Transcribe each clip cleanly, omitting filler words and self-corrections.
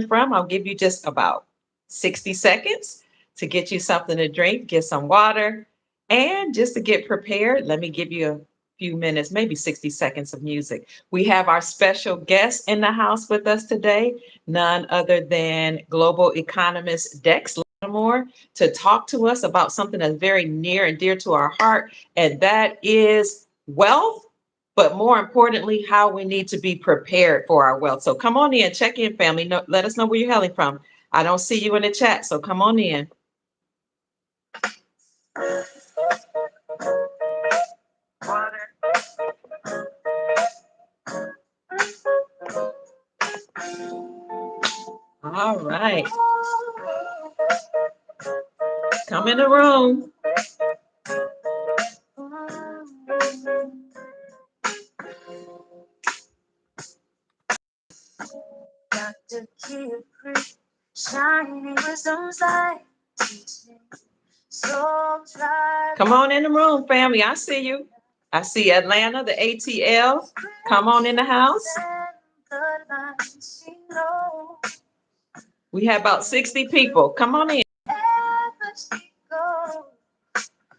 from. I'll give you just about 60 seconds to get you something to drink, get some water, and just to get prepared, let me give you a few minutes, maybe 60 seconds of music. We have our special guest in the house with us today, none other than global economist Dex Lattimore, to talk to us about something that's very near and dear to our heart, and that is wealth, but more importantly, how we need to be prepared for our wealth. So come on in, check in, family. No, let us know where you're hailing from. I don't see you in the chat, so come on in. All right. Come in the room. Dr. Pruitt, shining wisdom's light, teaching soul tribe. Come on in the room, family. I see you. I see Atlanta, the ATL. Come on in the house. We have about 60 people. Come on in.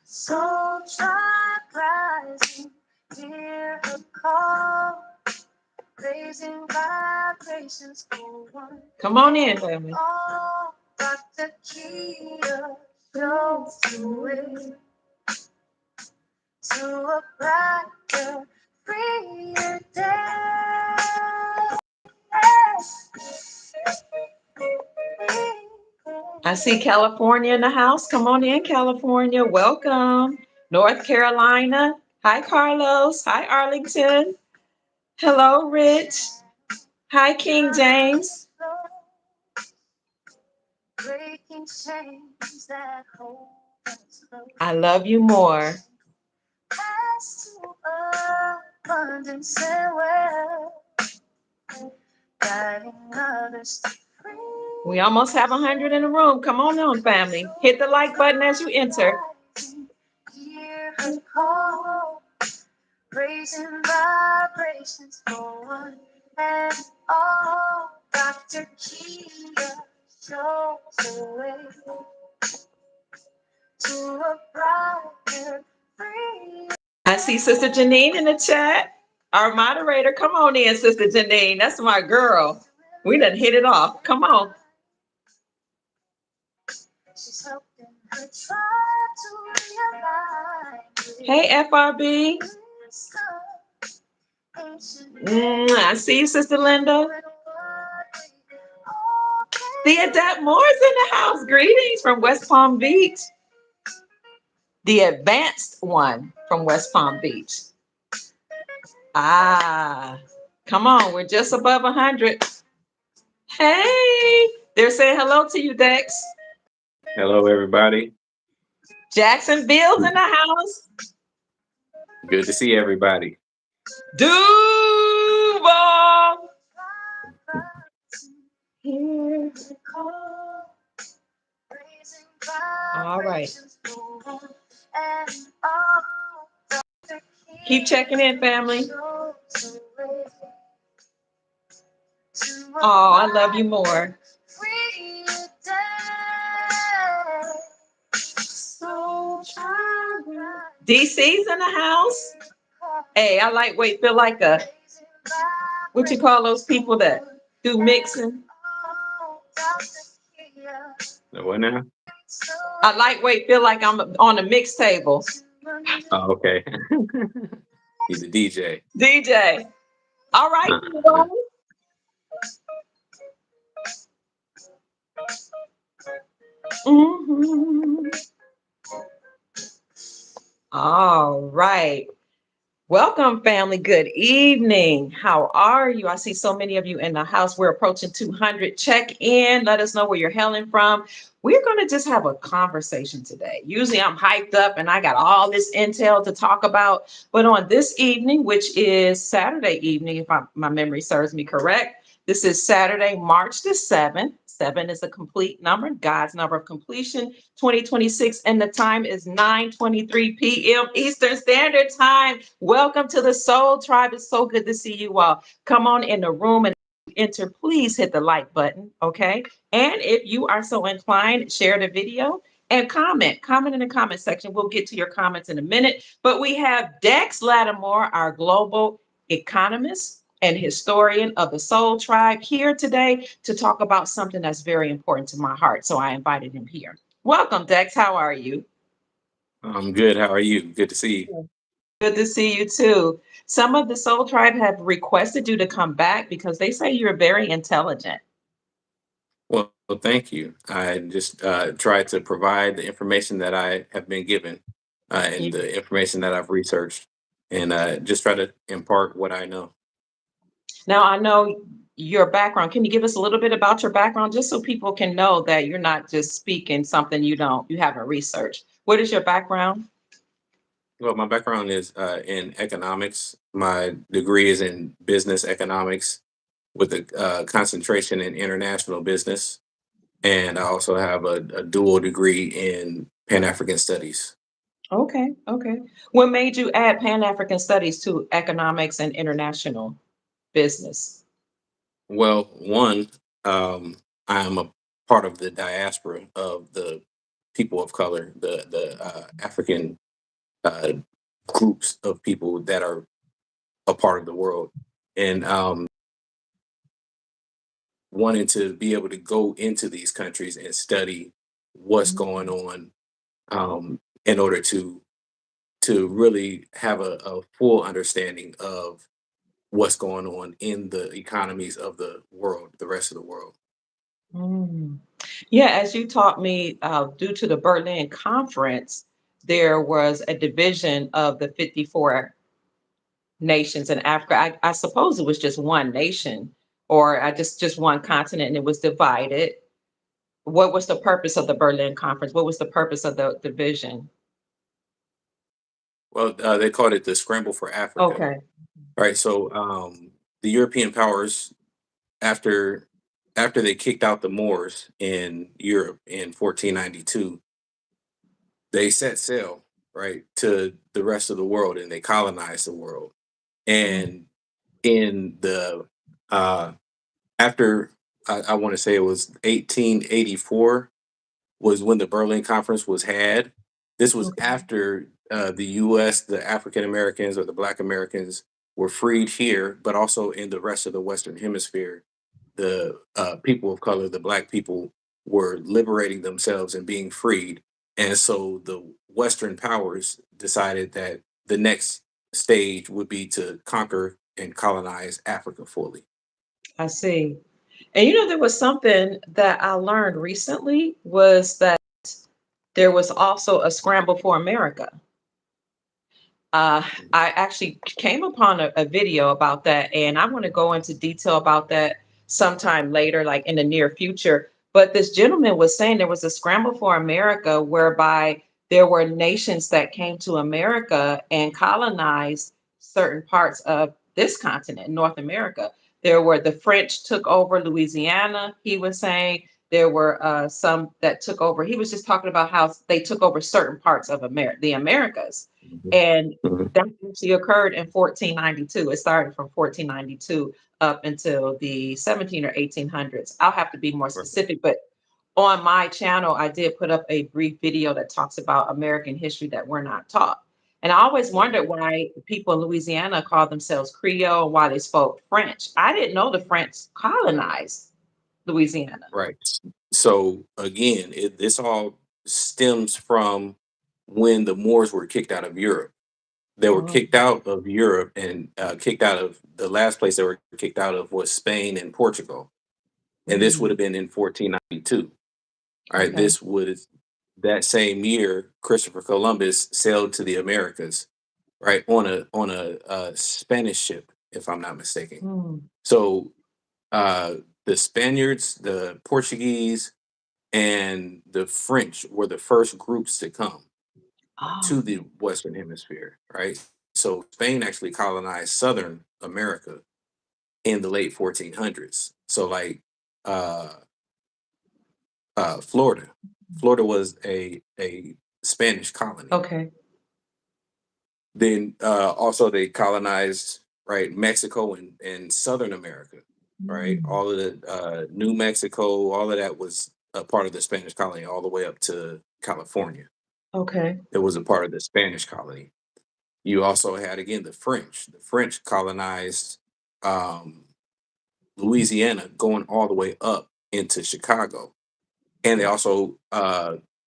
Soul tribe rising, hear a call. Raising vibrations for one. Come on in, family. Oh, Dr. Kia shows the way to a brighter, freer day. I see California in the house. Come on in, California. Welcome. North Carolina. Hi, Carlos. Hi, Arlington. Hello, Rich. Hi, King James. I love you more. We almost have 100 in the room. Come on, family. Hit the like button as you enter. Raising vibrations for one and all. Dr. Kia shows the way to a brighter, free. I see Sister Janine in the chat. Our moderator, come on in, Sister Janine. That's my girl. We done hit it off. Come on. She's helping her tribe to realize. Hey, FRB. I see you, Sister Linda. The Adapt Moore's in the house. Greetings from West Palm Beach. The advanced one from West Palm Beach. Come on. We're just above 100. Hey, they're saying hello to you, Dex. Hello, everybody. Jacksonville's in the house. Good to see everybody. Duval. All right. Keep checking in, family. Oh, I love you more. DC's in the house. Hey, I lightweight feel like a, what you call those people that do mixing? What now? I lightweight feel like I'm on a mix table. Oh, okay. He's a DJ. DJ. All right. Mm-hmm. All right. Welcome, family. Good evening. How are you? I see so many of you in the house. We're approaching 200. Check in. Let us know where you're hailing from. We're going to just have a conversation today. Usually I'm hyped up and I got all this intel to talk about. But on this evening, which is Saturday evening, if my memory serves me correct, this is Saturday, March the 7th. 7 is a complete number, God's number of completion, 2026, and the time is 9:23 p.m. Eastern Standard Time. Welcome to the Soul Tribe. It's so good to see you all. Come on in the room and enter, please hit the like button, okay? And if you are so inclined, share the video and comment. Comment in the comment section. We'll get to your comments in a minute. But we have Dex Lattimore, our global economist and historian of the Soul Tribe, here today to talk about something that's very important to my heart. So I invited him here. Welcome, Dex. How are you? I'm good. How are you? Good to see you. Good to see you too. Some of the Soul Tribe have requested you to come back because they say you're very intelligent. Thank you. I just try to provide the information that I have been given and You- the information that I've researched and just try to impart what I know. Now, I know your background. Can you give us a little bit about your background just so people can know that you're not just speaking something you haven't researched? What is your background? Well, my background is in economics. My degree is in business economics with a concentration in international business. And I also have a dual degree in Pan African studies. Okay, okay. What made you add Pan-African studies to economics and international business? Well, one, I am a part of the diaspora of the people of color, the African uh, groups of people that are a part of the world, and wanting to be able to go into these countries and study what's going Mm, on in order to really have a full understanding of what's going on in the economies of the world, the rest of the world. mm. Yeah, as you taught me, due to the Berlin Conference, there was a division of the 54 nations in Africa. I suppose it was just one nation, or I just one continent, and it was divided. What was the purpose of the Berlin Conference? What was the purpose of the division? Well, they called it the scramble for Africa. Okay. Right. So the European powers, after after they kicked out the Moors in Europe in 1492, they set sail right to the rest of the world and they colonized the world. Mm, And in the uh, after I want to say it was 1884 was when the Berlin Conference was had. This was okay. after the U.S., the African Americans or the Black Americans were freed here, but also in the rest of the Western Hemisphere, the people of color, the Black people, were liberating themselves and being freed. And so the Western powers decided that the next stage would be to conquer and colonize Africa fully. I see. And there was something that I learned recently was that there was also a scramble for America. Uh, I actually came upon a video about that, and I want to go into detail about that sometime later, like in the near future. But this gentleman was saying there was a scramble for America whereby there were nations that came to America and colonized certain parts of this continent, North America. There were the French took over Louisiana, he was saying. There were some that took over. He was just talking about how they took over certain parts of the Americas. Mhm. And Mhm. that actually occurred in 1492. It started from 1492 up until the 17 or 1800s. I'll have to be more Right. specific, but on my channel, I did put up a brief video that talks about American history that we're not taught. And I always Mhm. wondered why people in Louisiana called themselves Creole and why they spoke French. I didn't know the French colonized Louisiana. Right. So again, this all stems from when the Moors were kicked out of Europe. They were Oh, kicked out of Europe and kicked out of the last place they were kicked out of was Spain and Portugal. And this would mm, have been in 1492. All right. okay. This would that same year, Christopher Columbus sailed to the Americas, right, on a Spanish ship, if I'm not mistaken. Mm. So uh, the Spaniards, the Portuguese, and the French were the first groups to come to Oh, the Western Hemisphere, right? So Spain actually colonized Southern America in the late 1400s. So like uh, Florida, Florida was a Spanish colony. okay. Then also they colonized right Mexico and Southern America. right? Mm. All of the New Mexico, all of that was a part of the Spanish colony, all the way up to California. Okay. It was a part of the Spanish colony. You also had again the French. The French colonized um, Louisiana, going all the way up into Chicago, and they also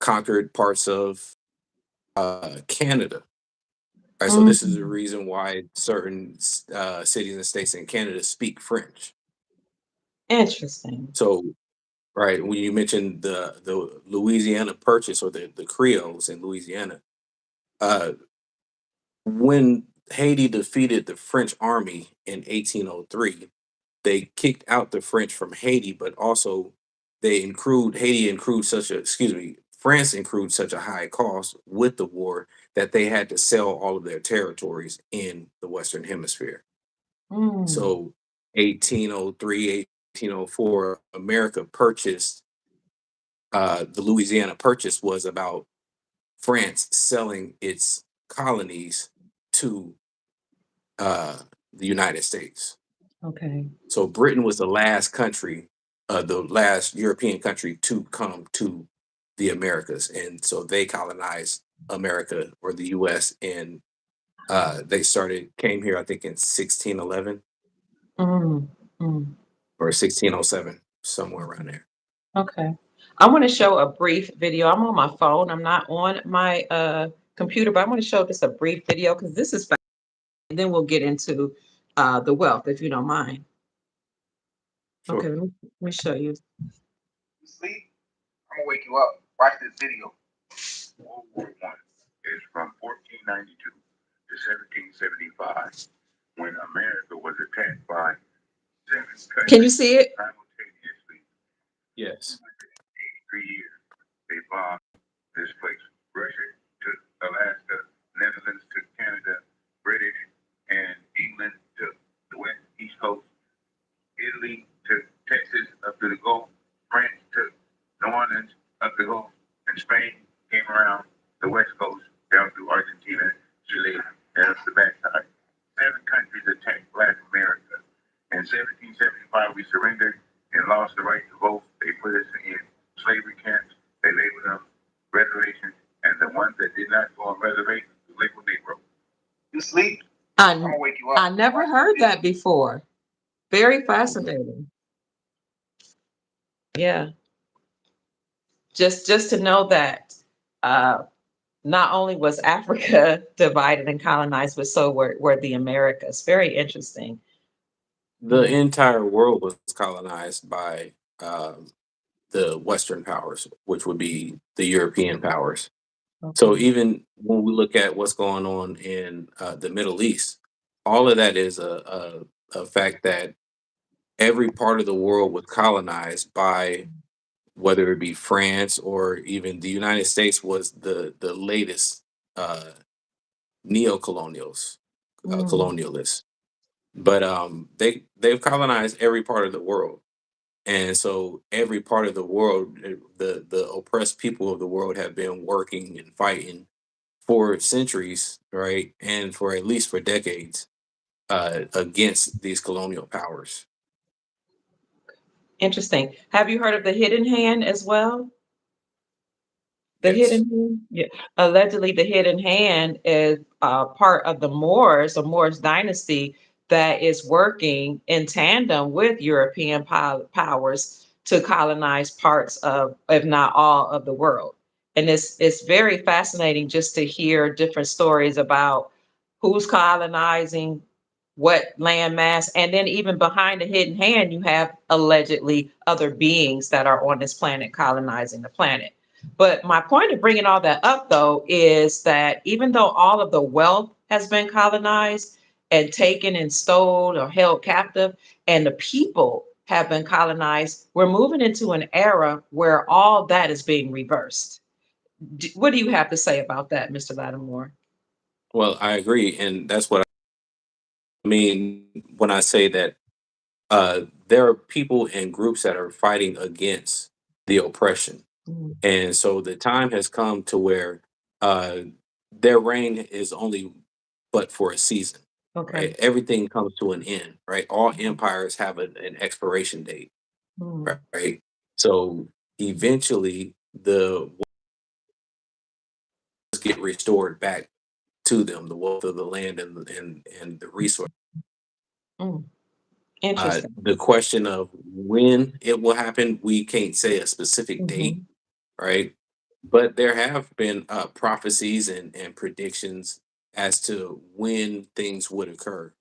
conquered parts of Canada. Right, so this is the Mm. reason why certain cities and states in Canada speak French. Interesting. So, right, when you mentioned the Louisiana Purchase or the Creoles in Louisiana, uh, when Haiti defeated the French army in 1803, they kicked out the French from Haiti, but also Haiti include such a excuse me, France include such a high cost with the war that they had to sell all of their territories in the Western Hemisphere. Mm. So 1803, 1804, America purchased the Louisiana Purchase was about France selling its colonies to uh, the United States. Okay. So Britain was the last European country to come to the Americas, and so they colonized America or the U.S. and they started came here I think in 1611 Mm. Mm. or 1607, somewhere around there. Okay. I want to show a brief video. I'm on my phone. I'm not on my computer, but I want to show just a brief video because this is fast. And then we'll get into the wealth, if you don't mind. Okay, Sure. let me show you. You sleep, I'm gonna wake you up. Watch this video. World War One is from 1492 to 1775, when America was attacked by seven Can you countries see it? simultaneously. Yes. 3 years, they bombed this place. Russia took Alaska, Netherlands took Canada, British and England took the west east coast, Italy took Texas up to the Gulf, France took New Orleans up the Gulf, and Spain came around the west coast down through Argentina, Chile, and up the backside. Seven countries attacked Black America. In 1775, we surrendered and lost the right to vote. They put us in slavery camps. They labeled them reservations, and the ones that did not go on reservations were labeled Negro. You sleep? I'm I gonna wake you I up. never Watch this heard video. that before. Very Okay. fascinating. Yeah. Just to know that uh not only was Africa divided and colonized, but so were the Americas. Very interesting. The Yeah. entire world was colonized by um, the Western powers, which would be the European powers. So Okay. even when we look at what's going on in the Middle East, all of that is a fact that every part of the world was colonized by whether it be France or even the United States was the latest uh, neo-colonials, Mm. colonialists. But they've colonized every part of the world. And so every part of the world, the oppressed people of the world have been working and fighting for centuries, right? And for at least for decades against these colonial powers. Interesting. Have you heard of the hidden hand as well? The Yes. hidden hand? Yeah. Allegedly, the hidden hand is part of the Moors, or Moors dynasty, that is working in tandem with European powers to colonize parts of, if not all, of the world. And it's very fascinating just to hear different stories about who's colonizing what landmass, and then even behind the hidden hand, you have allegedly other beings that are on this planet colonizing the planet. But my point of bringing all that up, though, is that even though all of the wealth has been colonized and taken and stole or held captive, and the people have been colonized, we're moving into an era where all that is being reversed. What do you have to say about that, Mr. Lattimore? Well, I agree. And that's what I mean when I say that there are people and groups that are fighting against the oppression. Mm. And so the time has come to where uh, their reign is only but for a season. Okay. right? Everything comes to an end, right? All empires have an expiration date, Mm, right? So eventually the wealth get restored back to them, the wealth of the land and the resource. mm. Interesting. The question of when it will happen, we can't say a specific date, Mhm. right? But there have been prophecies and predictions as to when things would occur.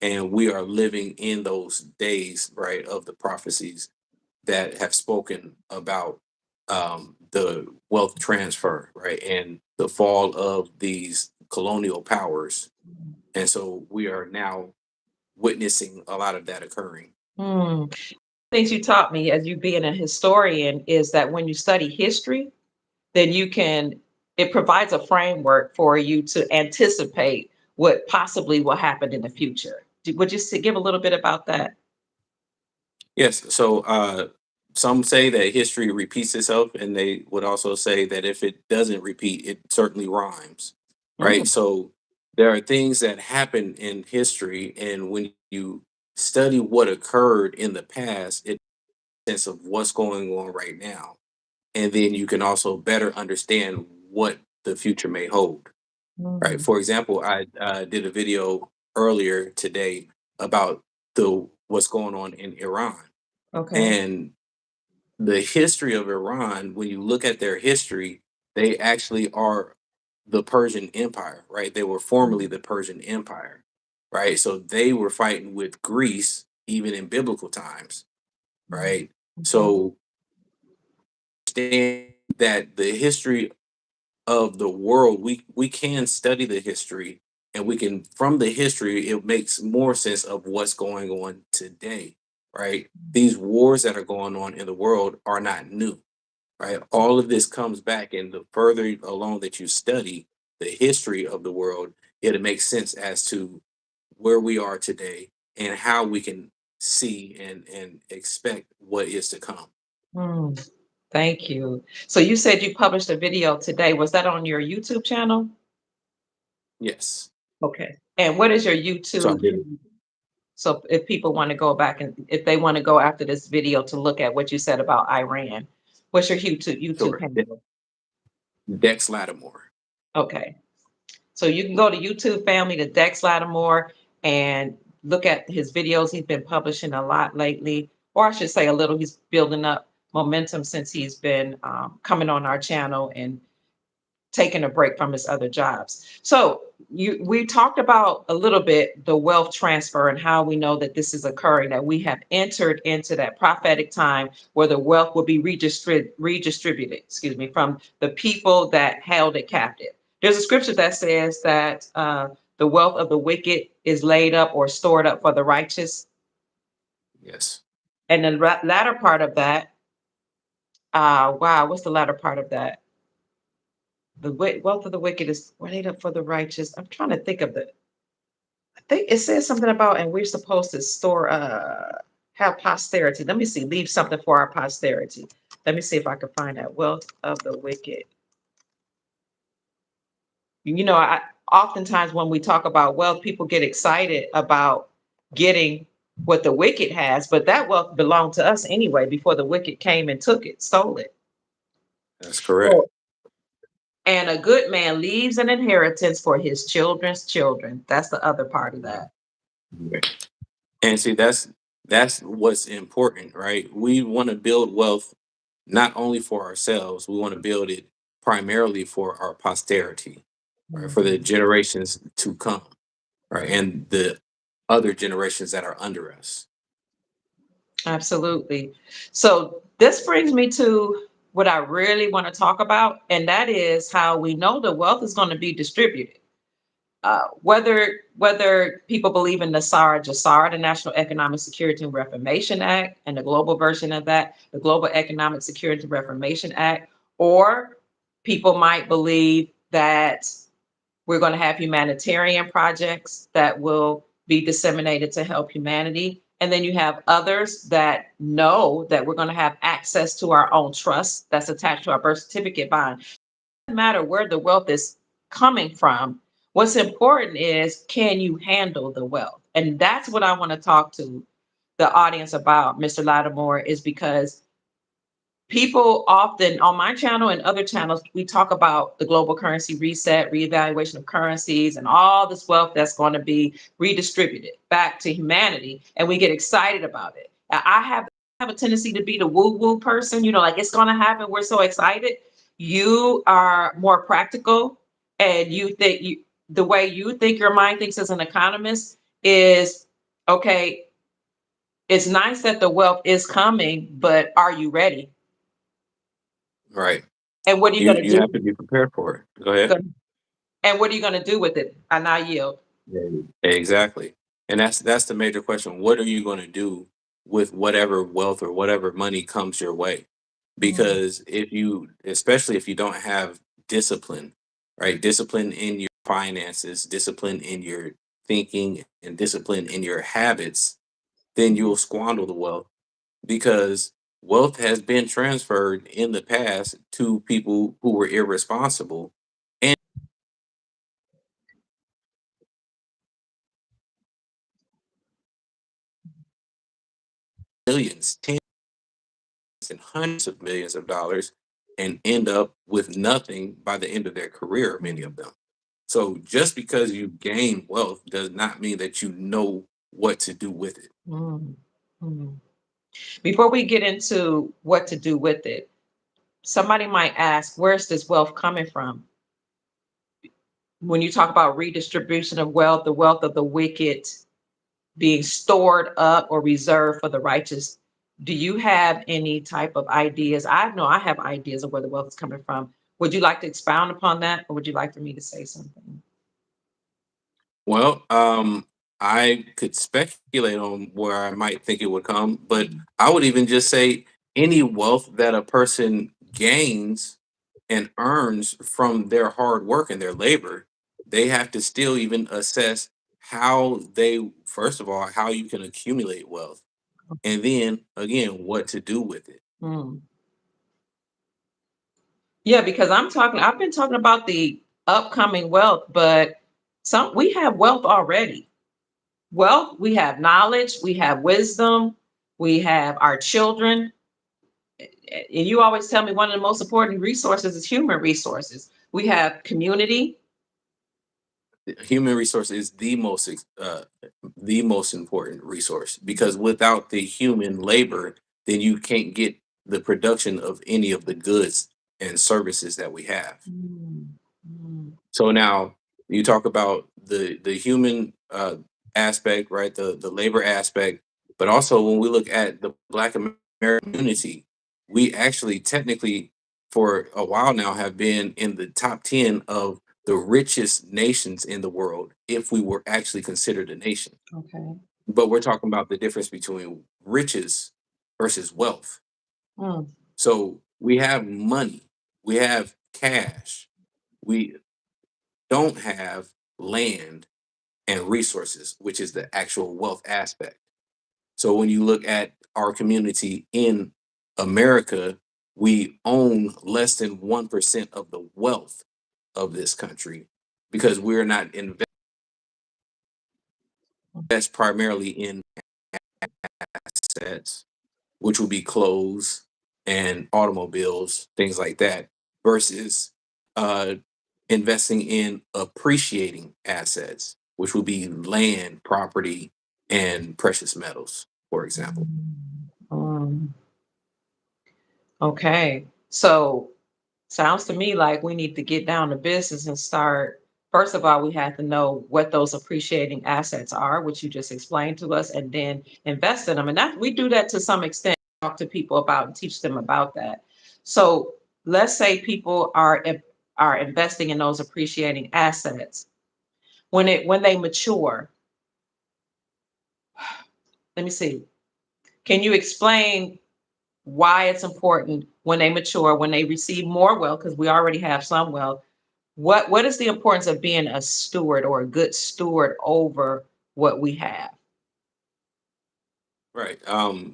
And we are living in those days, right, of the prophecies that have spoken about the wealth transfer, right, and the fall of these colonial powers. And so we are now witnessing a lot of that occurring. Mm. Things you taught me as you being a historian is that when you study history, then you can it provides a framework for you to anticipate what possibly will happen in the future. Would you give a little bit about that? Yes. So some say that history repeats itself, and they would also say that if it doesn't repeat, it certainly rhymes. Right. Mm, So there are things that happen in history, and when you study what occurred in the past, it sense of what's going on right now. And then you can also better understand what the future may hold. Right. mm, For example, I did a video earlier today about the what's going on in Iran. okay. And the history of Iran, when you look at their history, they actually are the Persian Empire, right? They were formerly Mm, the Persian Empire, right? So they were fighting with Greece even in biblical times, mm, right? mhm, So understand that the history of the world, we can study the history, and we can from the history it makes more sense of what's going on today, right? These wars that are going on in the world are not new, right? All of this comes back, and the further along that you study the history of the world, it makes sense as to where we are today and how we can see and expect what is to come. mm. Thank you. So you said you published a video today. Was that on your YouTube channel? Yes. Okay. And what is your So I YouTube? did it. So if people want to go back and if they want to go after this video to look at what you said about Iran, what's your YouTube Sure. handle? Dex Lattimore. Okay. So you can go to YouTube family to Dex Lattimore and look at his videos. He's been publishing a lot lately, or I should say a little. He's building up momentum since he's been coming on our channel and taking a break from his other jobs. So we talked about a little bit the wealth transfer and how we know that this is occurring, that we have entered into that prophetic time where the wealth will be redistributed, excuse me, from the people that held it captive. There's a scripture that says that the wealth of the wicked is laid up or stored up for the righteous. Yes. And the latter part of that, wow, what's the latter part of that? The wealth of the wicked is laid up for the righteous. I'm trying to think of the. I think it says something about, and we're supposed to store, have posterity. Let me see, leave something for our posterity. Let me see if I can find that wealth of the wicked. I oftentimes when we talk about wealth, people get excited about getting what the wicked has, but that wealth belonged to us anyway before the wicked came and took it, stole it. That's correct. So, and a good man leaves an inheritance for his children's children. That's the other part of that. And see, that's what's important, right? We want to build wealth not only for ourselves, we want to build it primarily for our posterity, right? For the Mhm. generations to come, right? And the other generations that are under us. Absolutely. So this brings me to what I really want to talk about, and that is how we know the wealth is going to be distributed. Whether people believe in NASARA, JASARA, the National Economic Security and Reformation Act, and the global version of that, the Global Economic Security and Reformation Act, or people might believe that we're going to have humanitarian projects that will be disseminated to help humanity. And then you have others that know that we're going to have access to our own trust that's attached to our birth certificate bond. It doesn't matter where the wealth is coming from. What's important is, can you handle the wealth? And that's what I want to talk to the audience about, Mr. Lattimore, is because people often on my channel and other channels, we talk about the global currency reset, reevaluation of currencies, and all this wealth that's going to be redistributed back to humanity. And we get excited about it. I have a tendency to be the woo-woo person, like it's going to happen. We're so excited. You are more practical, and the way you think, your mind thinks as an economist is, okay, it's nice that the wealth is coming, but are you ready? Right. And what are you You going to you have do? to be prepared for it. Go ahead. And what are you going to do with it? And I yield. Yeah. Exactly. And that's the major question. What are you going to do with whatever wealth or whatever money comes your way? Mm, Because if you, especially if you don't have discipline, right? Discipline in your finances, discipline in your thinking, and discipline in your habits, then mhm, you'll squander the wealth, because wealth has been transferred in the past to people who were irresponsible, and millions, tens and hundreds of millions of dollars, and end up with nothing by the end of their career, many mm, of them. So just because you gain wealth does not mean that you know what to do with it. mm, mm. Before we get into what to do with it, somebody might ask, where's this wealth coming from? When you talk about redistribution of wealth, the wealth of the wicked being stored up or reserved for the righteous, do you have any type of ideas? I know I have ideas of where the wealth is coming from. Would you like to expound upon that, or would you like for me to say something? Well, I could speculate on where I might think it would come, but Mm, I would even just say any wealth that a person gains and earns from their hard work and their labor, they have to still even assess how they, first of all, how you can accumulate wealth, and then again, what to do with it. mm. Yeah, because I've been talking about the upcoming wealth, but we have wealth already. Wealth, we have knowledge, we have wisdom, we have our children. And you always tell me one of the most important resources is human resources. We have community. Human resource is the most important resource, because without the human labor, then you can't get the production of any of the goods and services that we have. Mm, mm, So now you talk about the human aspect, right? The labor aspect, but also when we look at the Black American community, we actually technically for a while now have been in the top 10 of the richest nations in the world if we were actually considered a nation. okay. But we're talking about the difference between riches versus wealth. Mm, So we have money, we have cash, we don't have land and resources, which is the actual wealth aspect. So when you look at our community in America, we own less than 1% of the wealth of this country, because we're not invest primarily in assets, which would be clothes and automobiles, things like that, versus uh, investing in appreciating assets, which would be land, property, and precious metals, for example. mm, okay. So sounds to me like we need to get down to business and start. First of all, we have to know what those appreciating assets are, which you just explained to us, and then invest in them. And that we do that to some extent, talk to people about and teach them about that. So let's say people are investing in those appreciating assets. When they mature, let me see. Can you explain why it's important when they mature, when they receive more wealth, because we already have some wealth? What is the importance of being a steward or a good steward over what we have? Right.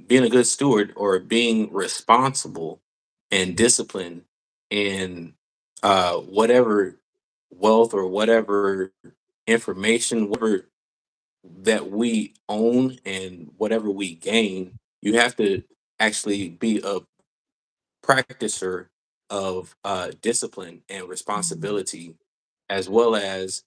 Being a good steward or being responsible and disciplined in whatever. wealth or whatever information, whatever that we own and whatever we gain, you have to actually be a practicer of discipline and Mm, responsibility, as well as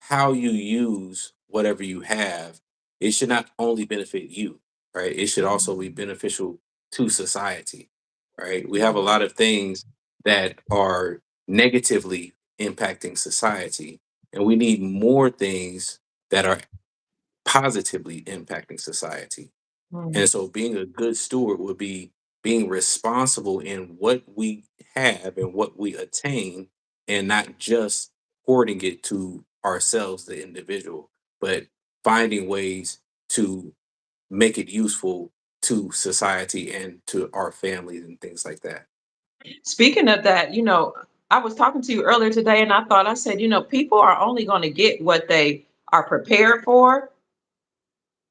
how you use whatever you have. It should not only benefit you, right? It should also be mm, beneficial to society, right? We have a mm, lot of things that are negatively impacting society, and we need more things that are positively impacting society. mm, And so being a good steward would be being responsible in what we have and what we attain, and not just hoarding it to ourselves, the individual, but finding ways to make it useful to society and to our families and things like that. Speaking of that, I was talking to you earlier today and I said, people are only going to get what they are prepared for,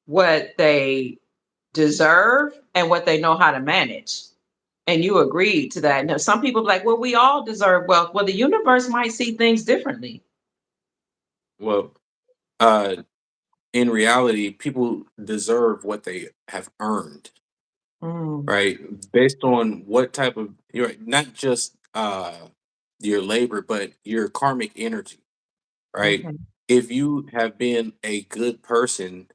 what they deserve, and what they know how to manage. And you agreed to that. Now, some people are like, well, we all deserve wealth. Well, the universe might see things differently. Well, uh, in reality, people deserve what they have earned, Mm, right? Based on what type of, not just your labor, but your karmic energy, right? okay. If you have been a good person,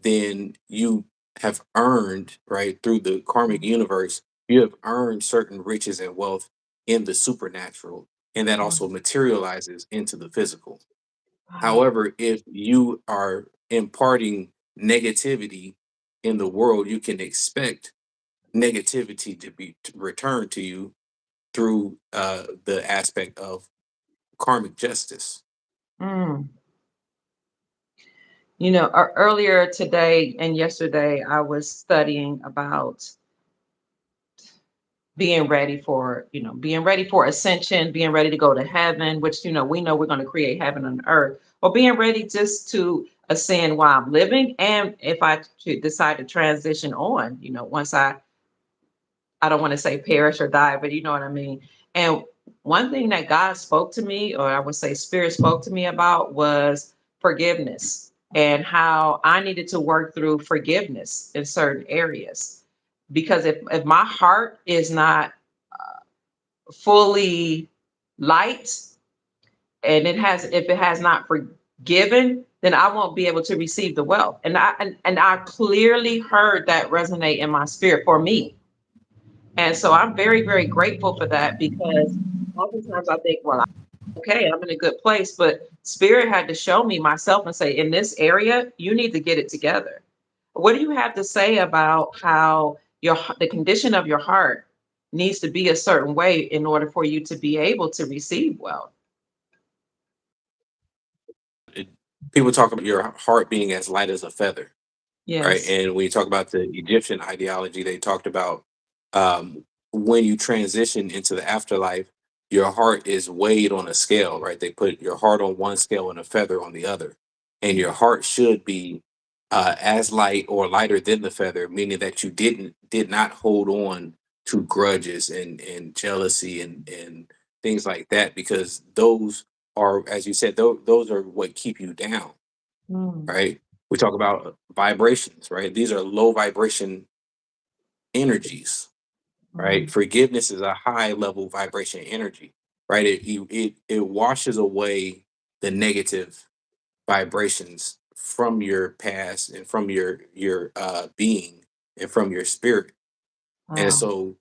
then you have earned, right, through the karmic universe, you have earned certain riches and wealth in the supernatural, and that Mm, also materializes into the physical. wow. However, if you are imparting negativity in the world, you can expect negativity to be returned to you through the aspect of karmic justice. Mm. Earlier today and yesterday, I was studying about being ready for ascension, being ready to go to heaven, which, we know we're going to create heaven on earth, or being ready just to ascend while I'm living. And if I should decide to transition on, once I don't want to say perish or die, but you know what I mean. And one thing that God spoke to me, or I would say Spirit spoke to me about, was forgiveness and how I needed to work through forgiveness in certain areas. Because if my heart is not fully light, and if it has not forgiven, then I won't be able to receive the wealth. And I clearly heard that resonate in my spirit for me. And so I'm very, very grateful for that, because oftentimes I think, well, okay, I'm in a good place, but Spirit had to show me myself and say, in this area, you need to get it together. What do you have to say about how the condition of your heart needs to be a certain way in order for you to be able to receive wealth? It, people talk about your heart being as light as a feather, right? Yes. And when you talk about the Egyptian ideology, they talked about um, when you transition into the afterlife, your heart is weighed on a scale, right? They put your heart on one scale and a feather on the other, and your heart should be as light or lighter than the feather, meaning that you did not hold on to grudges and jealousy and things like that, because those are, as you said, those are what keep you down, Mm, right? We talk about vibrations, right? These are low vibration energies, right? mm, Forgiveness is a high level vibration energy, right? It washes away the negative vibrations from your past and from your being and from your spirit. And wow. so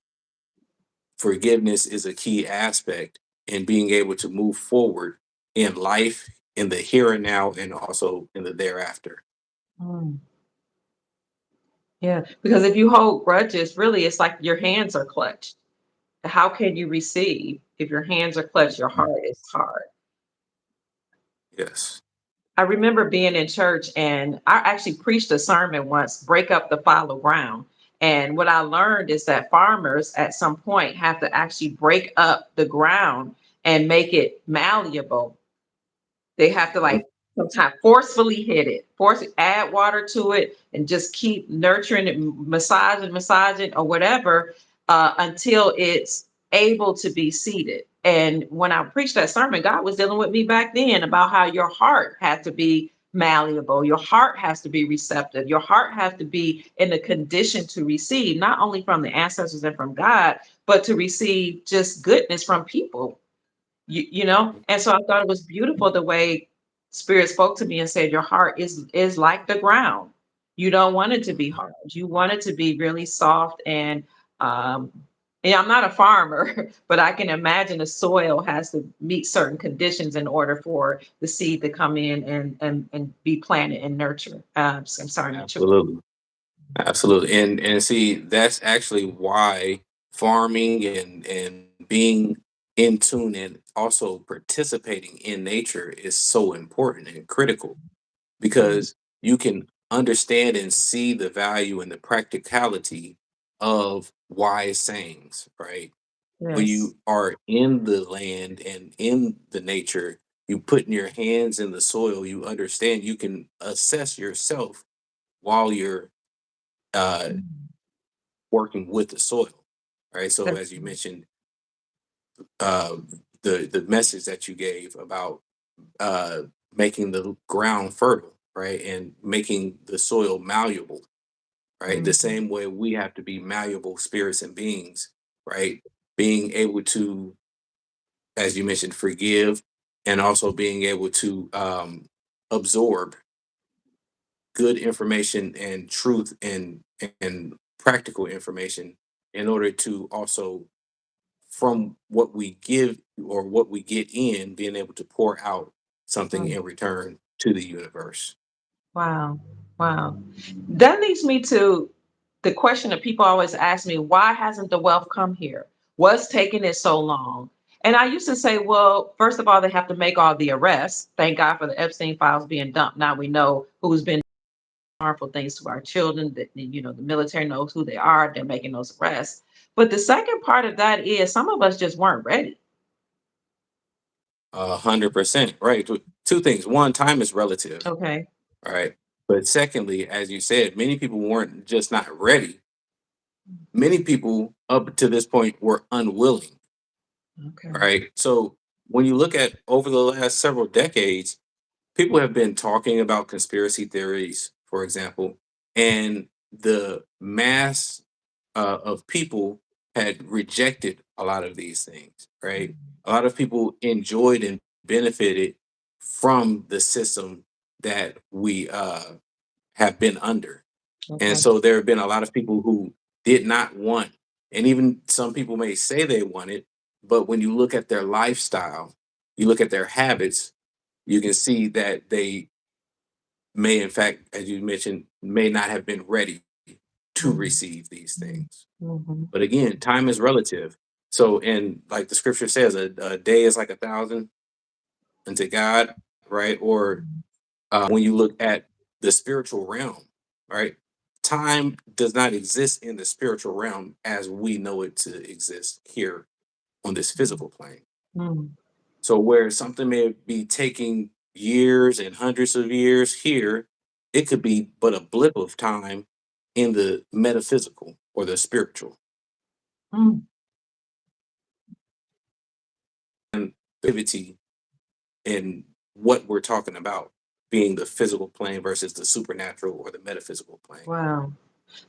forgiveness is a key aspect in being able to move forward in life, in the here and now, and also in the thereafter. Mm. Yeah, because if you hold grudges, really, it's like your hands are clutched. How can you receive if your hands are clutched? Your heart is hard. Yes. I remember being in church and I actually preached a sermon once, break up the fallow ground. And what I learned is that farmers at some point have to actually break up the ground and make it malleable. They have to Mhm. like sometimes forcefully hit it, add water to it, and just keep nurturing it, massaging, or whatever, until it's able to be seeded. And when I preached that sermon, God was dealing with me back then about how your heart had to be malleable, your heart has to be receptive, your heart has to be in a condition to receive, not only from the ancestors and from God, but to receive just goodness from people. And so I thought it was beautiful the way Spirit spoke to me and said, your heart is like the ground. You don't want it to be hard. You want it to be really soft. Um and I'm not a farmer, but I can imagine the soil has to meet certain conditions in order for the seed to come in and be planted and nurture. I'm sorry, mature. Absolutely. Absolutely. And see, that's actually why farming and being in tune and also participating in nature is so important and critical, Mhm. because you can understand and see the value and the practicality of wise sayings, right? When Yes. you are in the land and in the nature, you putting your hands in the soil, you understand, you can assess yourself while you're uh, Mhm. working with the soil, right? So That's as you mentioned, uh, the message that you gave about uh, making the ground fertile, right, and making the soil malleable, right? The mhm. same way we have to be malleable spirits and beings, right? Being able to, as you mentioned, forgive, and also being able to absorb good information and truth and practical information in order to also, from what we give or what we get in, being able to pour out something Mm. in return to the universe. Wow. Wow. That leads me to the question that people always ask me, why hasn't the wealth come here? What's taking it so long? And I used to say, well, first of all, they have to make all the arrests. Thank God for the Epstein files being dumped. Now we know who's been harmful things to our children, that the military knows who they are, they're making those arrests. But the second part of that is some of us just weren't ready. 100%. Right. Two things. One, time is relative. Okay. All right. But secondly, as you said, many people weren't just not ready. Many people up to this point were unwilling. Okay. Right. So when you look at over the last several decades, people have been talking about conspiracy theories, for example, and the mass of people had rejected a lot of these things, right? A lot of people enjoyed and benefited from the system that we have been under. And Okay. so there have been a lot of people who did not want, and even some people may say they want it, but when you look at their lifestyle, you look at their habits, you can see that they may, in fact, as you mentioned, may not have been ready to Mhm. receive these things. Mhm. But again, time is relative. So, and like the scripture says, a day is like 1,000 unto God, right? Or when you look at the spiritual realm, right? Time does not exist in the spiritual realm as we know it to exist here on this physical plane. Mhm. So where something may be taking years and hundreds of years here, it could be but a blip of time in the metaphysical or the spiritual. Mhm. And activity in what we're talking about being the physical plane versus the supernatural or the metaphysical plane. Wow.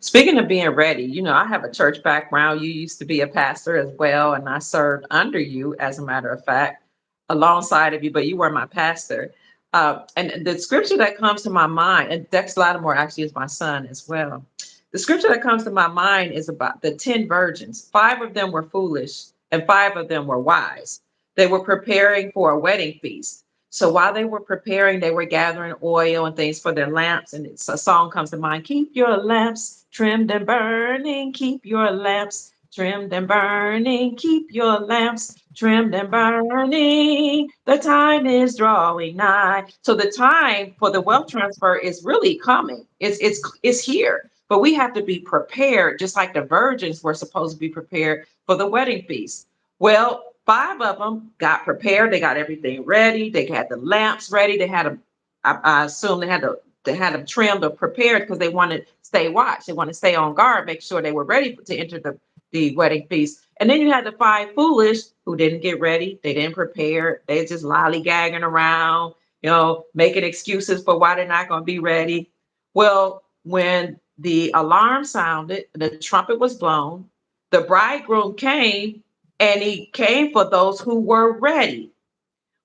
Speaking of being ready, I have a church background. You used to be a pastor as well, and I served under you, as a matter of fact, alongside of you, but you were my pastor. And the scripture that comes to my mind, and Dex Lattimore actually is my son as well. The scripture that comes to my mind is about the 10 virgins. Five of them were foolish, and five of them were wise. They were preparing for a wedding feast. So while they were preparing, they were gathering oil and things for their lamps. And a song comes to mind: keep your lamps trimmed and burning, keep your lamps trimmed and burning, keep your lamps trimmed and burning. The time is drawing nigh. So the time for the wealth transfer is really coming. It's here. But we have to be prepared, just like the virgins were supposed to be prepared for the wedding feast. Well, five of them got prepared. They got everything ready. They had the lamps ready. They had them. I assume they had them trimmed or prepared because they wanted to stay watch. They want to stay on guard, make sure they were ready to enter the wedding feast. And then you had the five foolish who didn't get ready. They didn't prepare. They just lollygagging around, making excuses for why they're not going to be ready. Well, when the alarm sounded, the trumpet was blown, the bridegroom came, and he came for those who were ready.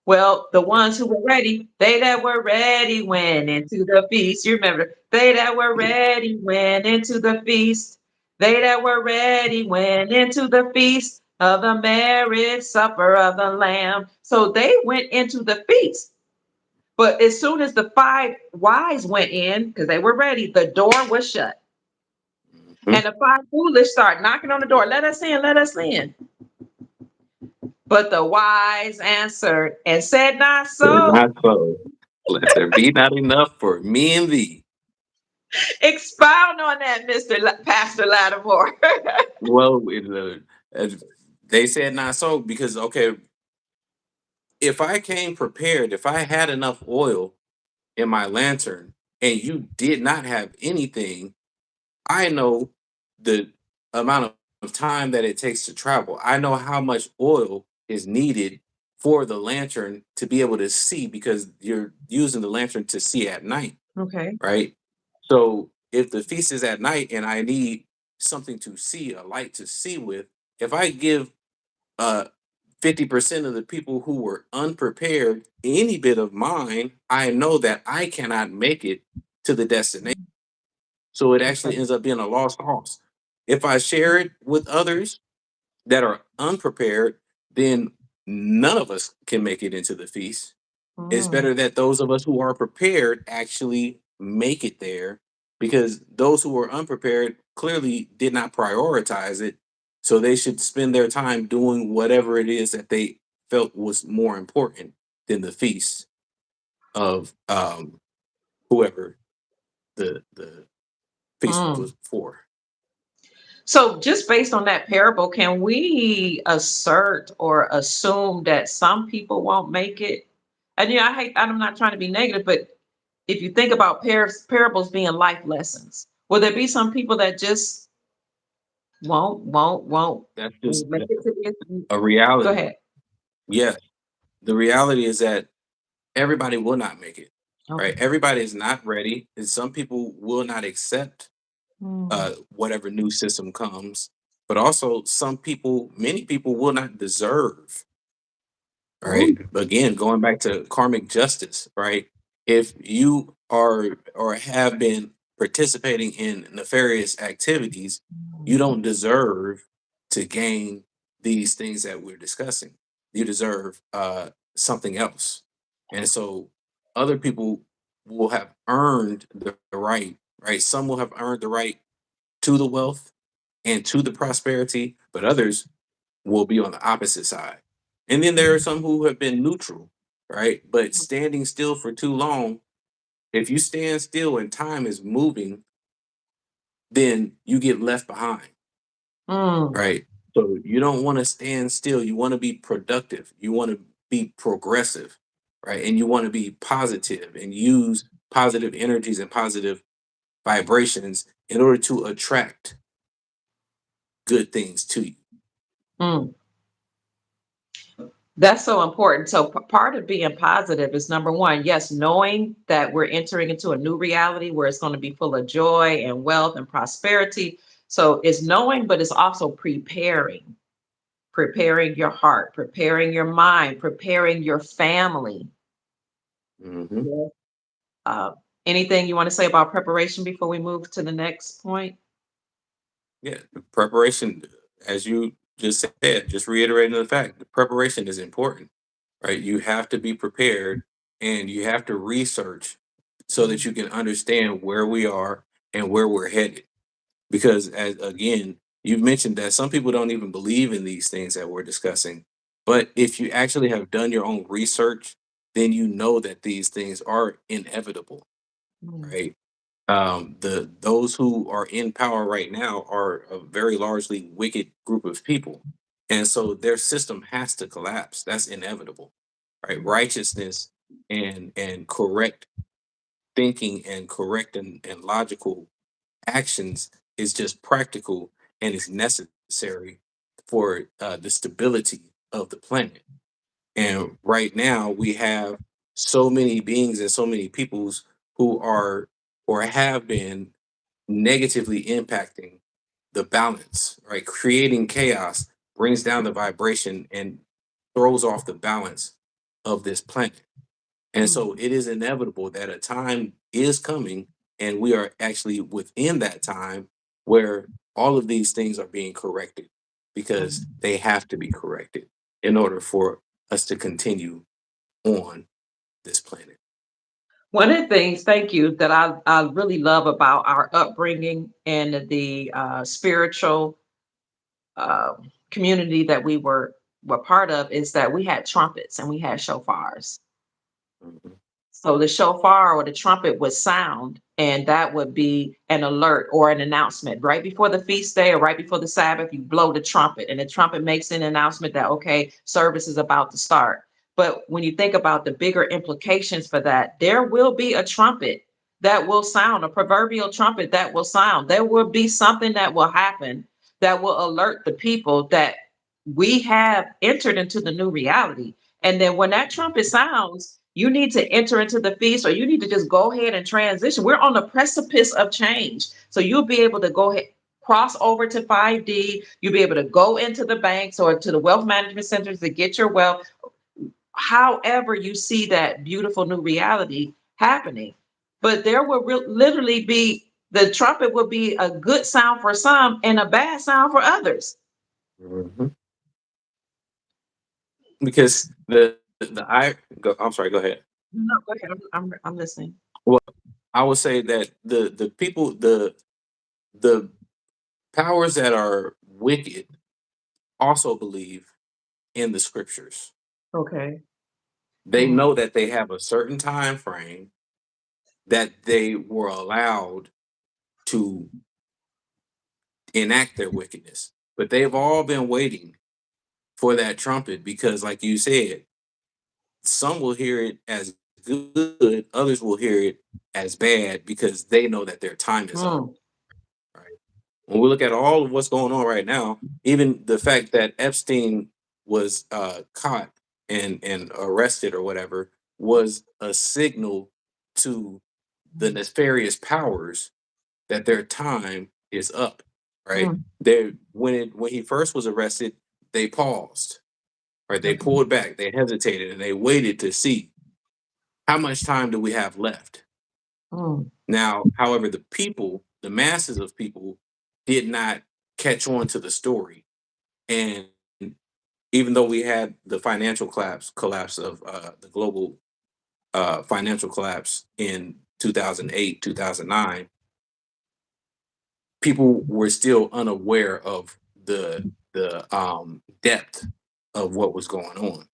Well, the ones who were ready, they that were ready went into the feast. You remember, they that were ready went into the feast. They that were ready went into the feast of the marriage supper of the Lamb. So they went into the feast. But as soon as the five wise went in, because they were ready, the door was shut. Mhm. And the five foolish start knocking on the door. Let us in, let us in. But the wise answered and said, not They're so. not so. Let there be not enough for me and thee. Expound on that, Pastor Lattimore. Well, they said not so because, okay, if I came prepared, if I had enough oil in my lantern and you did not have anything, I know the amount of time that it takes to travel. I know how much oil is needed for the lantern to be able to see because you're using the lantern to see at night, Okay. right? So if the feast is at night and I need something to see, a light to see with, if I give 50% of the people who were unprepared any bit of mine, I know that I cannot make it to the destination. So it actually Okay. ends up being a lost cause. If I share it with others that are unprepared, then none of us can make it into the feast. It's Mm, better that those of us who are prepared actually make it there because those who were unprepared clearly did not prioritize it. So they should spend their time doing whatever it is that they felt was more important than the feast of whoever the feast mm. was for. So, just based on that parable, can we assert or assume that some people won't make it? And I'm not trying to be negative, but if you think about parables being life lessons, will there be some people that just That's just won't make it to the a Go reality. ahead. Yes, the reality is that everybody will not make it, Okay. right? Everybody is not ready, and some people will not accept Mm. whatever new system comes. But also, many people will not deserve, right? Ooh. Again, going back to karmic justice, right? If you are or have been participating in nefarious activities, you don't deserve to gain these things that we're discussing. You deserve something else. And so other people will have earned the right, right? Some will have earned the right to the wealth and to the prosperity, but others will be on the opposite side. And then there are some who have been neutral, right? But standing still for too long, if you stand still and time is moving, then you get left behind, Mm. right? So you don't want to stand still. You want to be productive. You want to be progressive, right? And you want to be positive and use positive energies and positive vibrations in order to attract good things to you. Mm. That's so important. So part of being positive is number one, yes, knowing that we're entering into a new reality where it's going to be full of joy and wealth and prosperity. So it's knowing, but it's also preparing your heart, preparing your mind, preparing your family. Mhm. Yeah. Uh, Anything you want to say about preparation before we move to the next point? Yeah, the preparation, as you just said, just reiterating the fact, the preparation is important, right? You have to be prepared and you have to research so that you can understand where we are and where we're headed. Because, as again, you've mentioned that some people don't even believe in these things that we're discussing. But if you actually have done your own research, then you know that these things are inevitable, Mm, right? The those who are in power right now are a very largely wicked group of people, and so their system has to collapse. That's inevitable, right? Righteousness and correct thinking and correct and logical actions is just practical and it's necessary for the stability of the planet. And right now, we have so many beings and so many peoples who are or have been negatively impacting the balance, right? Creating chaos brings down the vibration and throws off the balance of this planet. And Mm. so it is inevitable that a time is coming, and we are actually within that time where all of these things are being corrected because Mm. they have to be corrected in order for us to continue on this planet. One of the things, thank you, that I really love about our upbringing and the spiritual community that we were part of is that we had trumpets and we had shofars. Mhm. So the shofar or the trumpet would sound, and that would be an alert or an announcement. Right before the feast day or right before the Sabbath, you blow the trumpet, and the trumpet makes an announcement that, okay, service is about to start. But when you think about the bigger implications for that, there will be a trumpet that will sound, a proverbial trumpet that will sound. There will be something that will happen that will alert the people that we have entered into the new reality. And then when that trumpet sounds, you need to enter into the feast or you need to just go ahead and transition. We're on the precipice of change. So you'll be able to go ahead, cross over to 5D. You'll be able to go into the banks or to the wealth management centers to get your wealth. However, you see that beautiful new reality happening. But there will literally be the trumpet will be a good sound for some and a bad sound for others. Mhm. Because the I go, I'm sorry, go ahead. No, go ahead. I'm listening. Well, I would say that the people the powers that are wicked also believe in the scriptures. Okay. They Mm, know that they have a certain time frame that they were allowed to enact their wickedness. But they've all been waiting for that trumpet because, like you said, some will hear it as good, others will hear it as bad because they know that their time is up. mm, Right. When we look at all of what's going on right now, even the fact that Epstein was caught and arrested or whatever was a signal to the nefarious powers that their time is up. Right. mm, They when he first was arrested, they paused. Right. They okay. pulled back. They hesitated and they waited to see how much time do we have left. Mm, Now, however, the masses of people, did not catch on to the story. And even though we had the financial collapse of the global financial collapse in 2008, 2009, people were still unaware of the depth of what was going on.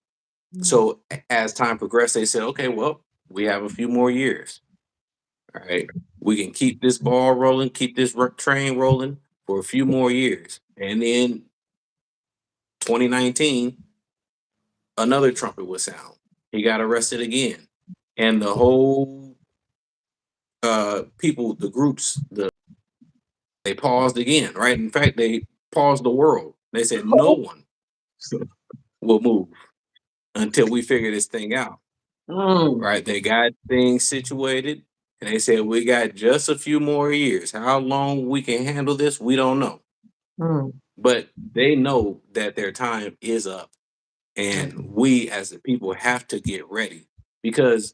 mm, So as time progressed, they said, okay, well, we have a few more years. All right. We can keep this ball rolling, keep this train rolling for a few more years. And then 2019, another trumpet would sound. He got arrested again. And the whole people, the groups, they paused again, right? In fact, they paused the world. They said no one will move until we figure this thing out. mm, Right? They got things situated and they said we got just a few more years. How long we can handle this, we don't know. mm, But they know that their time is up, and okay. we as the people have to get ready because,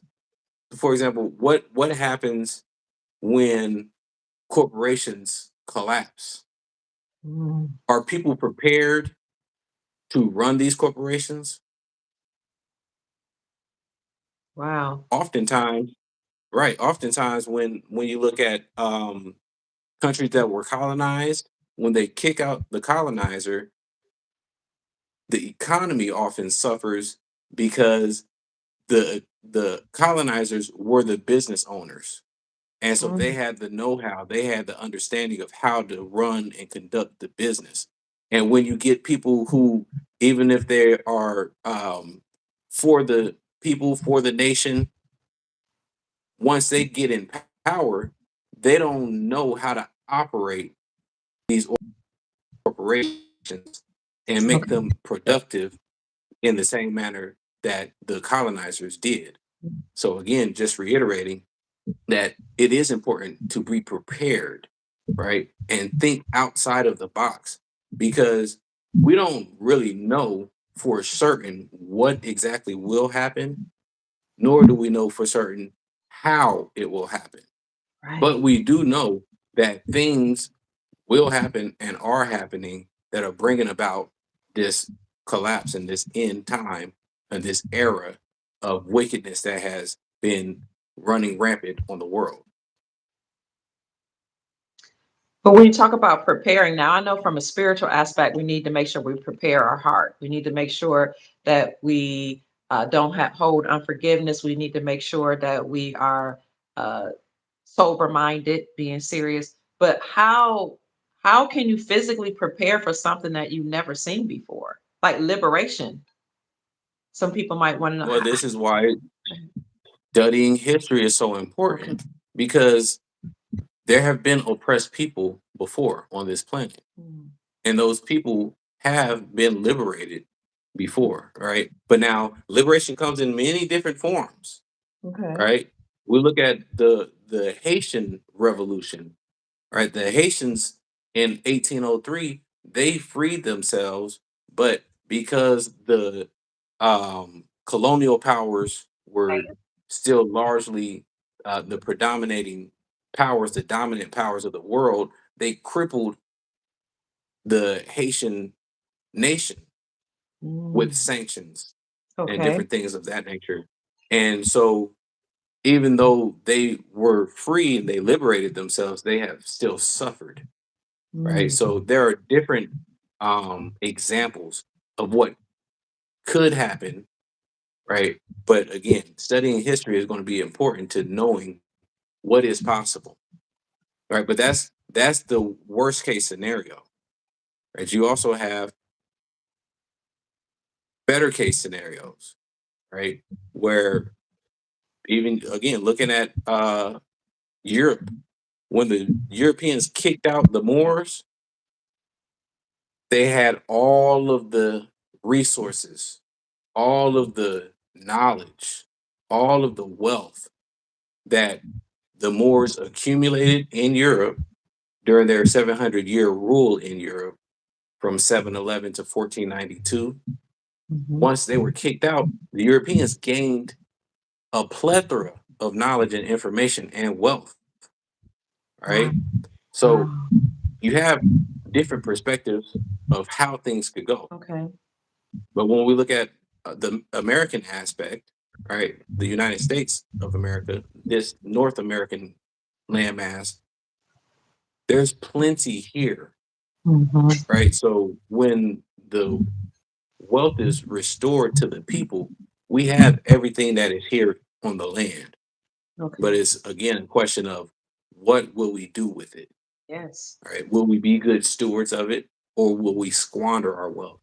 for example, what happens when corporations collapse? Mm, Are people prepared to run these corporations? wow. Oftentimes, right, oftentimes when you look at countries that were colonized, when they kick out the colonizer, the economy often suffers because the colonizers were the business owners, and so they Mm, had the know-how, they had the understanding of how to run and conduct the business. And when you get people who, even if they are for the people, for the nation, once they get in power, they don't know how to operate these corporations and make Okay. them productive in the same manner that the colonizers did. So again, just reiterating that it is important to be prepared, right? And think outside of the box because we don't really know for certain what exactly will happen, nor do we know for certain how it will happen. Right. But we do know that things will happen and are happening that are bringing about this collapse and this end time and this era of wickedness that has been running rampant on the world. But when you talk about preparing, now I know from a spiritual aspect, we need to make sure we prepare our heart. We need to make sure that we don't hold unforgiveness. We need to make sure that we are uh, sober minded, being serious. But how can you physically prepare for something that you've never seen before, like liberation? Some people might want to know Well, how. this is why studying history is so Okay. important because there have been oppressed people before on this planet, Mm. and those people have been liberated before, right? But now liberation comes in many different forms, Okay. right? We look at the Haitian Revolution, right? The Haitians in 1803, they freed themselves, but because the colonial powers were still largely the predominating powers, the dominant powers of the world, they crippled the Haitian nation with Mm. sanctions and Okay. different things of that nature. And so even though they were free and they liberated themselves, they have still suffered, right? Mm. So there are different examples of what could happen, right? But again, studying history is going to be important to knowing what is possible, right? But that's the worst case scenario, right? You also have better case scenarios, right? Where even again looking at Europe, when the Europeans kicked out the Moors, they had all of the resources, all of the knowledge, all of the wealth that the Moors accumulated in Europe during their 700-year rule in Europe from 711 to 1492. Mhm. Once they were kicked out, the Europeans gained a plethora of knowledge and information and wealth, Wow. right? So Wow. you have different perspectives of how things could go. Okay. But when we look at the American aspect, right, the United States of America, this North American landmass, there's plenty here, Mhm. right? So when the wealth is restored to the people, we have everything that is here on the land. Okay. But it's again a question of what will we do with it? Yes. All right. Will we be good stewards of it or will we squander our wealth?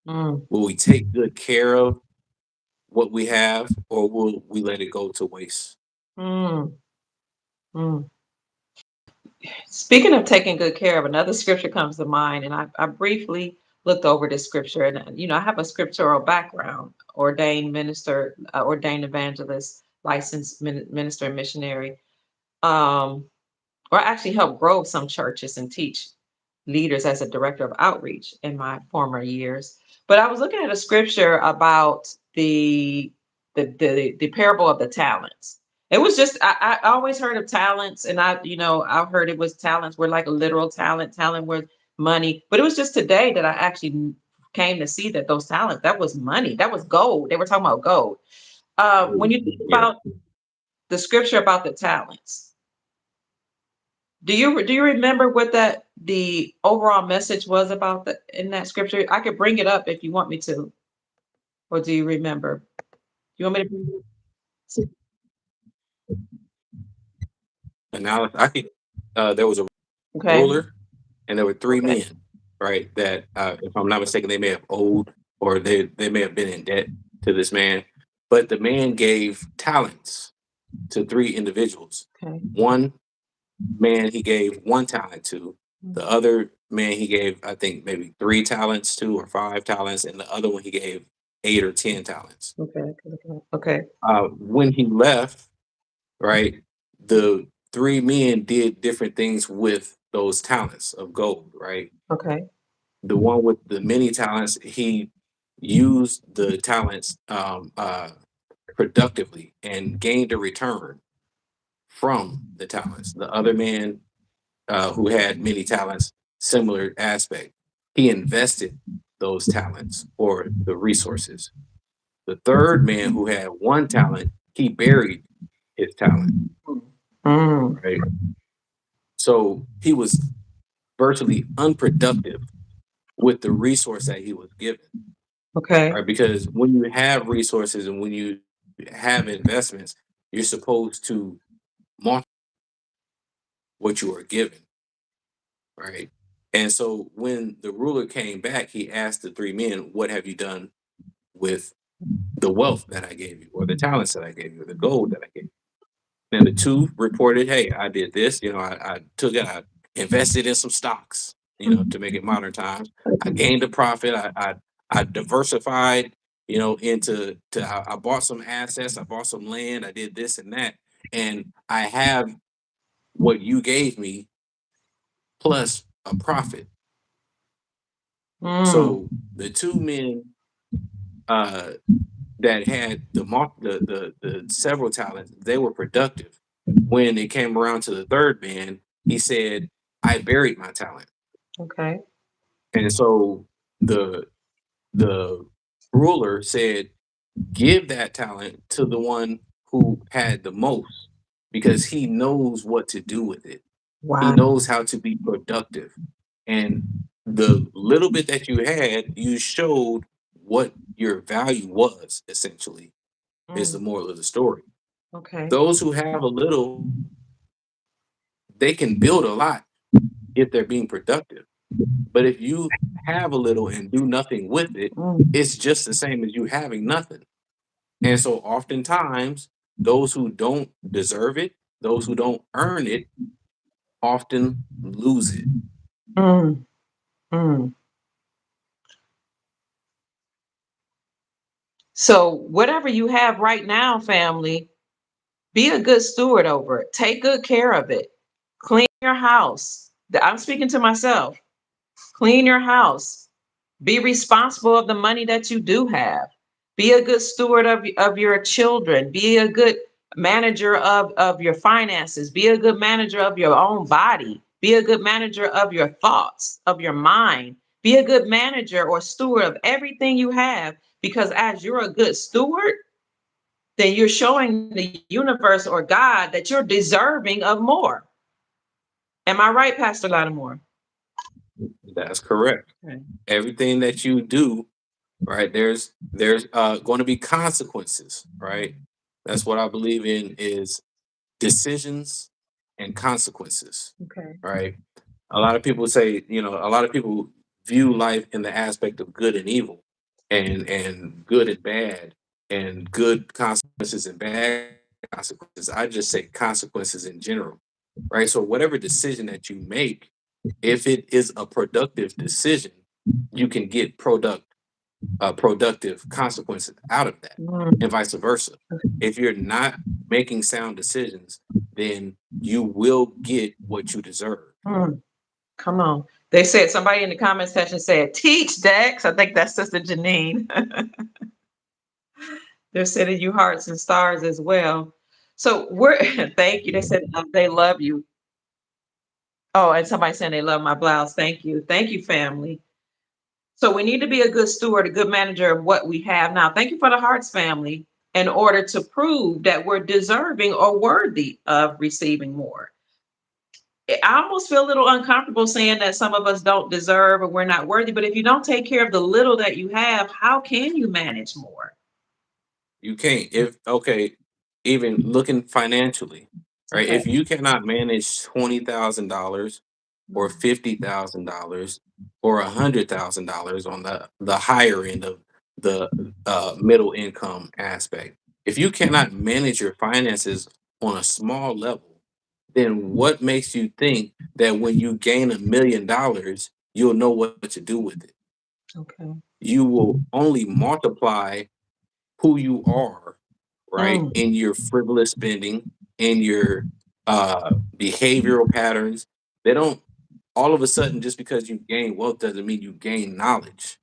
Mm. Will we take good care of what we have or will we let it go to waste? Mm. Mm. Speaking of taking good care of, another scripture comes to mind, and I briefly looked over this scripture, and I have a scriptural background, ordained minister, ordained evangelist, licensed minister and missionary, um, or I actually helped grow some churches and teach leaders as a director of outreach in my former years. But I was looking at a scripture about the parable of the talents. It was just I always heard of talents, and I've heard it was talents were like a literal talent, talent worth money. But it was just today that I actually came to see that those talents, that was money, that was gold. They were talking about gold. When you think Yeah. about the scripture about the talents, do you remember what the overall message was about in that scripture? I could bring it up if you want me to, or do you remember? You want me to bring it up? Analysis. I think there was a Okay. ruler and there were three Okay. men, right? That, if I'm not mistaken, they may have owed or they may have been in debt to this man. But the man gave talents to three individuals. Okay. One man he gave one talent to, the Mm. other man he gave, I think, maybe 3 talents to, or 5 talents, and the other one he gave 8 or 10 talents. Okay. Okay. Okay. When he left, right, the 3 men did different things with those talents of gold, right? Okay. The one with the many talents, he used the talents productively and gained a return from the talents. The other man, who had many talents, similar aspect, he invested those talents or the resources. The third man, who had 1 talent, he buried his talent, Mm. right? So he was virtually unproductive with the resource that he was given, Okay. right? Because when you have resources and when you have investments, you're supposed to multiply what you are given, right? And so when the ruler came back, he asked the 3 men, "What have you done with the wealth that I gave you, or the talents that I gave you, or the gold that I gave you?" And the two reported, "Hey, I did this. I took it. I invested in some stocks. To make it modern times. I gained a profit. I diversified. I bought some assets. I bought some land. I did this and that, and I have what you gave me plus a profit." Mm. So the 2 men uh, that had the several talents, they were productive. When it came around to the third man, he said, "I buried my talent." Okay. And so the the ruler said, "Give that talent to the one who had the most, because he knows what to do with it. He Wow. knows how to be productive. And the little bit that you had, you showed what your value was, essentially, is the Mm. moral of the story. Okay. Those who have a little, they can build a lot if they're being productive. But if you have a little and do nothing with it, Mm. it's just the same as you having nothing. And so oftentimes, those who don't deserve it, those who don't earn it, often lose it. Mm. Mm. So whatever you have right now, family, be a good steward over it. Take good care of it. Clean your house. I'm speaking to myself. Clean your house. Be responsible of the money that you do have. Be a good steward of your children. Be a good manager of your finances. Be a good manager of your own body. Be a good manager of your thoughts, of your mind. Be a good manager or steward of everything you have, because as you're a good steward, then you're showing the universe or God that you're deserving of more. Am I right, Pastor Lattimore? That's correct. Okay. Everything that you do, right? There's going to be consequences, right? That's what I believe in, is decisions and consequences, Okay. right? A lot of people say, a lot of people view life in the aspect of good and evil, and good and bad, and good consequences and bad consequences. I just say consequences in general, right? So whatever decision that you make, if it is a productive decision, you can get productive consequences out of that, Mm, and vice versa. If you're not making sound decisions, then you will get what you deserve. mm. Come on. They said, somebody in the comment section said, teach Dex. I think that's Sister Janine. They're sending you hearts and stars as well. So we're thank you. They said they love you. Oh, and somebody saying they love my blouse. Thank you. Thank you, family. So we need to be a good steward, a good manager of what we have now. Thank you for the hearts, family, in order to prove that we're deserving or worthy of receiving more. I almost feel a little uncomfortable saying that some of us don't deserve or we're not worthy, but if you don't take care of the little that you have, how can you manage more? You can't, if okay, even looking financially, right? Okay. If you cannot manage $20,000 or Mm, $50,000 or $100,000 on the higher end of the middle income aspect, if you cannot manage your finances on a small level, then what makes you think that when you gain $1 million, you'll know what to do with it. Okay. You will only multiply who you are, right? Mm, In your frivolous spending, in your behavioral patterns. They don't all of a sudden just because you gain wealth doesn't mean you gain knowledge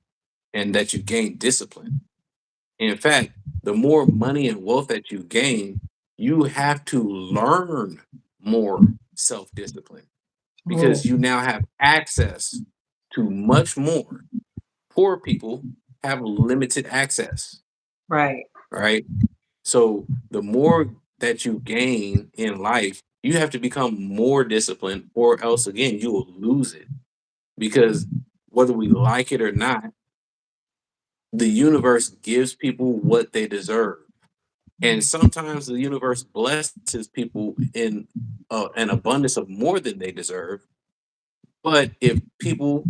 and that you gain discipline. In fact, the more money and wealth that you gain, you have to learn more self-discipline because mm, you now have access to much more. Poor people have limited access, right. right? So the more that you gain in life, you have to become more disciplined, or else again, you will lose it. Because whether we like it or not, the universe gives people what they deserve. And sometimes the universe blesses people in an abundance of more than they deserve. But if people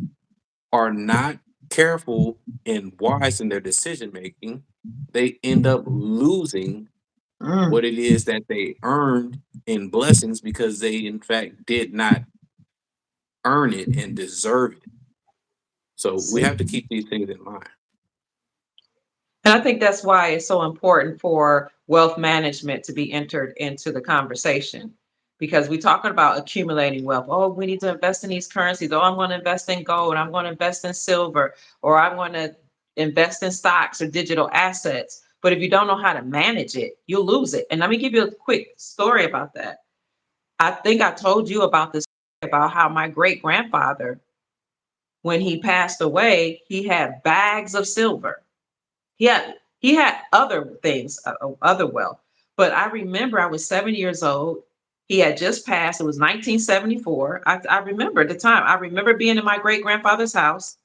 are not careful and wise in their decision making, they end up losing Mm, what it is that they earned in blessings because they, in fact, did not earn it and deserve it. So we see. have to keep these things in mind. And I think that's why it's so important for wealth management to be entered into the conversation because we're talking about accumulating wealth. Oh, we need to invest in these currencies. Oh, I'm going to invest in gold. I'm going to invest in silver, or I'm going to invest in stocks or digital assets. But if you don't know how to manage it, you'll lose it. And let me give you a quick story about that. I think I told you about this about how my great grandfather, when he passed away, he had bags of silver. He had other things, other wealth. But I remember I was 7 years old. He had just passed. It was 1974. I remember the time. I remember being in my great grandfather's house.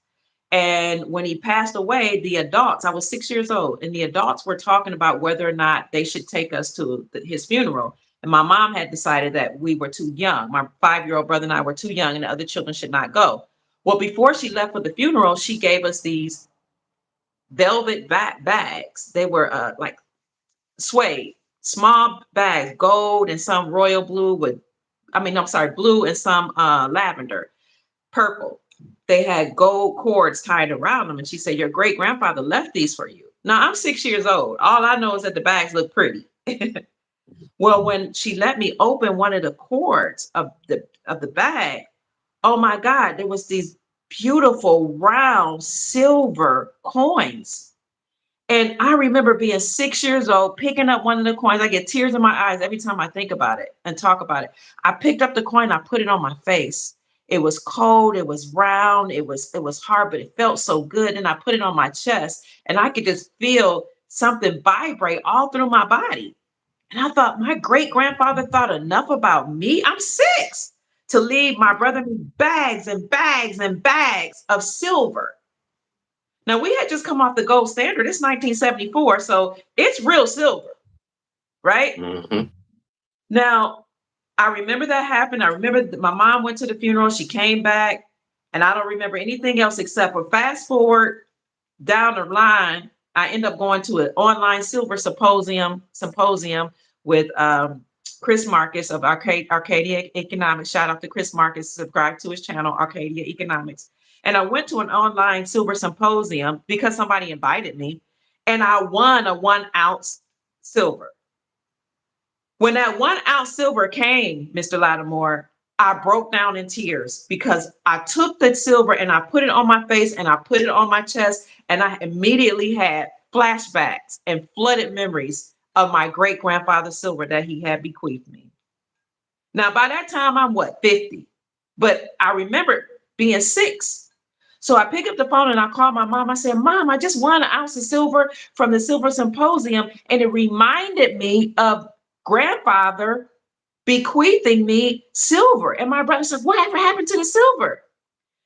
And when he passed away, the adults, I was 6 years old, and the adults were talking about whether or not they should take us to his funeral. And my mom had decided that we were too young. My 5 year old brother and I were too young, and the other children should not go. Well, before she left for the funeral, she gave us these velvet bags. They were like suede, small bags, gold and some royal blue with, I mean, I'm sorry, blue and some lavender, purple. They had gold cords tied around them. And she said, your great grandfather left these for you. Now I'm 6 years old. All I know is that the bags look pretty. Well, when she let me open one of the cords of the bag, oh my God, there was these beautiful round silver coins. And I remember being 6 years old, picking up one of the coins. I get tears in my eyes every time I think about it and talk about it. I picked up the coin, I put it on my face. It was cold, it was round, it was hard, but it felt so good. And I put it on my chest, and I could just feel something vibrate all through my body. And I thought, my great grandfather thought enough about me. I'm six to leave my brother bags and bags and bags of silver. Now we had just come off the gold standard. It's 1974, so it's real silver, right? Hmm. Now I remember that happened. I remember my mom went to the funeral. She came back, and I don't remember anything else except for fast forward down the line. I end up going to an online silver symposium with Chris Marcus of Arcadia Economics. Shout out to Chris Marcus. Subscribe to his channel, Arcadia Economics. And I went to an online silver symposium because somebody invited me, and I won a 1 ounce silver. When that 1 ounce silver came, Mr. Lattimore, I broke down in tears because I took that silver and I put it on my face and I put it on my chest, and I immediately had flashbacks and flooded memories of my great grandfather's silver that he had bequeathed me. Now, by that time, I'm what, 50? But I remember being six. So I picked up the phone and I called my mom. I said, Mom, I just won 1 ounce of silver from the silver symposium. And it reminded me of grandfather bequeathing me silver. And my brother said, whatever happened to the silver?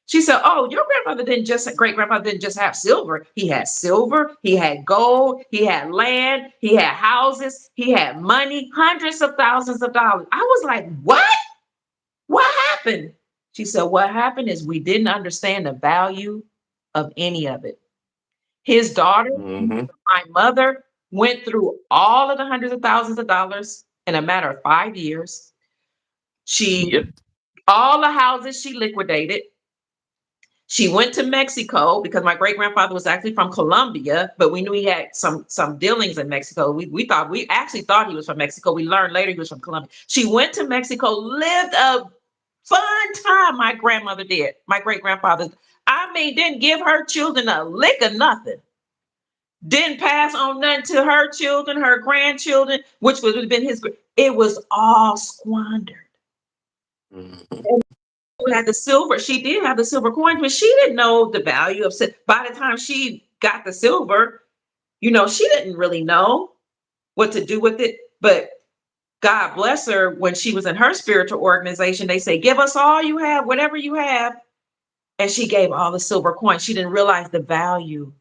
She said, oh, your great grandfather didn't just have silver. He had silver, he had gold, he had land, he had houses, he had money, hundreds of thousands of dollars. I was like, what? What happened? She said, what happened is we didn't understand the value of any of it. His daughter, Hmm. my mother, went through all of the hundreds of thousands of dollars in a matter of 5 years. She, Yep. all the houses she liquidated. She went to Mexico because my great grandfather was actually from Colombia, but we knew he had some dealings in Mexico. We actually thought he was from Mexico. We learned later he was from Colombia. She went to Mexico, lived a fun time. My grandmother did. My great grandfather. I mean, didn't give her children a lick of nothing. Didn't pass on nothing to her children, her grandchildren, which would have been his. It was all squandered. Mhm. Who had the silver. She did have the silver coins, but she didn't know the value of. By the time she got the silver, she didn't really know what to do with it. But God bless her, when she was in her spiritual organization, they say, "Give us all you have, whatever you have," and she gave all the silver coins. She didn't realize the value.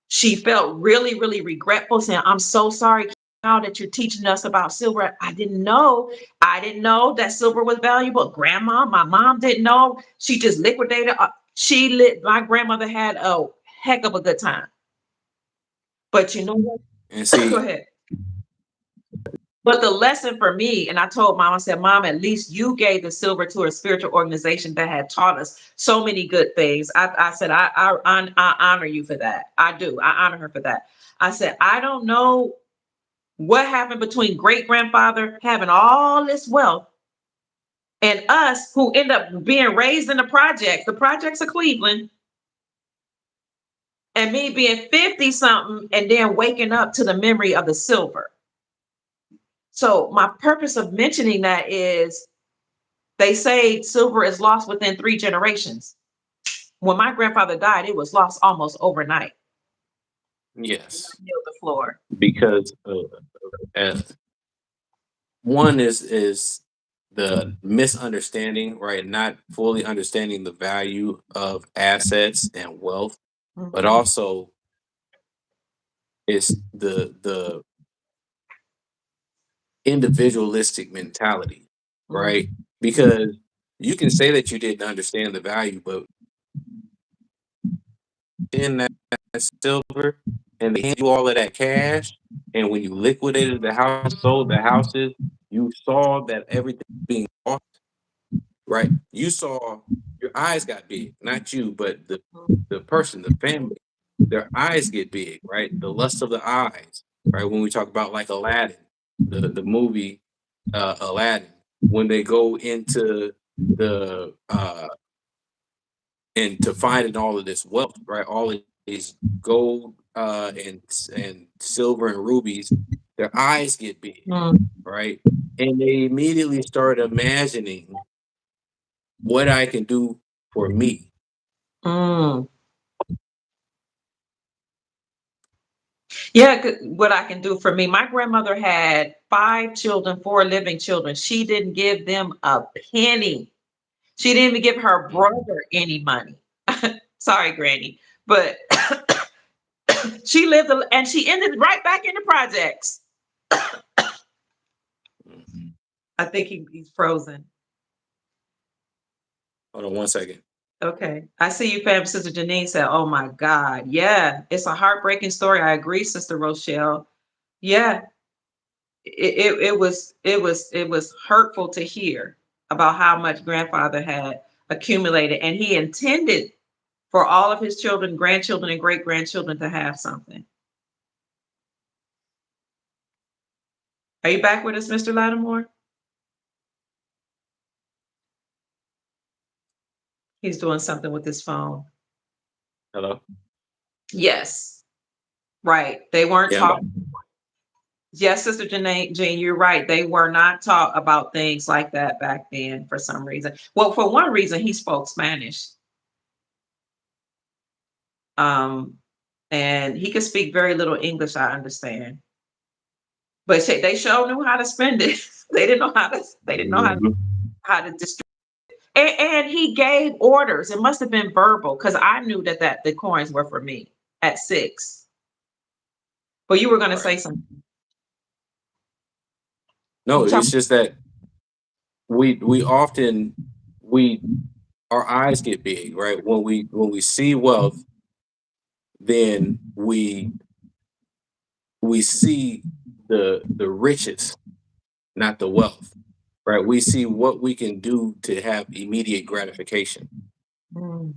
She felt really, really regretful, saying, "I'm so sorry now that you're teaching us about silver. I didn't know. I didn't know that silver was valuable. Grandma, my mom didn't know. She just liquidated. My grandmother had a heck of a good time. But you know what? And Go see, ahead. But the lesson for me, and I told mom, I said, "Mom, at least you gave the silver to a spiritual organization that had taught us so many good things." I said, I honor you for that. I do. I honor her for that. I said, I don't know what happened between great grandfather having all this wealth and us who end up being raised in the projects of Cleveland, and me being 50 something and then waking up to the memory of the silver. So my purpose of mentioning that is, they say silver is lost within 3 generations. When my grandfather died, it was lost almost overnight. yes, Yield the floor. because as one is the misunderstanding, right? Not fully understanding the value of assets and wealth, but Mhm. also it's the individualistic mentality, right? Mhm. Because you can say that you didn't understand the value, but in that silver and they hand you all of that cash, and when you liquidated the house, sold the houses, you saw that everything being lost, right? You saw your eyes got big, not you, but the person, the family, their eyes get big, right? The lust of the eyes, right? When we talk about like Aladdin, the movie Aladdin, when they go into the and to finding all of this wealth, right? All of these gold and silver and rubies, their eyes get big, Mhm. right? And they immediately start imagining what I can do for me. Mm. Yeah, what I can do for me. My grandmother had 5 children, 4 living children. She didn't give them a penny. She didn't even give her Mm, brother any money. Sorry, Granny. But she lived, and she ended right back in the projects. mm. I think he's frozen. Hold on one second. Okay. I see you, fam. Sister Janine said, "Oh my God. Yeah, it's a heartbreaking story." I agree, Sister Rochelle. Yeah, it was hurtful to hear about how much grandfather had accumulated, and he intended for all of his children, grandchildren, and great grandchildren to have something. Are you back with us, Mr. Lattimore? He's doing something with his phone. Hello? Yes, right. They weren't Yeah, I'm back. taught. Yes, Sister Jane, you're right. They were not taught about things like that back then for some reason. Well, for one reason, he spoke Spanish. Um, and he could speak very little English, I understand. But they sure knew how to spend it. Mhm. How to distribute. And he gave orders. It must have been verbal, because I knew that the coins were for me at 6. But you were going to say Right. something. You No, tell it's just that we often we our eyes get big, right? When we see wealth, then we see the riches, not the wealth, right? We see what we can do to have immediate gratification, Mm.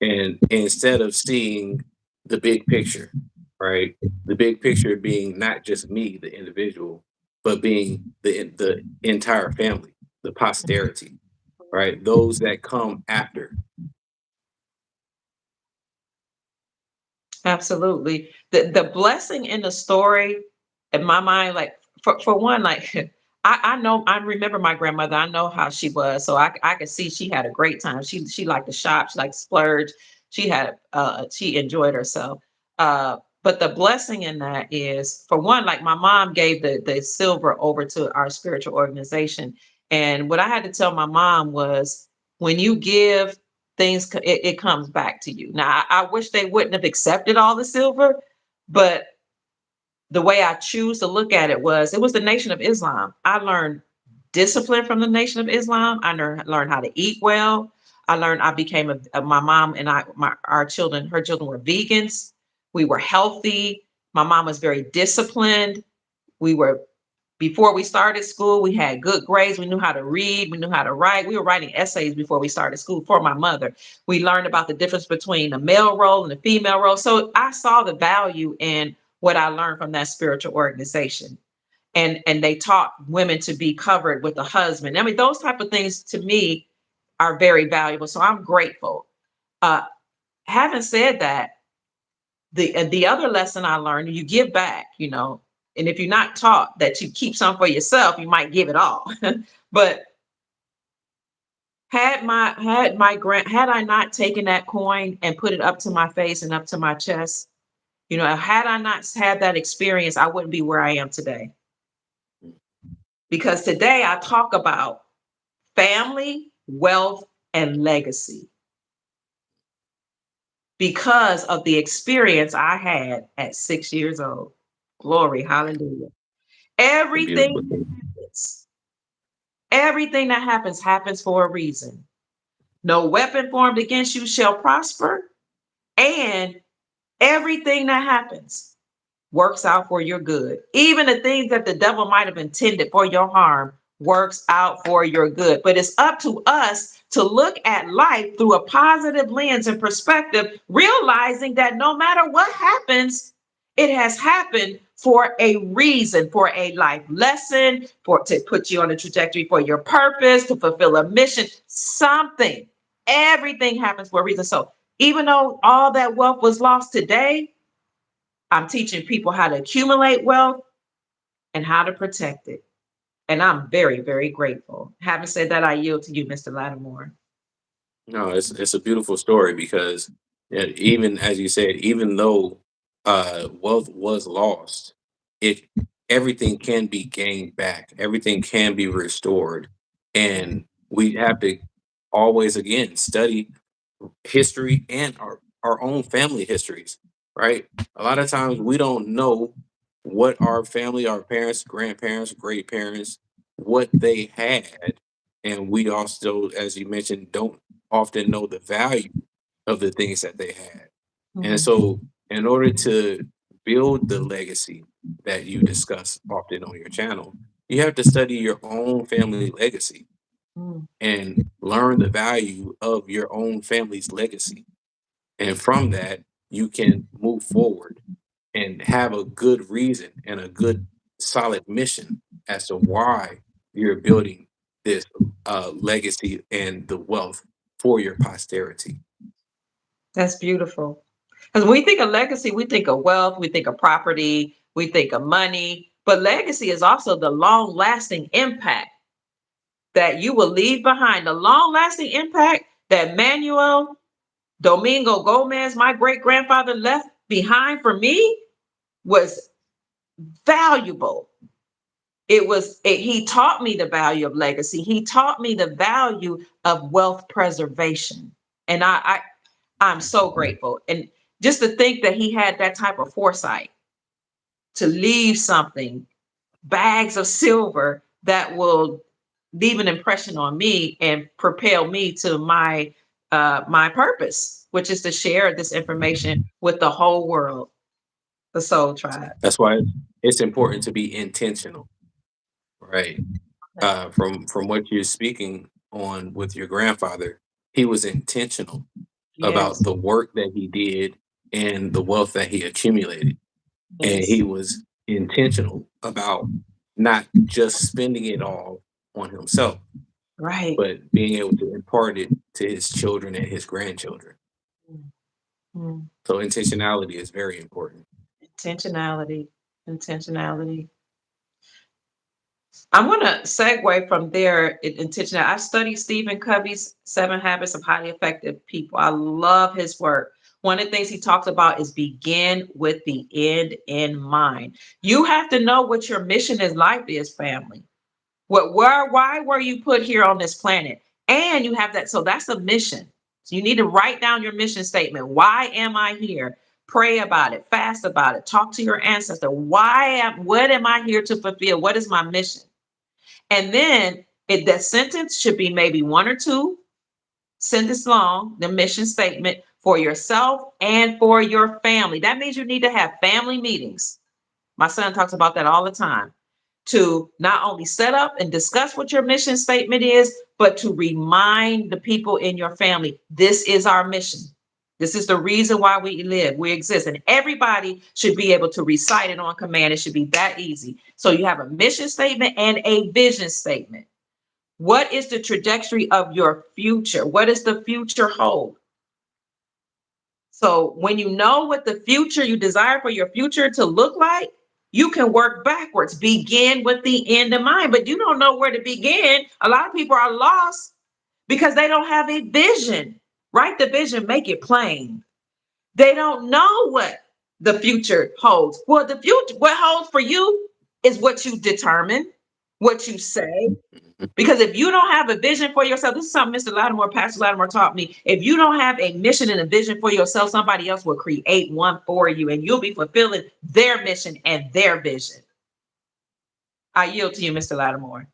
And instead of seeing the big picture, right? The big picture being not just me, the individual, but being the entire family, the posterity, right? Those that come after. Absolutely. The blessing in the story, in my mind, like for one, like I know I remember my grandmother. I know how she was, so I could see she had a great time. She liked to shop. She liked to splurge. She enjoyed herself. But the blessing in that is, for one, like my mom gave the silver over to our spiritual organization, and what I had to tell my mom was, when you give, it comes back to you. Now, I wish they wouldn't have accepted all the silver, but the way I choose to look at it was the Nation of Islam. I learned discipline from the Nation of Islam. I learned how to eat well. I became my mom and our children, her children were vegans. We were healthy. My mom was very disciplined. We were Before we started school, we had good grades. We knew how to read. We knew how to write. We were writing essays before we started school for my mother. We learned about the difference between the male role and the female role. So I saw the value in what I learned from that spiritual organization. And they taught women to be covered with a husband. I mean, those type of things to me are very valuable. So I'm grateful. Uh, having said that, the other lesson I learned, you give back, and if you're not taught that you keep some for yourself, you might give it all. But had I not taken that coin and put it up to my face and up to my chest, had I not had that experience, I wouldn't be where I am today. Because today I talk about family, wealth, and legacy because of the experience I had at 6 years old. Glory, hallelujah. A beautiful Everything thing. happens. Everything that happens for a reason. No weapon formed against you shall prosper. And everything that happens works out for your good. Even the things that the devil might have intended for your harm works out for your good. But it's up to us to look at life through a positive lens and perspective, realizing that no matter what happens, it has happened for a reason, for a life lesson, for to put you on a trajectory for your purpose, to fulfill a mission, something. Everything happens for a reason. So even though all that wealth was lost today, I'm teaching people how to accumulate wealth and how to protect it. And I'm very, very grateful. Having said that, I yield to you, Mr. Lattimore. No, it's a beautiful story because, even as you said, even though wealth was lost, it everything can be gained back. Everything can be restored, and we have to always again study history and our own family histories, right? A lot of times we don't know what our family, our parents, grandparents, great parents, what they had. And we also, as you mentioned, don't often know the value of the things that they had. And Mhm. so, in order to build the legacy that you discuss often on your channel, you have to study your own family legacy Mm. and learn the value of your own family's legacy. And from that, you can move forward and have a good reason and a good solid mission as to why you're building this legacy and the wealth for your posterity. That's beautiful. Because when we think of legacy, we think of wealth, we think of property, we think of money. But legacy is also the long lasting impact that you will leave behind, the long lasting impact that Manuel Domingo Gomez, my great grandfather, left behind for me was valuable. He taught me the value of legacy. He taught me the value of wealth preservation. And I'm so grateful. And just to think that he had that type of foresight to leave something, bags of silver that will leave an impression on me and propel me to my purpose, which is to share this information with the whole world, the soul tribe. That's why it's important to be intentional, right? From what you're speaking on with your grandfather, he was intentional about Yes. the work that he did and the wealth that he accumulated. And Yes. he was intentional about not just spending it all on himself, Right. but being able to impart it to his children and his grandchildren. Mm, mm. So intentionality is very important. Intentionality. Intentionality. I want to segue from there. Intentional. I studied Stephen Covey's Seven Habits of Highly Effective People. I love his work. One of the things he talks about is begin with the end in mind. You have to know what your mission in life is, family. Why were you put here on this planet? And you have that. So that's a mission. So you need to write down your mission statement. Why am I here? Pray about it, fast about it, talk to your ancestor. What am I here to fulfill? What is my mission? And then that sentence should be maybe one or two sentences long, the mission statement for yourself and for your family. That means you need to have family meetings. My son talks about that all the time, to not only set up and discuss what your mission statement is, but to remind the people in your family, this is our mission. This is the reason why we live, we exist. And everybody should be able to recite it on command. It should be that easy. So you have a mission statement and a vision statement. What is the trajectory of your future? What does the future hold? So when you know what the future you desire for your future to look like, you can work backwards. Begin with the end in mind, but you don't know where to begin. A lot of people are lost because they don't have a vision. Write the vision, make it plain. They don't know what the future holds. Well, the future, what holds for you is what you determine, what you say, Mhm. because if you don't have a vision for yourself, this is something Mr. Lattimore, Pastor Lattimore taught me. If you don't have a mission and a vision for yourself, somebody else will create one for you and you'll be fulfilling their mission and their vision. I yield to you, Mr. Lattimore.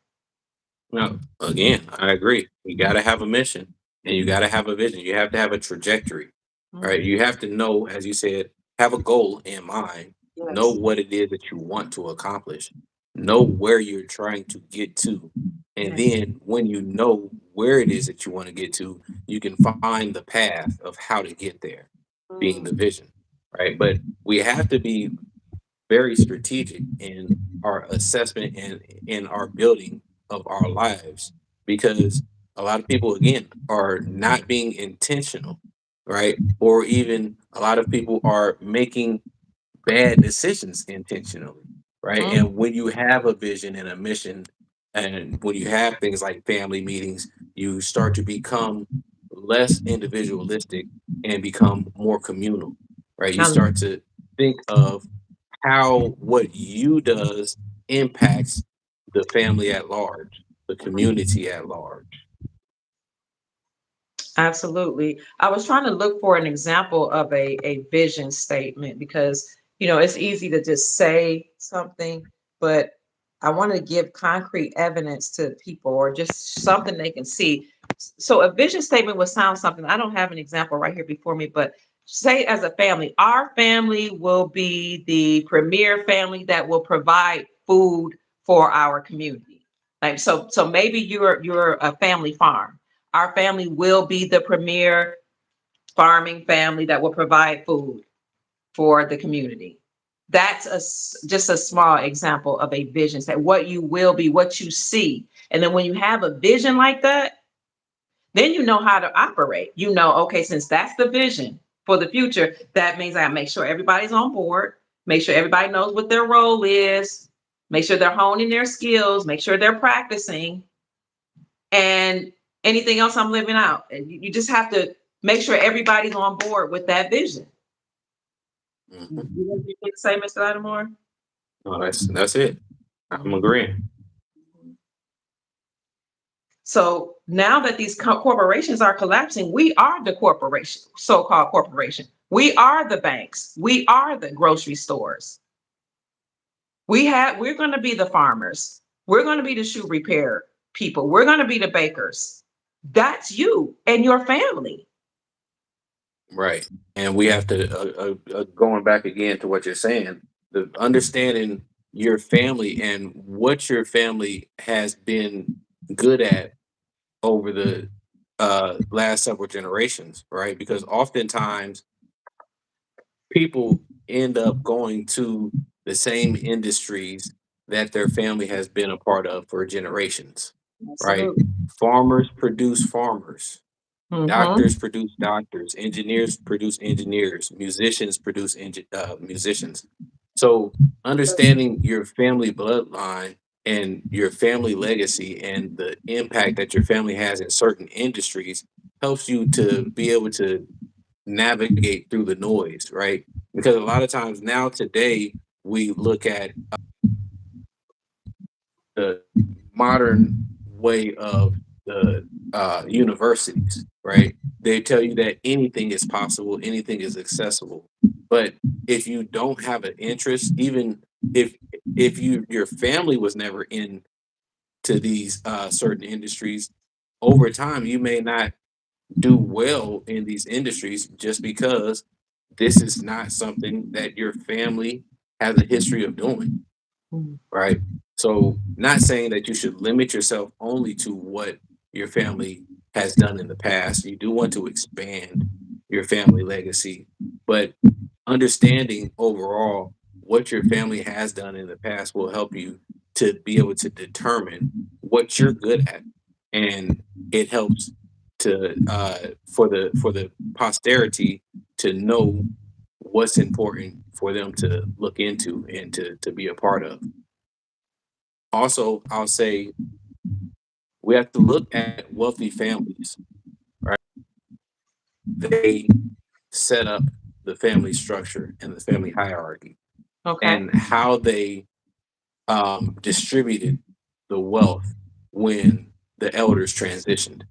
Now, again, I agree. You got to have a mission and you got to have a vision. You have to have a trajectory, right? Mhm. You have to know, as you said, have a goal in mind, know Yes. what it is that you want to accomplish, know where you're trying to get to. And Yes. then when you know where it is that you want to get to, you can find the path of how to get there, being the Mm. vision, right? But we have to be very strategic in our assessment and in our building of our lives because a lot of people again are not being intentional, right? Or even a lot of people are making bad decisions intentionally, right? Mm. And when you have a vision and a mission, and when you have things like family meetings, you start to become less individualistic and become more communal, right? You I start to think of how what you does impacts the family at large, the community at large. Absolutely. I was trying to look for an example of a vision statement because, it's easy to just say something, but I want to give concrete evidence to people or just something they can see. So a vision statement would sound something. I don't have an example right here before me, but say as a family, our family will be the premier family that will provide food for our community. Like so maybe you're a family farm. Our family will be the premier farming family that will provide food for the community. That's just a small example of a vision. Say what you will be, what you see. And then when you have a vision like that, then you know how to operate. Okay, since that's the vision for the future, that means I make sure everybody's on board, make sure everybody knows what their role is, make sure they're honing their skills, make sure they're practicing, and anything else I'm living out. And you just have to make sure everybody's on board with that vision. Mhm. You want to say, Mr. Lattimore? No, that's it. I'm Mhm. agreeing. So now that these corporations are collapsing, we are the corporation, so-called corporation. We are the banks. We are the grocery stores. We're going to be the farmers. We're going to be the shoe repair people. We're going to be the bakers. That's you and your family. Right. And we have to, going back again to what you're saying, the understanding your family and what your family has been good at over the last several generations, right? Because oftentimes people end up going to the same industries that their family has been a part of for generations, right? Absolutely. Farmers produce farmers, Mm-hmm. doctors produce doctors, engineers produce engineers, musicians produce musicians. So, understanding your family bloodline and your family legacy and the impact that your family has in certain industries helps you to be able to navigate through the noise, right? Because a lot of times now today we look at the modern way of the universities, right? They tell you that anything is possible, anything is accessible. But if you don't have an interest, even if your family was never into these certain industries, over time you may not do well in these industries just because this is not something that your family has a history of doing, Mm. right? So, not saying that you should limit yourself only to what your family has done in the past. You do want to expand your family legacy, but understanding overall what your family has done in the past will help you to be able to determine what you're good at, and it helps to for the posterity to know what's important for them to look into and to be a part of. Also, I'll say we have to look at wealthy families, right? They set up the family structure and the family hierarchy Okay. and how they distributed the wealth when the elders transitioned,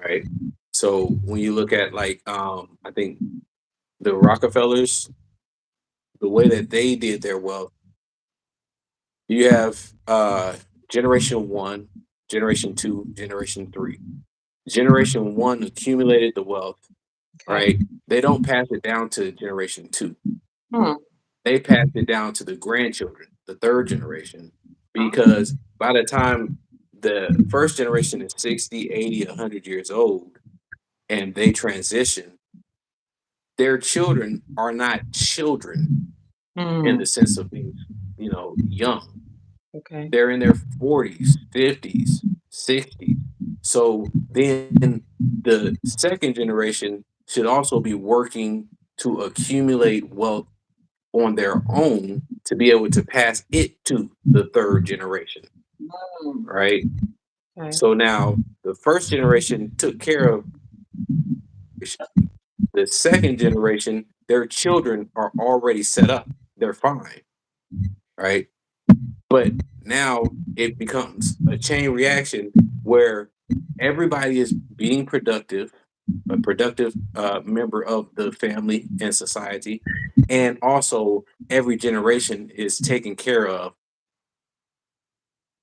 right? So when you look at like I think the Rockefellers, the way that they did their wealth, you have generation one, generation two, generation three. Generation one accumulated the wealth, Okay. right? They don't pass it down to generation two. Hmm. They pass it down to the grandchildren, the third generation, Oh, because by the time the first generation is 60, 80, 100 years old and they transition, their children are not children in hmm. the sense of being, young. Okay. They're in their 40s, 50s, 60s. So then the second generation should also be working to accumulate wealth on their own to be able to pass it to the third generation, Mm. right? Okay. So now the first generation took care of the second generation, their children are already set up. They're fine, right? But now it becomes a chain reaction where everybody is being productive, a productive member of the family and society, and also every generation is taken care of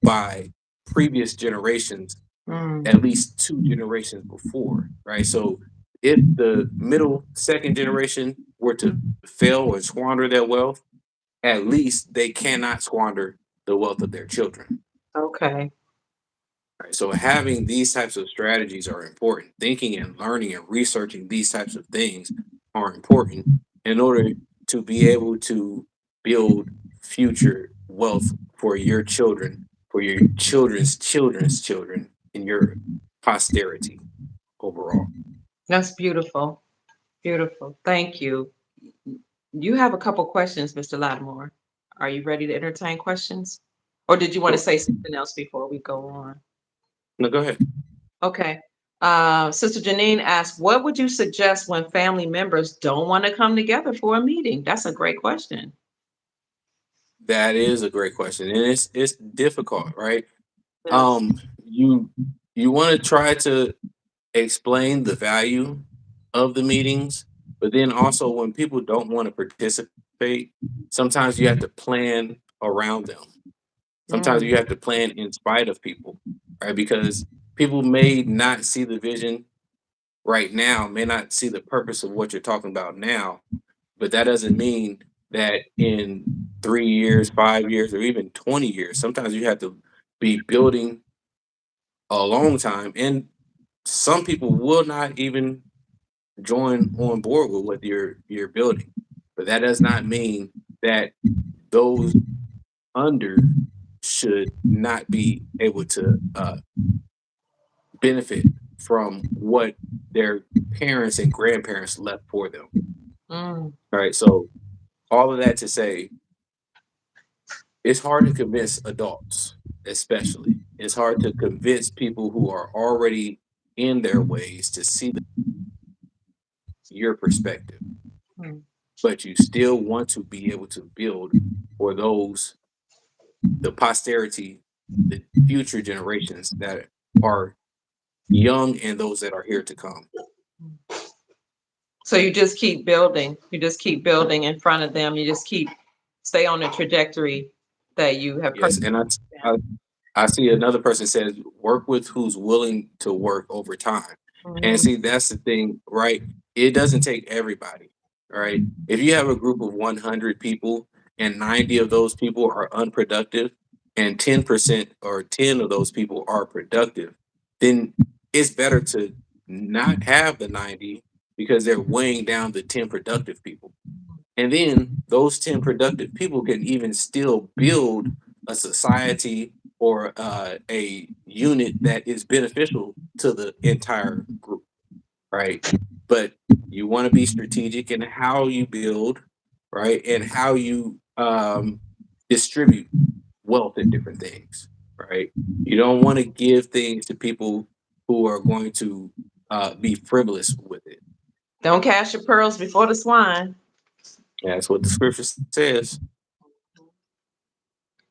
by previous generations, Mm. at least two generations before, right? So if the middle second generation were to fail or squander their wealth, at least they cannot squander the wealth of their children. Okay. Right? So having these types of strategies are important. Thinking and learning and researching these types of things are important in order to be able to build future wealth for your children, for your children's children's children, and your posterity overall. That's beautiful. Beautiful. Thank you. You have a couple questions, Mr. Lattimore. Are you ready to entertain questions? Or did you want to Sure. say something else before we go on? No, go ahead. Okay. Sister Janine asked, what would you suggest when family members don't want to come together for a meeting? That's a great question. That is a great question, and it's difficult, right? Yes. You want to try to explain the value of the meetings, but then also when people don't want to participate, sometimes you have to plan around them. Sometimes Mm. you have to plan in spite of people, right? Because people may not see the vision right now, may not see the purpose of what you're talking about now, but that doesn't mean that in 3 years, 5 years, or even 20 years, sometimes you have to be building a long time. And some people will not even join on board with what you're building. But that does not mean that those under should not be able to benefit from what their parents and grandparents left for them. Mm. All right. So all of that to say, it's hard to convince adults, especially. It's hard to convince people who are already in their ways to see your perspective, Mm. but you still want to be able to build for those, the posterity, the future generations that are young and those that are here to come. So you just keep building. You just keep building in front of them. You just keep stay on the trajectory that you have Yes, and I see another person says work with who's willing to work over time. And Mhm. see, that's the thing, right? It doesn't take everybody, right? If you have a group of 100 people and 90 of those people are unproductive and 10% or 10 of those people are productive, then it's better to not have the 90 because they're weighing down the 10 productive people. And then those 10 productive people can even still build a society or a unit that is beneficial to the entire group, right? But you want to be strategic in how you build, right? And how you distribute wealth and different things, right? You don't want to give things to people who are going to be frivolous with it. Don't cast your pearls before the swine. That's what the scripture says.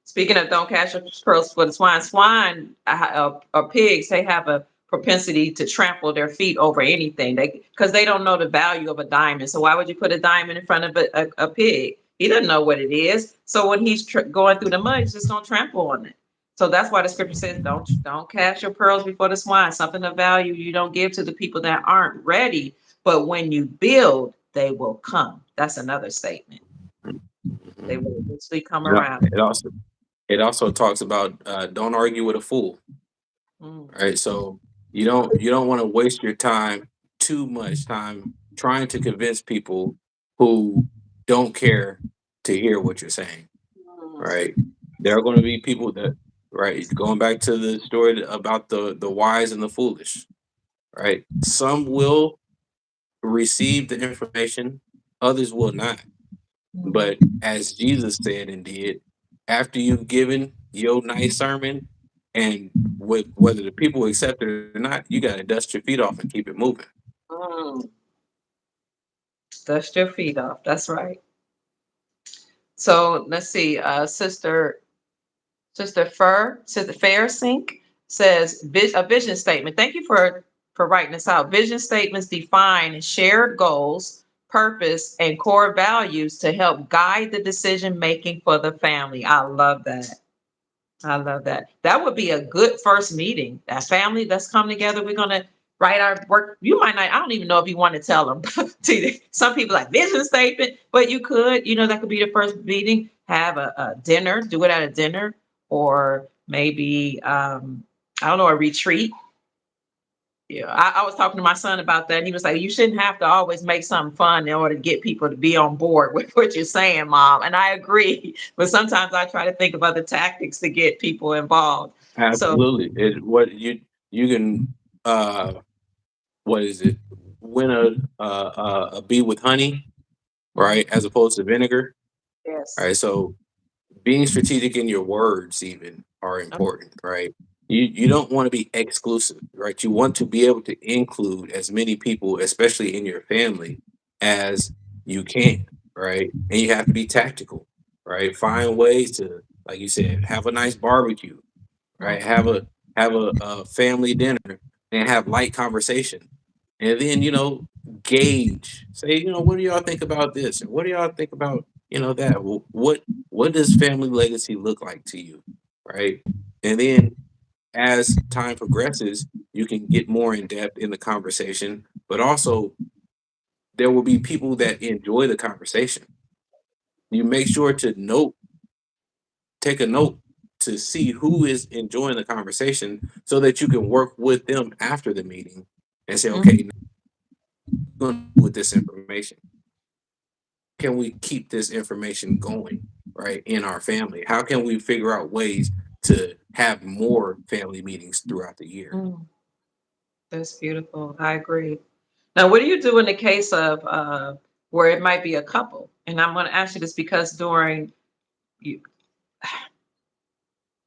Speaking of don't cast your pearls before the swine, or pigs, they have a propensity to trample their feet over anything. Because they don't know the value of a diamond. So why would you put a diamond in front of a pig? He doesn't know what it is. So when he's going through the mud, he's just gonna trample on it. So that's why the scripture says, don't cast your pearls before the swine. Something of value you don't give to the people that aren't ready. But when you build, they will come. That's another statement. They Mhm. will eventually come It, al- around. it also talks about don't argue with a fool, Mm. right? So you don't want to waste your time, too much time, trying to convince people who don't care to hear what you're saying, right? There are going to be people that, right, going back to the story about the wise and the foolish, right? Some will receive the information, others will not. Mm. But as Jesus said and did, after you've given your nice sermon, and whether the people accept it or not, you got to dust your feet off and keep it moving. Mm. Dust your feet off. That's right. So let's see. Sister Fair Sink says a vision statement. Thank you for writing this out. Vision statements define shared goals, purpose, and core values to help guide the decision making for the family. I love that. I love that. That would be a good first meeting. That family that's come together. We're gonna write our work. You might not. I don't even know if you want to tell them. Some people like vision statement, but you could. That could be the first meeting. Have a dinner. Do it at a dinner, or maybe I don't know, a retreat. Yeah, I was talking to my son about that. And he was like, "You shouldn't have to always make something fun in order to get people to be on board with what you're saying, Mom." And I agree, but sometimes I try to think of other tactics to get people involved. So, Absolutely, it what you can uh what is it? Win a bee with honey, mhm, right? As opposed to vinegar, yes, right? So being strategic in your words even are important, right? You don't want to be exclusive, right? You want to be able to include as many people, especially in your family, as you can, right? And you have to be tactical, right? Find ways to, like you said, have a nice barbecue, right? mhm, Have a family dinner and have light conversation, and then gauge. Say, what do y'all think about this, and what do y'all think about that? Well, what does family legacy look like to you, right? And then as time progresses, you can get more in depth in the conversation, but also there will be people that enjoy the conversation. You make sure to take a note to see who is enjoying the conversation so that you can work with them after the meeting and say, okay, now we're going to do with this information. Can we keep this information going, right, in our family? How can we figure out ways to have more family meetings throughout the year? Mm, that's beautiful. I agree. Now, what do you do in the case of where it might be a couple? And I'm going to ask you this because during you,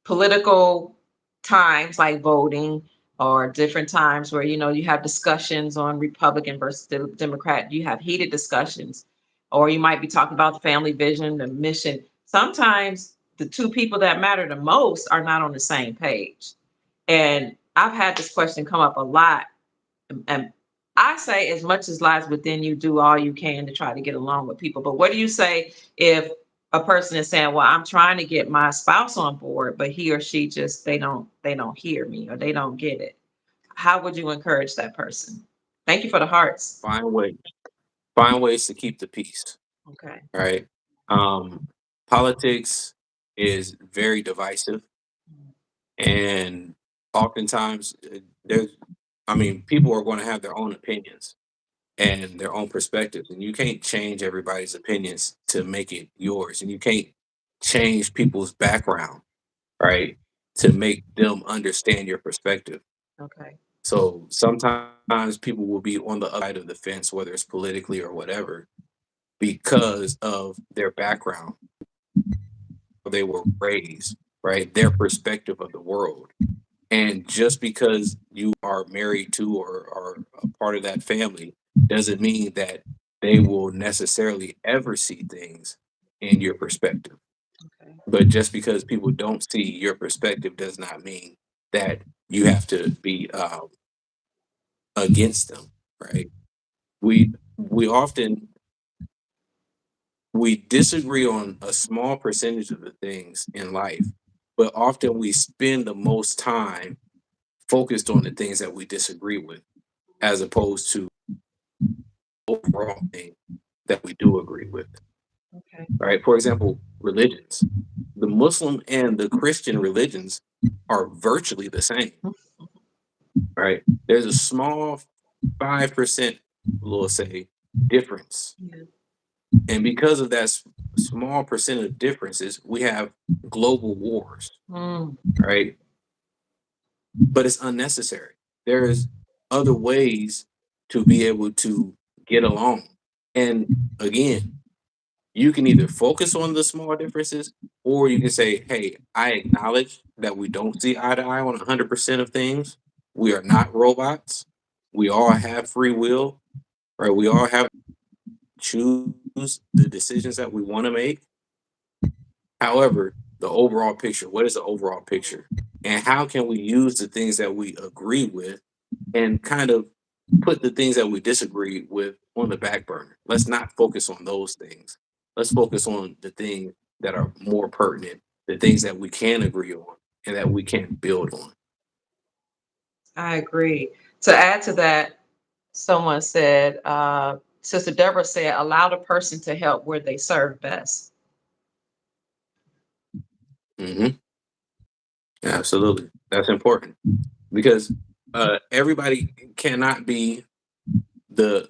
political times like voting or different times where you have discussions on Republican versus Democrat, you have heated discussions, or you might be talking about the family vision, the mission. Sometimes the two people that matter the most are not on the same page. And I've had this question come up a lot. And I say, as much as lies within you, do all you can to try to get along with people. But what do you say if a person is saying, well, I'm trying to get my spouse on board, but he or she just they don't hear me or they don't get it? How would you encourage that person? Thank you for the hearts. Find ways, find ways to keep the peace, Okay. right? Um, Politics is very divisive, and oftentimes there's, I mean, people are going to have their own opinions and their own perspectives, and you can't change everybody's opinions to make it yours, and you can't change people's background, right, to make them understand your perspective. Okay. So sometimes people will be on the other side of the fence, whether it's politically or whatever, because of their background, how they were raised, right, their perspective of the world. And just because you are married to or are a part of that family doesn't mean that they will necessarily ever see things in your perspective. Okay. But just because people don't see your perspective does not mean that you have to be against them, right? We often we disagree on a small percentage of the things in life, but often we spend the most time focused on the things that we disagree with, as opposed to overall thing that we do agree with. Okay. Right? For example, religions. The Muslim and the Christian religions are virtually the same, right? There's a small 5%, we'll say, difference. Yeah. And because of that small percent of differences, we have global wars, Mm, right? But it's unnecessary. There's other ways to be able to get along. And again, you can either focus on the small differences or you can say, hey, I acknowledge that we don't see eye to eye on 100% of things. We are not robots. We all have free will, right? We all have to choose the decisions that we want to make. However, the overall picture, what is the overall picture? And how can we use the things that we agree with and kind of put the things that we disagree with on the back burner? Let's not focus on those things. Let's focus on the things that are more pertinent, the things that we can agree on and that we can build on. I agree. To add to that, someone said, Sister Deborah said, allow the person to help where they serve best. Hmm. Absolutely. That's important because everybody cannot be the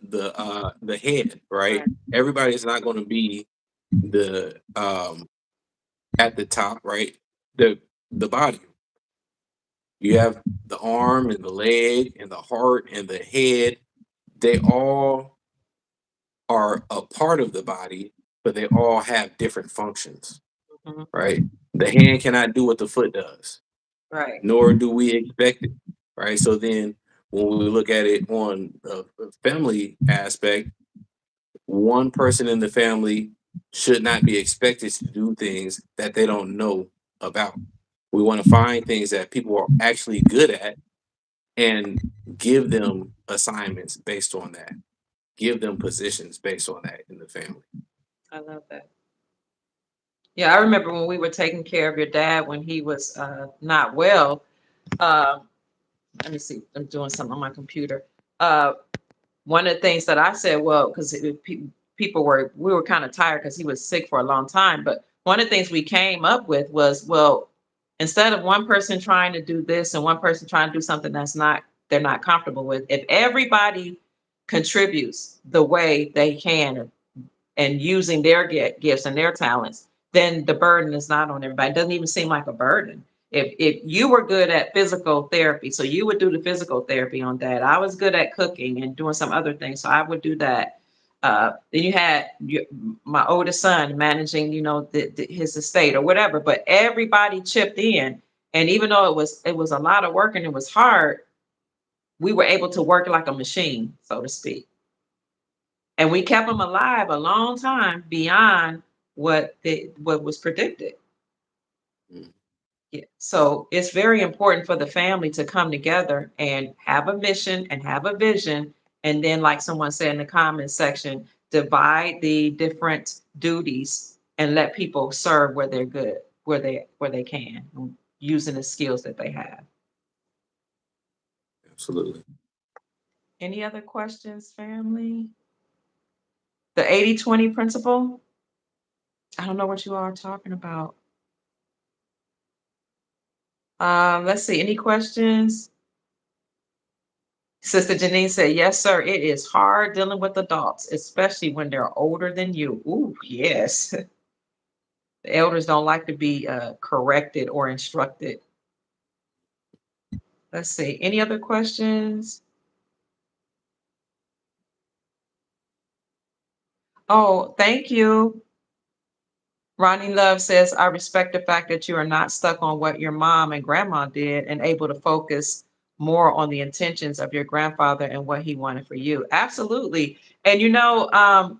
head, right? Right. Everybody is not going to be the at the top, right? The body. You have the arm and the leg and the heart and the head. They all are a part of the body, but they all have different functions, Mhm. right? The hand cannot do what the foot does, Right. nor do we expect it, right? So then when we look at it on a family aspect, one person in the family should not be expected to do things that they don't know about. We want to find things that people are actually good at and give them assignments based on that, give them positions based on that in the family. I love that. Yeah, I remember when we were taking care of your dad when he was not well. Uh, Let me see, I'm doing something on my computer. Uh, One of the things that I said, well, because people we were kind of tired because he was sick for a long time. But one of the things we came up with was, well, Instead of one person trying to do this and one person trying to do something they're not comfortable with, if everybody contributes the way they can and using their gifts and their talents, then the burden is not on everybody. It doesn't even seem like a burden. If you were good at physical therapy, so you would do the physical therapy on that. I was good at cooking and doing some other things, so I would do that. Then you had my oldest son managing, his estate or whatever. But everybody chipped in, and even though it was a lot of work and it was hard, we were able to work like a machine, so to speak. And we kept them alive a long time beyond what was predicted. Mm. Yeah. So it's very important for the family to come together and have a mission and have a vision. And then, like someone said in the comments section, divide the different duties and let people serve where they're good, where they can, using the skills that they have. Absolutely. Any other questions, family? The 80/20 principle? I don't know what you all are talking about. Let's see. Any questions? Sister Janine said, yes, sir. It is hard dealing with adults, especially when they're older than you. Ooh, yes. The elders don't like to be corrected or instructed. Let's see. Any other questions? Oh, thank you. Ronnie Love says, I respect the fact that you are not stuck on what your mom and grandma did and able to focus more on the intentions of your grandfather and what he wanted for you. Absolutely. And I'm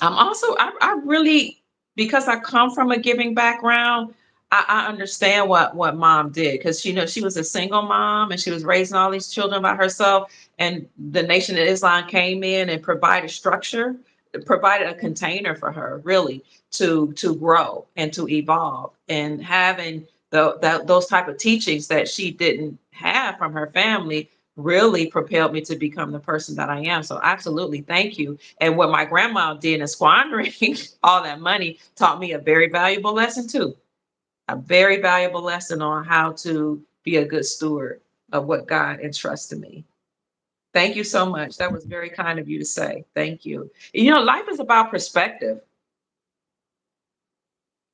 also, I really, because I come from a giving background, I understand what mom did, because she was a single mom and she was raising all these children by herself. And the Nation of Islam came in and provided structure, provided a container for her really to grow and to evolve. And having those type of teachings that she didn't have from her family really propelled me to become the person that I am. So absolutely, thank you. And what my grandma did in squandering all that money taught me a very valuable lesson too. A very valuable lesson on how to be a good steward of what God entrusted me. Thank you so much. That was very kind of you to say. Thank you. Life is about perspective.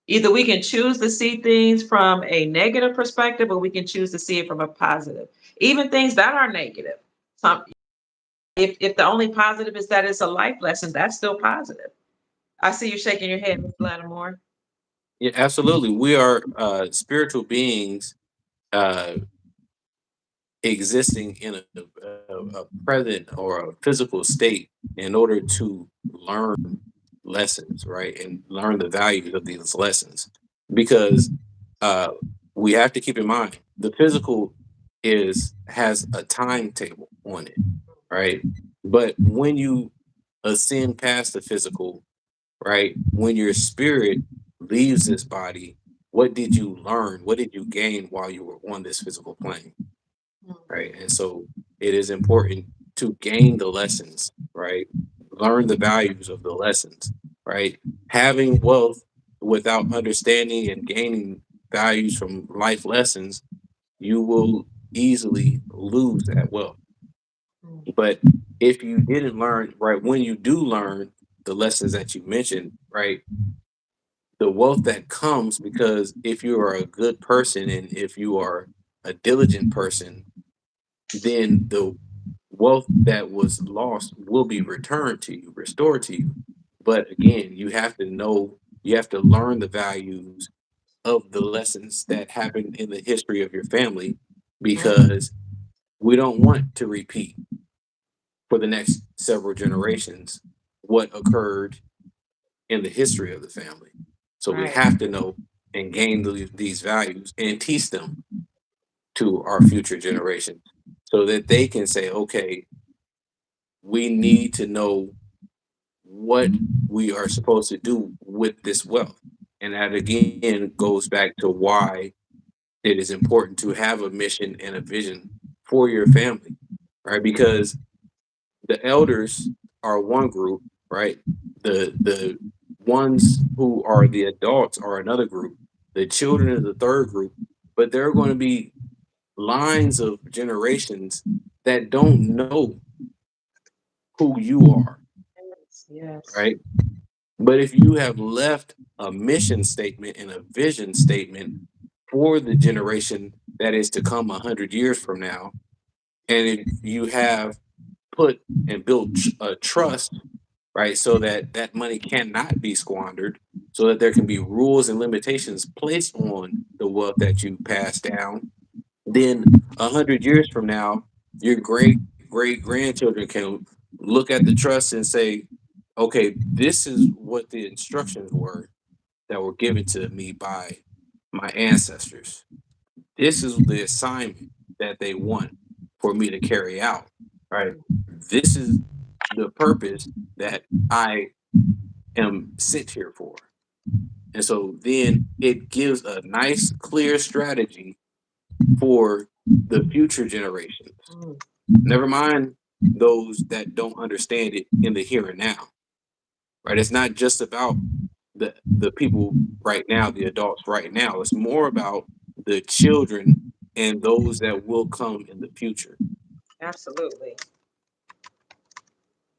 Either we can choose to see things from a negative perspective or we can choose to see it from a positive. Even things that are negative. Some, if the only positive is that it's a life lesson, that's still positive. I see you shaking your head, Miss Lattimore. Yeah, absolutely. We are spiritual beings uh, existing in a present or a physical state in order to learn lessons, right? And learn the values of these lessons. Because uh, we have to keep in mind the physical has a timetable on it, right? But when you ascend past the physical, right? When your spirit leaves this body, what did you learn? What did you gain while you were on this physical plane? Right. And so it is important to gain the lessons, right? Learn the values of the lessons, right? Having wealth without understanding and gaining values from life lessons, you will easily lose that wealth. But if you didn't learn, right, when you do learn the lessons that you mentioned, right, the wealth that comes, because if you are a good person and if you are a diligent person, then the wealth that was lost will be returned to you, restored to you. But again, you have to learn the values of the lessons that happened in the history of your family, because we don't want to repeat for the next several generations what occurred in the history of the family. So we Right. have to know and gain these values and teach them to our future generations so that they can say, okay, we need to know what we are supposed to do with this wealth. And that again goes back to why it is important to have a mission and a vision for your family, right? Because the elders are one group, right? The ones who are the adults are another group. the children of the third group, but there are going to be lines of generations that don't know who you are, Yes, yes. right? But if you have left a mission statement and a vision statement for the generation that is to come 100 years from now, and if you have put and built a trust, right, so that that money cannot be squandered, so that there can be rules and limitations placed on the wealth that you pass down, then 100 years from now, your great grandchildren can look at the trust and say, okay, this is what the instructions were that were given to me by my ancestors. This is the assignment that they want for me to carry out, right? This is the purpose that I am sent here for. And so then it gives a nice, clear strategy for the future generations. Mm, Never mind those that don't understand it in the here and now, right? It's not just about the people right now, the adults right now. It's more about the children and those that will come in the future. absolutely.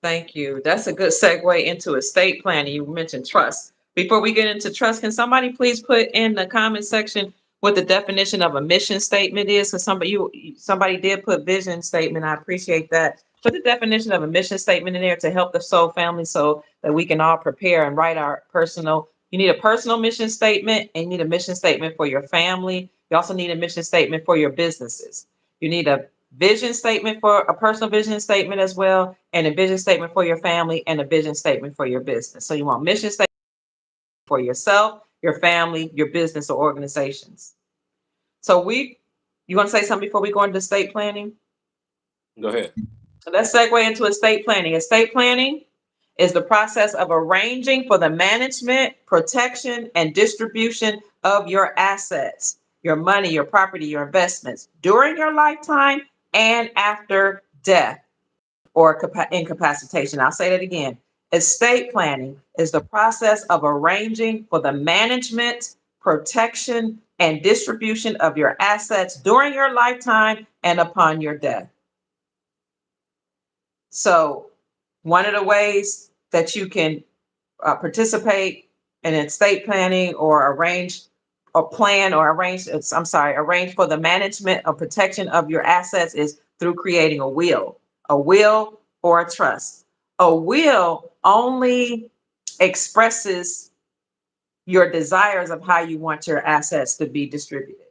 Thank you. That's a good segue into estate planning. You mentioned trust. Before we get into trust, can somebody please put in the comment section what the definition of a mission statement is? Because somebody did put vision statement. I appreciate that. Put the definition of a mission statement in there to help the soul family so that we can all prepare and write our personal. You need a personal mission statement and you need a mission statement for your family. You also need a mission statement for your businesses. You need a vision statement for a personal vision statement as well, and a vision statement for your family and a vision statement for your business. So you want mission statement for yourself, your family, your business or organizations. So you want to say something before we go into estate planning? Go ahead. So let's segue into estate planning. Estate planning is the process of arranging for the management, protection, and distribution of your assets, your money, your property, your investments during your lifetime and after death or incapacitation. I'll say that again. Estate planning is the process of arranging for the management, protection, and distribution of your assets during your lifetime and upon your death. So, one of the ways that you can participate in estate planning or arrange or plan or arrange for the management or protection of your assets is through creating a will or a trust. A will only expresses your desires of how you want your assets to be distributed.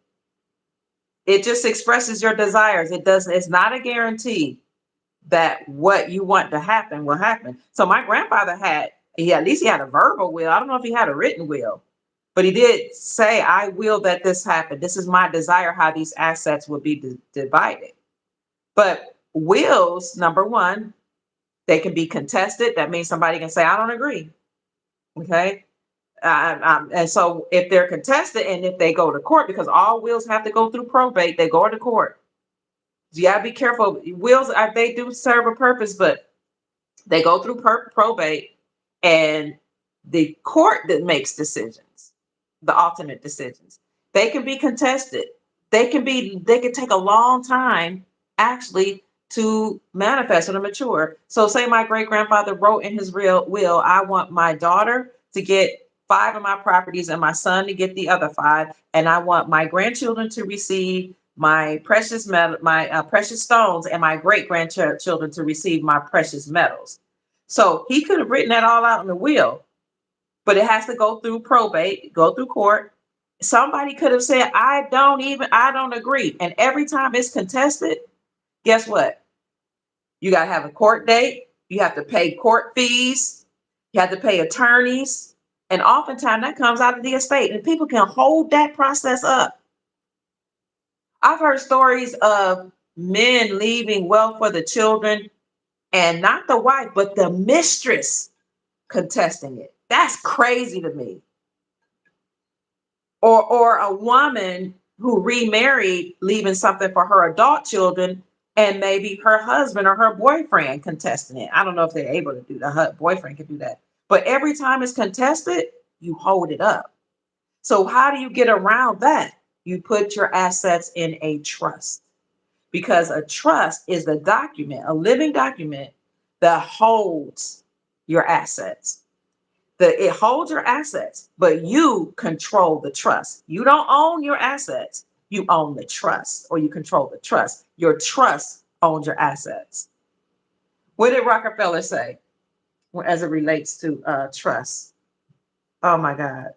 It just expresses your desires. It's not a guarantee that what you want to happen will happen. So my grandfather at least he had a verbal will. I don't know if he had a written will, but he did say, I will that this happen. This is my desire how these assets will be divided. But wills, number one, they can be contested. That means somebody can say, I don't agree. Okay. And so if they're contested and if they go to court, because all wills have to go through probate, they go to court. You gotta be careful. Wills, they do serve a purpose, but they go through probate, and the court that makes decisions, the ultimate decisions. They can be contested. They can take a long time actually to manifest or to mature. So say my great grandfather wrote in his real will, I want my daughter to get 5 of my properties and my son to get the other 5, and I want my grandchildren to receive my precious metal, my precious stones, and my great grandchildren to receive my precious metals. So he could have written that all out in the will, but it has to go through probate, go through court. Somebody could have said, I don't agree. And every time it's contested, guess what? You got to have a court date. You have to pay court fees. You have to pay attorneys. And oftentimes that comes out of the estate, and people can hold that process up. I've heard stories of men leaving wealth for the children and not the wife, but the mistress contesting it. That's crazy to me. Or a woman who remarried, leaving something for her adult children, and maybe her husband or her boyfriend contesting it. I don't know if they're able to do that. Her boyfriend can do that. But every time it's contested, you hold it up. So how do you get around that? You put your assets in a trust, because a trust is a document, a living document that holds your assets. It holds your assets, but you control the trust. You don't own your assets. You own the trust, or you control the trust. Your trust owns your assets. What did Rockefeller say as it relates to trust? Oh my God.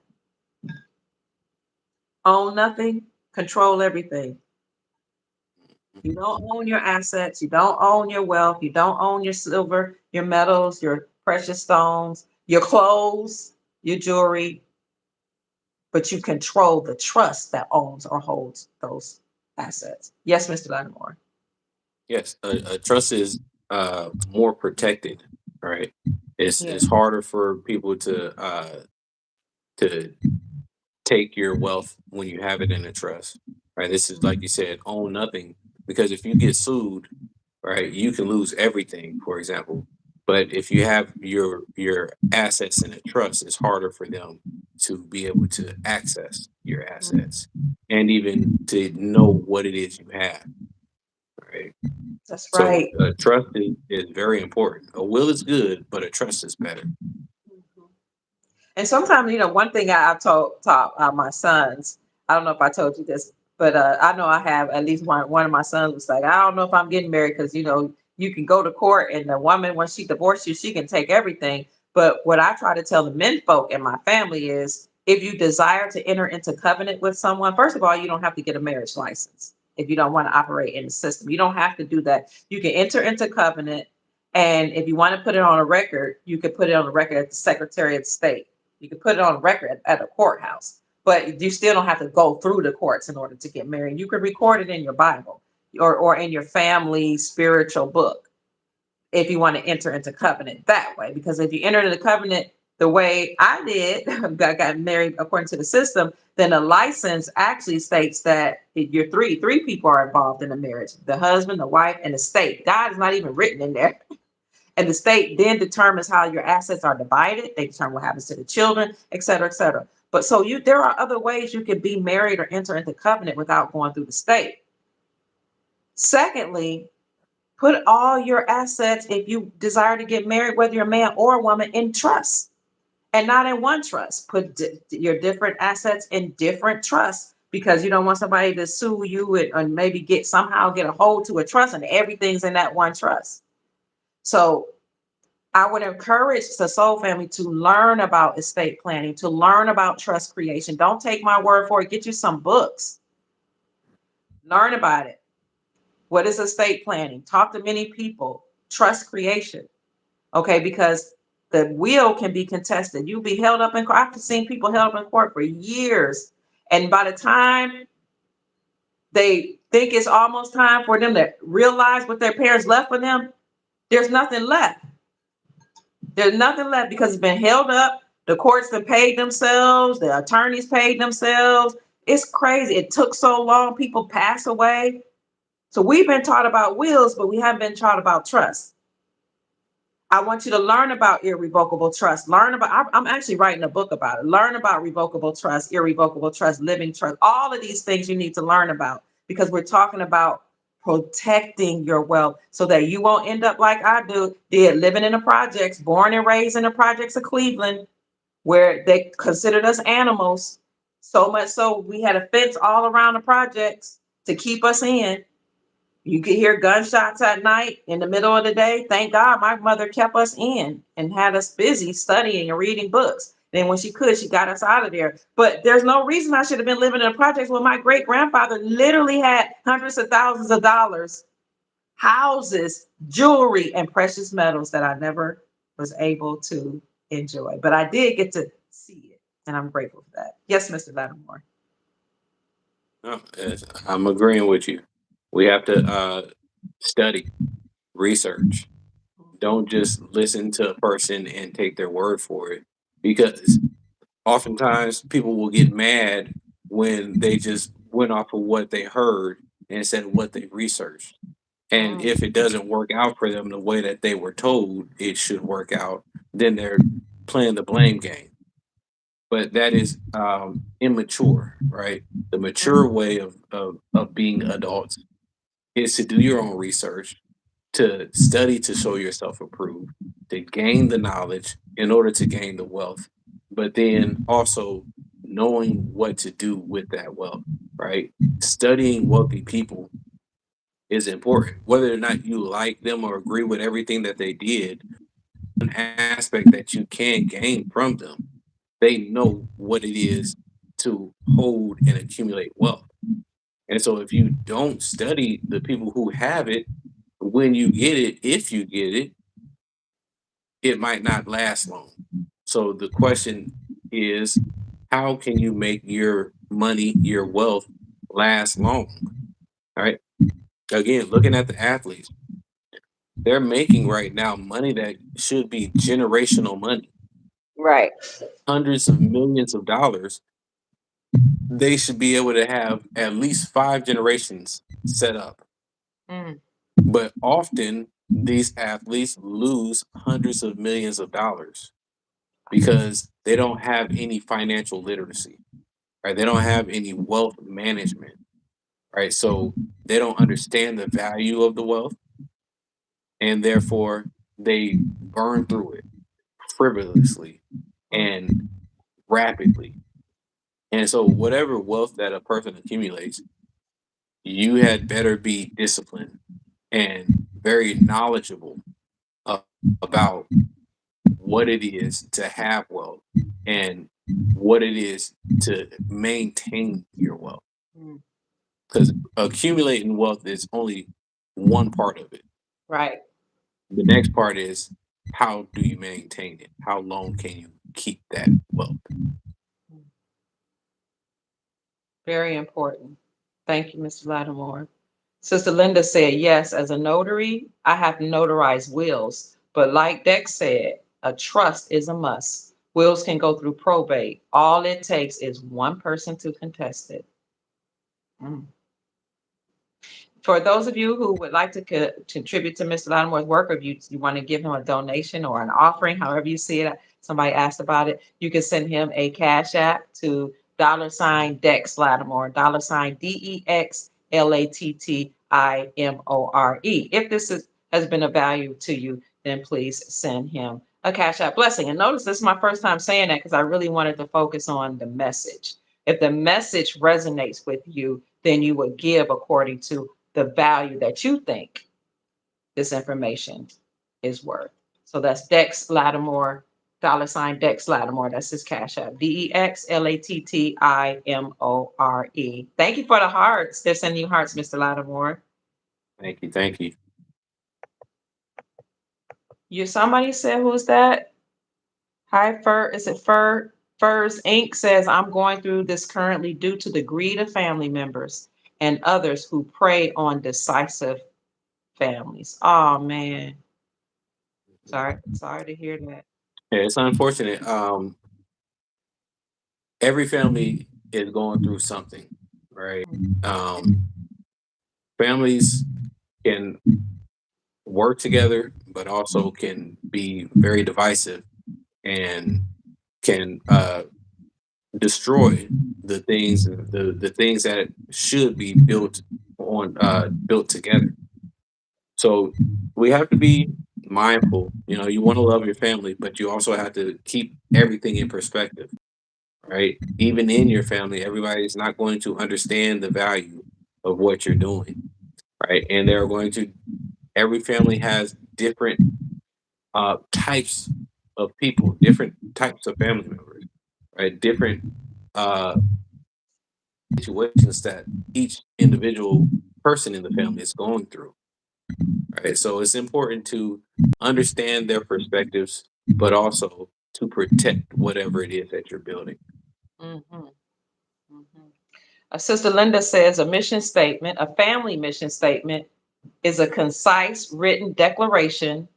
Own nothing, control everything. You don't own your assets. You don't own your wealth. You don't own your silver, your metals, your precious stones, your clothes, your jewelry, but you control the trust that owns or holds those assets. Yes, Mr. Lattimore. Yes, a trust is more protected, right? Yeah. It's harder for people to take your wealth when you have it in a trust, right? This is like you said, own nothing, because if you get sued, right, you can lose everything, for example. But if you have your assets in a trust, it's harder for them to be able to access your assets and even to know what it is you have, right? That's So right. trust is very important. A will is good, but a trust is better. And sometimes, one thing I've taught my sons, I don't know if I told you this, but I know I have at least one of my sons was like, I don't know if I'm getting married because, you can go to court and the woman, when she divorces you, she can take everything. But what I try to tell the men folk in my family is, if you desire to enter into covenant with someone, first of all, you don't have to get a marriage license if you don't want to operate in the system. You don't have to do that. You can enter into covenant. And if you want to put it on a record, you can put it on a record at the Secretary of State. You can put it on record at a courthouse, but you still don't have to go through the courts in order to get married. You can record it in your Bible, or in your family spiritual book, if you want to enter into covenant that way. Because if you enter into the covenant the way I did, I got married according to the system, then the license actually states that you're three people are involved in the marriage: the husband, the wife, and the state. God is not even written in there. And the state then determines how your assets are divided. They determine what happens to the children, et cetera, et cetera. But so there are other ways you can be married or enter into covenant without going through the state. Secondly, put all your assets, if you desire to get married, whether you're a man or a woman, in trust, and not in one trust. Put your different assets in different trusts, because you don't want somebody to sue you and maybe somehow get a hold to a trust and everything's in that one trust. So I would encourage the Soul Family to learn about estate planning, to learn about trust creation. Don't take my word for it. Get you some books. Learn about it. What is estate planning? Talk to many people. Trust creation. Okay, because the will can be contested. You'll be held up in court. I've seen people held up in court for years. And by the time they think it's almost time for them to realize what their parents left for them, there's nothing left. There's nothing left because it's been held up. The courts have paid themselves. The attorneys paid themselves. It's crazy. It took so long. People pass away. So we've been taught about wills, but we haven't been taught about trust. I want you to learn about irrevocable trust. I'm actually writing a book about it. Learn about revocable trust, irrevocable trust, living trust. All of these things you need to learn about, because we're talking about protecting your wealth so that you won't end up like I did, living in the projects, born and raised in the projects of Cleveland, where they considered us animals. So much so we had a fence all around the projects to keep us in. You could hear gunshots at night in the middle of the day. Thank God my mother kept us in and had us busy studying and reading books. Then when she could, she got us out of there. But there's no reason I should have been living in a project when my great grandfather literally had hundreds of thousands of dollars, houses, jewelry, and precious metals that I never was able to enjoy. But I did get to see it, and I'm grateful for that. Yes, Mr. Lattimore. No, I'm agreeing with you. We have to study, research. Don't just listen to a person and take their word for it, because oftentimes people will get mad when they just went off of what they heard instead of what they researched. And Mm. if it doesn't work out for them the way that they were told it should work out, then they're playing the blame game. but that is immature, right? The mature way of being adults is to do your own research, to study to show yourself approved, to gain the knowledge in order to gain the wealth, but then also knowing what to do with that wealth, right? Studying wealthy people is important. Whether or not you like them or agree with everything that they did, an aspect that you can gain from them, they know what it is to hold and accumulate wealth. And so if you don't study the people who have it, when you get it, if you get it, it might not last long. So the question is, how can you make your money, your wealth last long? All right. Again, looking at the athletes, they're making right now money that should be generational money, Right. hundreds of millions of dollars. They should be able to have at least 5 generations set up. Mm. But often these athletes lose hundreds of millions of dollars because they don't have any financial literacy, right? They don't have any wealth management, right? So they don't understand the value of the wealth, and therefore they burn through it frivolously Mm. and rapidly. And so whatever wealth that a person accumulates, you had better be disciplined and very knowledgeable uh, about what it is to have wealth and what it is to maintain your wealth. Mm. Because accumulating wealth is only one part of it. Right. The next part is, how do you maintain it? How long can you keep that wealth? Very important. Thank you, Mr. Lattimore. Sister Linda said, yes, as a notary, I have to notarize wills. But like Dex said, a trust is a must. Wills can go through probate. All it takes is one person to contest it. Mm. For those of you who would like to contribute to Mr. Lattimore's work, or if you want to give him a donation or an offering, however you see it, somebody asked about it, you can send him a cash app to $ Dex Lattimore, $DEXLATTIMORE. If has been of value to you, then please send him a cash app blessing. And notice this is my first time saying that because I really wanted to focus on the message. If the message resonates with you, then you would give according to the value that you think this information is worth. So that's Dex Lattimore, $Dex Lattimore. That's his cash app. DEXLATTIMORE. Thank you for the hearts. They're sending you hearts, Mr. Lattimore. Thank you. Thank you. Somebody said, who's that? Hi, Fur. Is it Fur? Furs Inc. says, I'm going through this currently due to the greed of family members and others who prey on decisive families. Oh man. Sorry to hear that. Yeah, it's unfortunate. Every family is going through something, right? Um, families can work together, but also can be very divisive and can destroy the things that should be built together. So we have to be mindful. You know, you want to love your family, but you also have to keep everything in perspective, right? Even in your family, everybody's not going to understand the value of what you're doing, right? And they're going to. Every family has different types of people, different types of family members, right? Different uh, situations that each individual person in the family is going through, right? So it's important to understand their perspectives, but also to protect whatever it is that you're building. Mm-hmm. Mm-hmm. Sister Linda says a family mission statement is a concise written declaration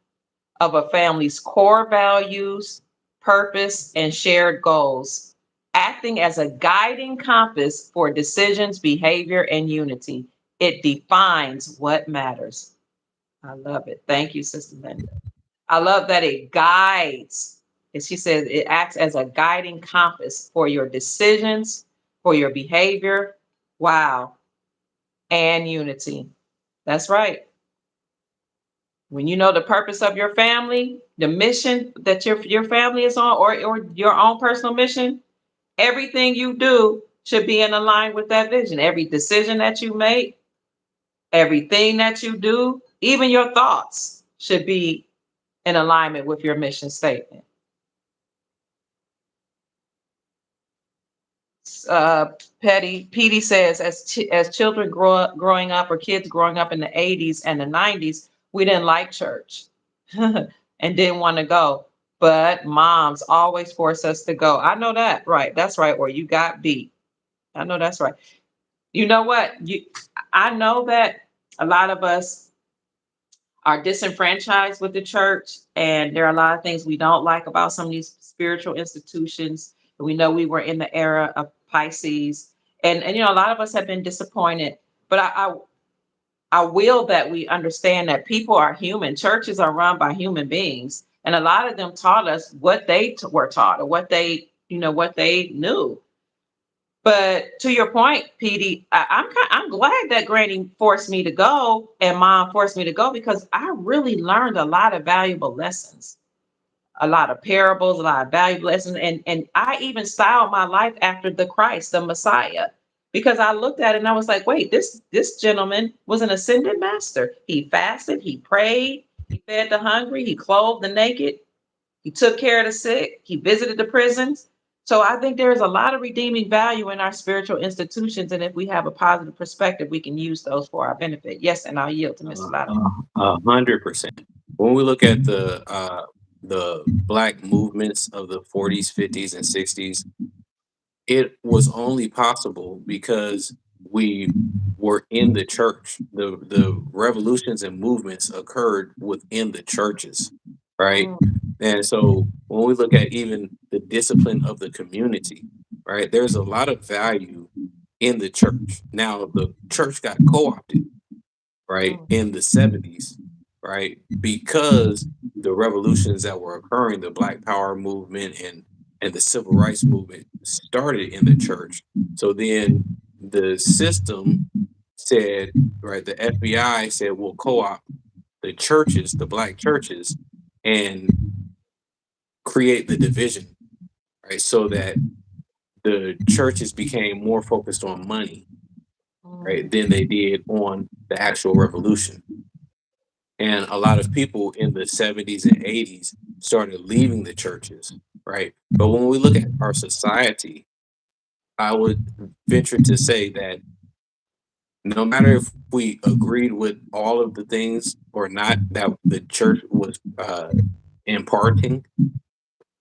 of a family's core values, purpose, and shared goals, acting as a guiding compass for decisions, behavior, and unity. It defines what matters. I love it. Thank you, Sister Linda. I love that it guides And she says it acts as a guiding compass for your decisions, for your behavior. Wow. And unity. That's right. When you know the purpose of your family, the mission that your family is on, or your own personal mission, everything you do should be in line with that vision. Every decision that you make, everything that you do, even your thoughts should be in alignment with your mission statement. Uh, Petty says, as children growing up, or kids growing up in the 80s and the 90s, we didn't like church and didn't want to go. But moms always force us to go. I know that, right? That's right. Or you got beat. I know that's right. You know what? I know that a lot of us are disenfranchised with the church, and there are a lot of things we don't like about some of these spiritual institutions. We know we were in the era of Pisces, and a lot of us have been disappointed. But I will that we understand that people are human. Churches are run by human beings, and a lot of them taught us what they were taught, or what they knew. But to your point, Petey, I'm glad that Granny forced me to go and Mom forced me to go, because I really learned a lot of valuable lessons, a lot of parables, a lot of valuable lessons, and I even styled my life after the Christ, the Messiah, because I looked at it and I was like, wait, this gentleman was an ascended master. He fasted, he prayed, he fed the hungry, he clothed the naked, he took care of the sick. He visited the prisons. So I think there is a lot of redeeming value in our spiritual institutions. And if we have a positive perspective, we can use those for our benefit. Yes, and I'll yield to Mr. Lattimore. 100%. When we look at the black movements of the 40s, 50s, and 60s, it was only possible because we were in the church. The revolutions and movements occurred within the churches, right? Mm, And so when we look at even the discipline of the community, right, there's a lot of value in the church. Now the church got co-opted, right, mm, in the 70s, right, because the revolutions that were occurring, the Black Power movement and the Civil Rights movement started in the church. So then the system said, right, the FBI said, we'll co-opt the churches, the black churches, and create the division, right, so that the churches became more focused on money, right, mm. than they did on the actual revolution. And a lot of people in the 70s and 80s started leaving the churches, right? But when we look at our society, I would venture to say that no matter if we agreed with all of the things or not that the church was imparting,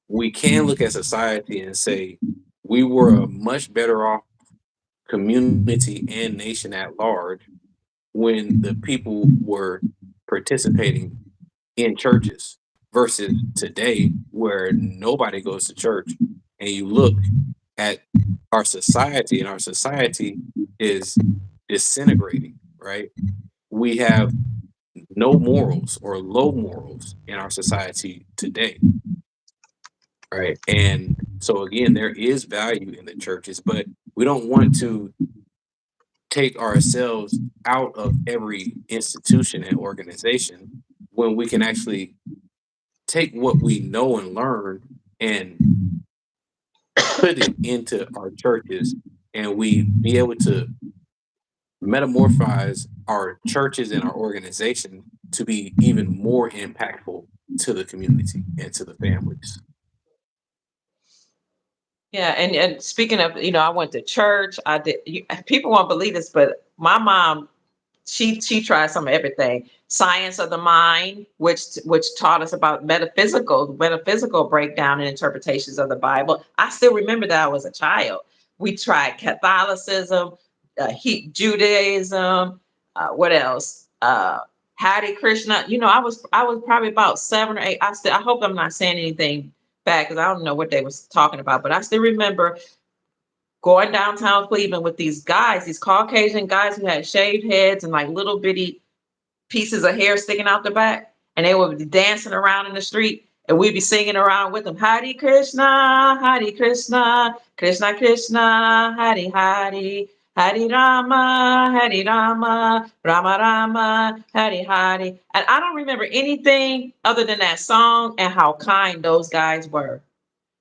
we can look at society and say we were a much better off community and nation at large when the people were participating in churches versus today where nobody goes to church. And you look at our society, and our society is disintegrating, right? We have no morals or low morals in our society today, right? And so again, there is value in the churches, but we don't want to take ourselves out of every institution and organization when we can actually take what we know and learn and put it into our churches, and we be able to metamorphose our churches and our organization to be even more impactful to the community and to the families. Yeah, and speaking of, I went to church. I did. People won't believe this, but my mom, she tried some of everything. Science of the mind, which taught us about metaphysical breakdown and interpretations of the Bible. I still remember that I was a child. We tried Catholicism, Judaism, what else? Hare Krishna. I was probably about 7 or 8. I hope I'm not saying anything bad, because I don't know what they was talking about, but I still remember going downtown Cleveland with these guys, these Caucasian guys who had shaved heads and like little bitty pieces of hair sticking out the back, and they would be dancing around in the street. And we'd be singing around with them, Hare Krishna, Hare Krishna, Krishna Krishna, Hare Hare, Hare Rama, Hare Rama, Rama Rama, Hare Hare. And I don't remember anything other than that song and how kind those guys were.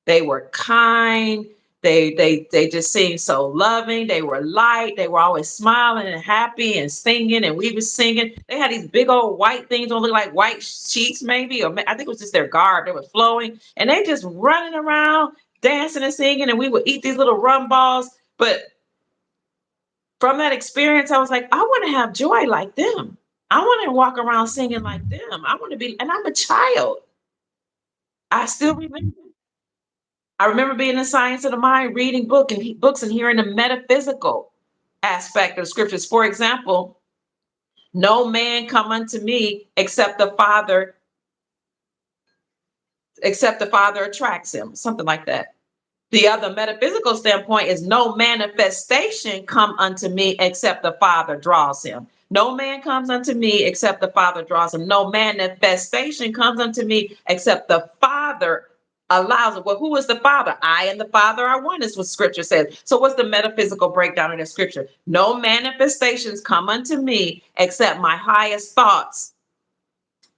They were kind. They just seemed so loving. They were light. They were always smiling and happy and singing. And we were singing. They had these big old white things on, look like white sheets, maybe, or I think it was just their garb. They were flowing, and they just running around, dancing and singing. And we would eat these little rum balls. But from that experience, I was like, I want to have joy like them. I want to walk around singing like them. I want to be, and I'm a child. I still remember. I remember being in Science of the Mind, reading books and hearing the metaphysical aspect of the scriptures. For example, no man come unto me except the Father attracts him, something like that. The other metaphysical standpoint is no manifestation come unto me except the Father draws him. No man comes unto me except the Father draws him. No manifestation comes unto me except the Father allows it. Well, who is the Father? I and the Father are one, is what scripture says. So what's the metaphysical breakdown in the scripture? No manifestations come unto me except my highest thoughts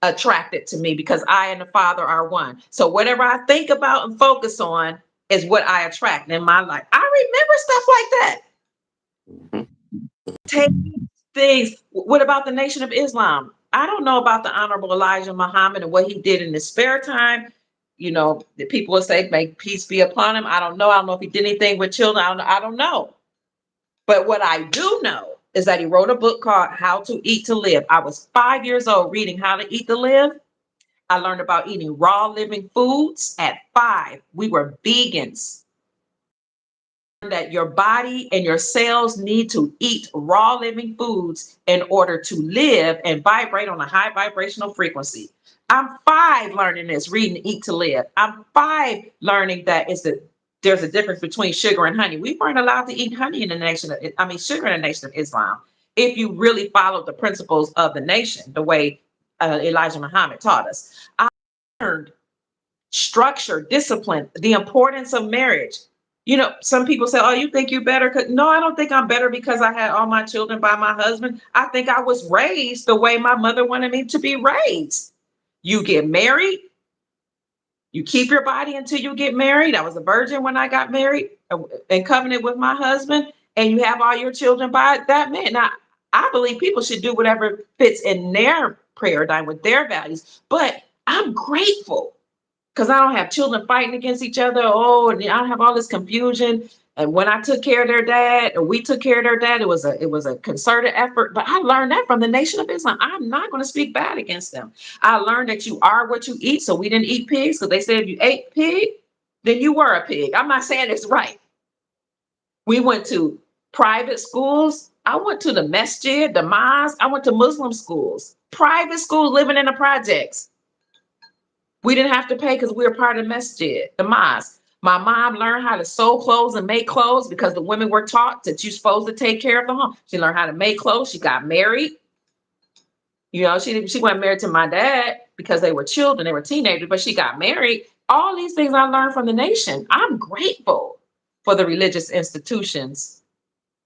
attracted to me, because I and the Father are one. So whatever I think about and focus on is what I attract in my life. I remember stuff like that. Take things. What about the Nation of Islam? I don't know about the Honorable Elijah Muhammad and what he did in his spare time. You know, the people will say, "May peace be upon him." I don't know. I don't know if he did anything with children. I don't know. But what I do know is that he wrote a book called How to Eat to Live. I was 5 years old reading How to Eat to Live. I learned about eating raw living foods at 5. We were vegans. That your body and your cells need to eat raw living foods in order to live and vibrate on a high vibrational frequency. I'm 5 learning this, reading Eat to Live. I'm 5 learning that there's a difference between sugar and honey. We weren't allowed to eat honey in sugar in the Nation of Islam. If you really followed the principles of the nation, the way Elijah Muhammad taught us. I learned structure, discipline, the importance of marriage. You know, some people say, "Oh, you think you're better?" No, I don't think I'm better because I had all my children by my husband. I think I was raised the way my mother wanted me to be raised. You get married, you keep your body until you get married. I was a virgin when I got married and covenant with my husband, and you have all your children by that man. Now, I believe people should do whatever fits in their paradigm with their values, but I'm grateful because I don't have children fighting against each other. Oh, and I don't have all this confusion. And when I took care of their dad, or we took care of their dad, it was a concerted effort. But I learned that from the Nation of Islam. I'm not going to speak bad against them. I learned that you are what you eat. So we didn't eat pigs. So they said if you ate pig, then you were a pig. I'm not saying it's right. We went to private schools. I went to the masjid, the mosque. I went to Muslim schools, private schools, living in the projects. We didn't have to pay because we were part of the masjid, the mosque. My mom learned how to sew clothes and make clothes because the women were taught that you're supposed to take care of the home. She learned how to make clothes. She got married. You know, she wasn't married to my dad because they were children, they were teenagers, but she got married. All these things I learned from the nation. I'm grateful for the religious institutions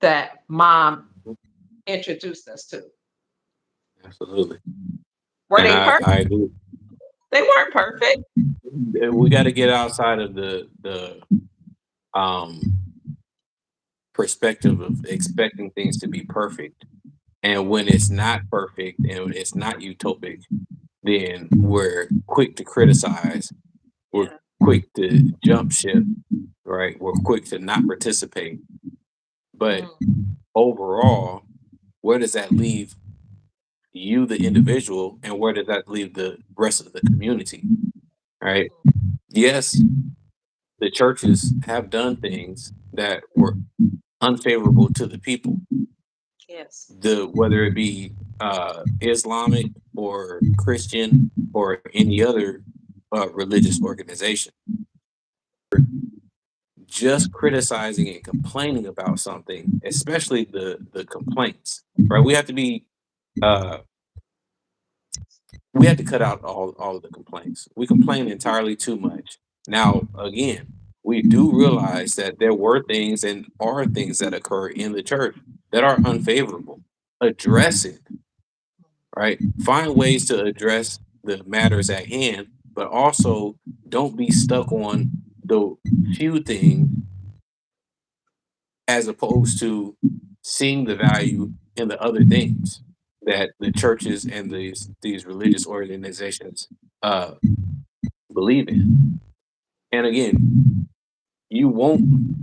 that mom introduced us to. Absolutely. Were And they I perfect? agree. They weren't perfect. We got to get outside of the um perspective of expecting things to be perfect. And when it's not perfect and it's not utopic, then we're quick to criticize. We're Yeah. quick to jump ship, right? We're quick to not participate. But Mm. overall, where does that leave you, the individual, and where does that leave the rest of the community, right? Yes, the churches have done things that were unfavorable to the people, Yes. whether it be Islamic or Christian or any other religious organization. Just criticizing and complaining about something, especially the complaints, right? We have to be uh, we had to cut out all of the complaints. We complain entirely too much. Now, again, we do realize that there were things and are things that occur in the church that are unfavorable. Address it, right? Find ways to address the matters at hand, but also don't be stuck on the few things as opposed to seeing the value in the other things that the churches and these religious organizations uh, believe in. And again, you won't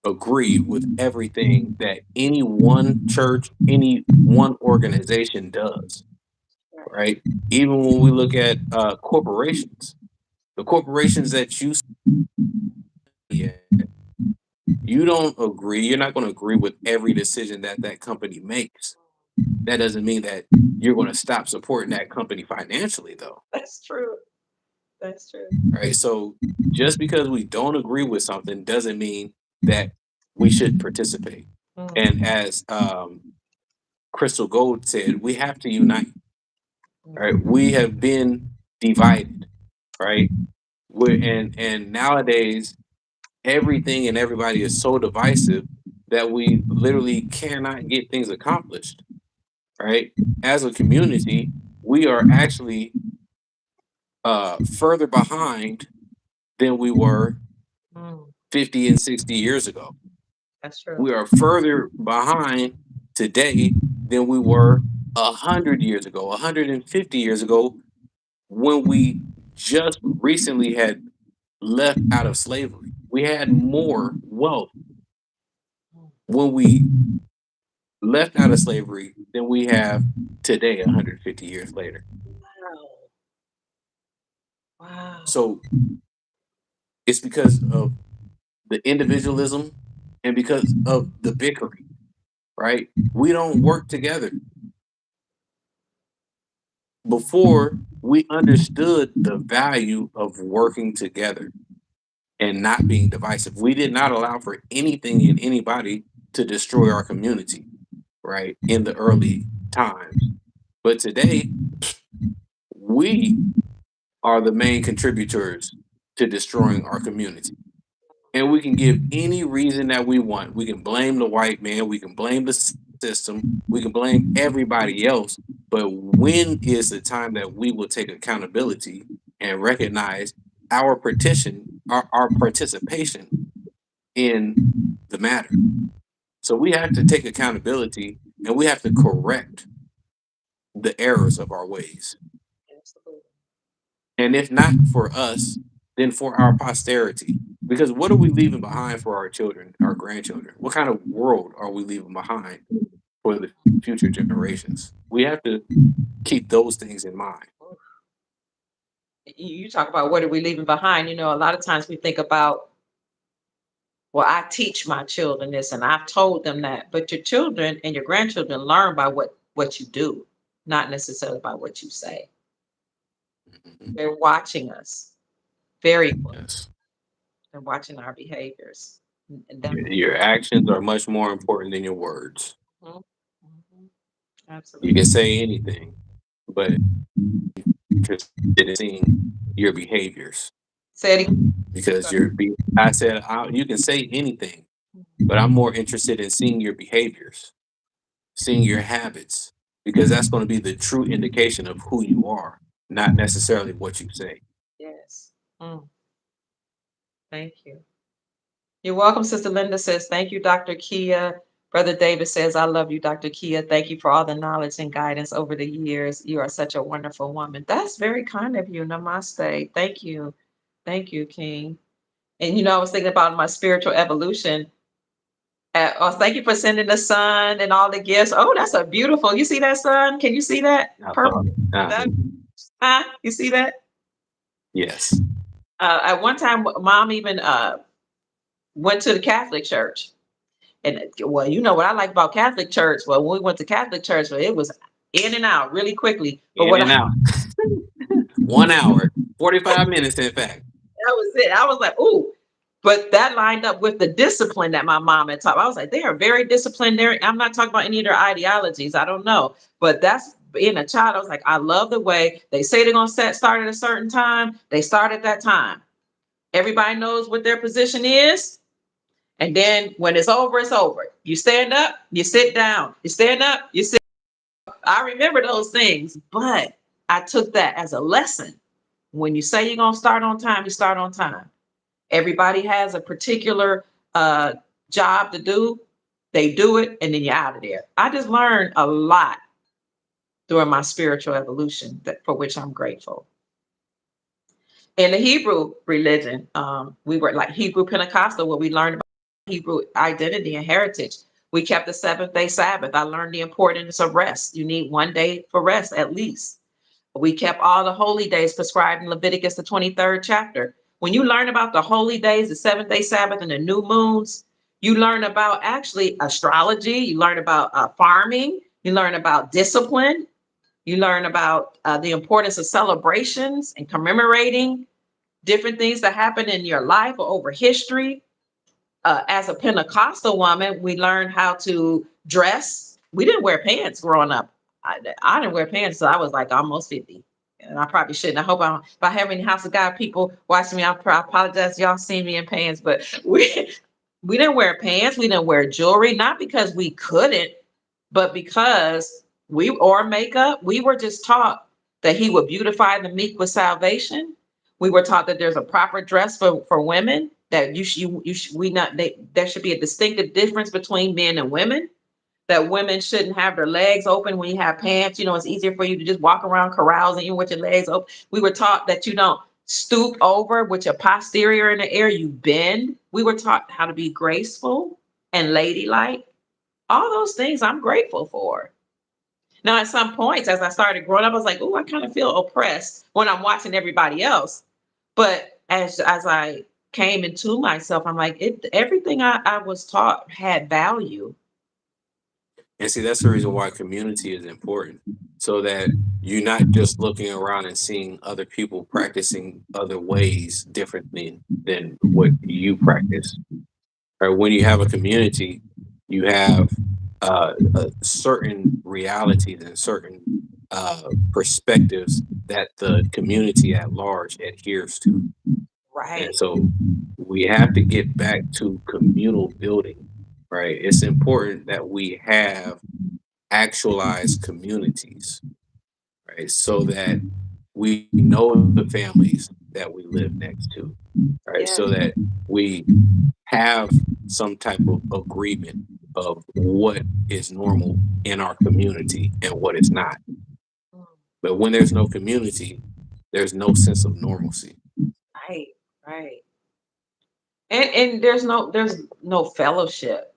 agree with everything that any one church, any one organization does, right? Even when we look at corporations, the corporations that see, you don't agree. You're not going to agree with every decision that that company makes. That doesn't mean that you're going to stop supporting that company financially, though. That's true. That's true. Right? So just because we don't agree with something doesn't mean that we shouldn't participate. And Mm, as Crystal Gold said, we have to unite. Right? mm, We have been divided. Right? And nowadays everything and everybody is so divisive that we literally cannot get things accomplished. Right? As a community, we are actually further behind than we were mm. 50 and 60 years ago. That's true. We are further behind today than we were 100 years ago, 150 years ago, when we just recently had left out of slavery. We had more wealth Mm. when we left out of slavery than we have today, 150 years later. Wow. Wow. So it's because of the individualism and because of the bickering, right? We don't work together. Before, we understood the value of working together and not being divisive. We did not allow for anything and anybody to destroy our community, right? In the early times. But today, we are the main contributors to destroying our community. And we can give any reason that we want. We can blame the white man, we can blame the system, we can blame everybody else. But when is the time that we will take accountability and recognize our petition, our participation in the matter? So we have to take accountability and we have to correct the errors of our ways. Absolutely. And if not for us, then for our posterity. Because what are we leaving behind for our children, our grandchildren? What kind of world are we leaving behind for the future generations? We have to keep those things in mind. You talk about what are we leaving behind? A lot of times we think about, well, I teach my children this and I've told them that, but your children and your grandchildren learn by what you do, not necessarily by what you say. Mhm. They're watching us very close. Yes. They're watching our behaviors. And that, Your actions are much more important than your words. mhm, mhm, You can absolutely. say anything, but interested in seeing your behaviors Say it again. because I said you can say anything, but I'm more interested in seeing your behaviors, seeing your habits, because that's going to be the true indication of who you are, not necessarily what you say. Yes. Mm, thank you. You're welcome, Sister Linda says, thank you, Dr. Kia. Brother David says, I love you, Dr. Kia. Thank you for all the knowledge and guidance over the years. You are such a wonderful woman. That's very kind of you. Namaste. Thank you. Thank you, King. And I was thinking about my spiritual evolution. Oh, thank you for sending the sun and all the gifts. Oh, that's a beautiful. You see that sun? Can you see that? I thought, Purple. That, huh? You see that? yes, At one time, mom even went to the Catholic church. And well, you know what I like about Catholic church. Well, when we went to Catholic church, well, it was in and out really quickly. But in what I and out. 1 hour, 45 minutes, in fact. that was it. I was like, ooh. But that lined up with the discipline that my mom had taught. I was like, they are very disciplined there. I'm not talking about any of their ideologies. I don't know. But that's being a child, I was like, I love the way they say they're gonna start at a certain time. They start at that time. Everybody knows what their position is. And then when it's over, it's over. You stand up, you sit down. You stand up, you sit. I remember those things, but I took that as a lesson. When you say you're gonna start on time, you start on time. Everybody has a particular job to do. They do it, and then you're out of there. I just learned a lot during my spiritual evolution, for which I'm grateful. In the Hebrew religion, we were like Hebrew Pentecostal, where we learned about Hebrew identity and heritage. We kept the seventh-day Sabbath. I learned the importance of rest. You need one day for rest at least. We kept all the holy days prescribed in Leviticus, the 23rd chapter. When you learn about the holy days, the seventh-day Sabbath, and the new moons, you learn about actually astrology. You learn about farming. You learn about discipline. You learn about the importance of celebrations and commemorating different things that happen in your life or over history. As a Pentecostal woman, we learned how to dress. We didn't wear pants growing up. I didn't wear pants until I was like almost 50. And I probably shouldn't. I hope if I have any House of God people watching me, I apologize. Y'all see me in pants, but we didn't wear pants. We didn't wear jewelry, not because we couldn't, but because or makeup. We were just taught that he would beautify the meek with salvation. We were taught that there's a proper dress for women, that there should be a distinctive difference between men and women, that women shouldn't have their legs open when you have pants. It's easier for you to just walk around carousing even with your legs open. We were taught that you don't stoop over with your posterior in the air, you bend. We were taught how to be graceful and ladylike. All those things I'm grateful for. Now, at some points, as I started growing up, I was like, oh, I kind of feel oppressed when I'm watching everybody else. But as I came into myself, I'm like, everything I was taught had value. And see, that's the reason why community is important. So that you're not just looking around and seeing other people practicing other ways differently than what you practice. Or when you have a community, you have certain realities and certain perspectives that the community at large adheres to. And Right. so we have to get back to communal building, right? It's important that we have actualized communities, right? So that we know the families that we live next to, right? Yeah. So that we have some type of agreement of what is normal in our community and what is not. But when there's no community, there's no sense of normalcy. Right. Right. And there's no fellowship.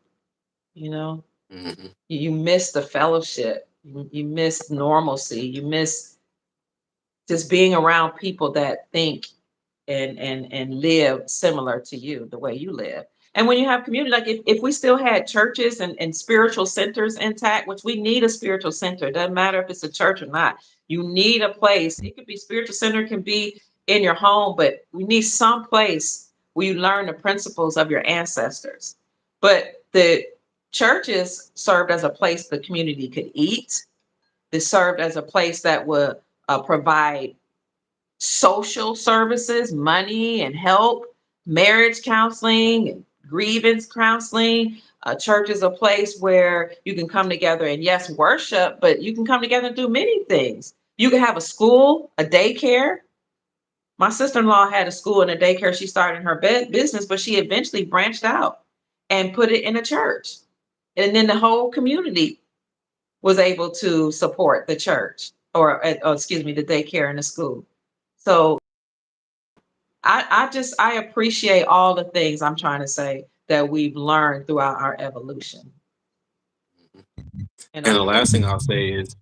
You know, Mhm. you miss the fellowship. You miss normalcy. You miss just being around people that think and live similar to you, the way you live. And when you have community, like if we still had churches and spiritual centers intact, which we need a spiritual center, doesn't matter if it's a church or not. You need a place. It could be spiritual center, can be in your home, but we need some place where you learn the principles of your ancestors. But the churches served as a place the community could eat. They served as a place that would provide social services, money and help, marriage counseling and grievance counseling. Church is a place where you can come together and yes, worship, but you can come together and do many things. You can have a school, a daycare. My sister-in-law had a school and a daycare. She started her business, but she eventually branched out and put it in a church. And then the whole community was able to support the church or excuse me, the daycare and the school. So I appreciate all the things I'm trying to say that we've learned throughout our evolution. And And I'm the last grateful. thing I'll say is,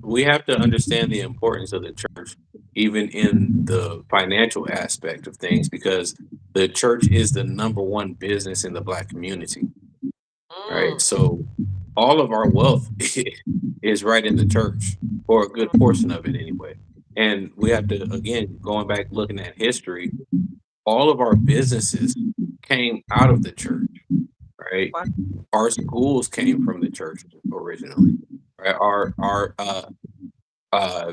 we have to understand the importance of the church, even in the financial aspect of things, because the church is the number one business in the Black community, right? Mm, So all of our wealth is right in the church, or a good portion of it anyway. And we have to, again, going back looking at history, all of our businesses came out of the church, right? what? Our schools came from the church originally, right? Our uh,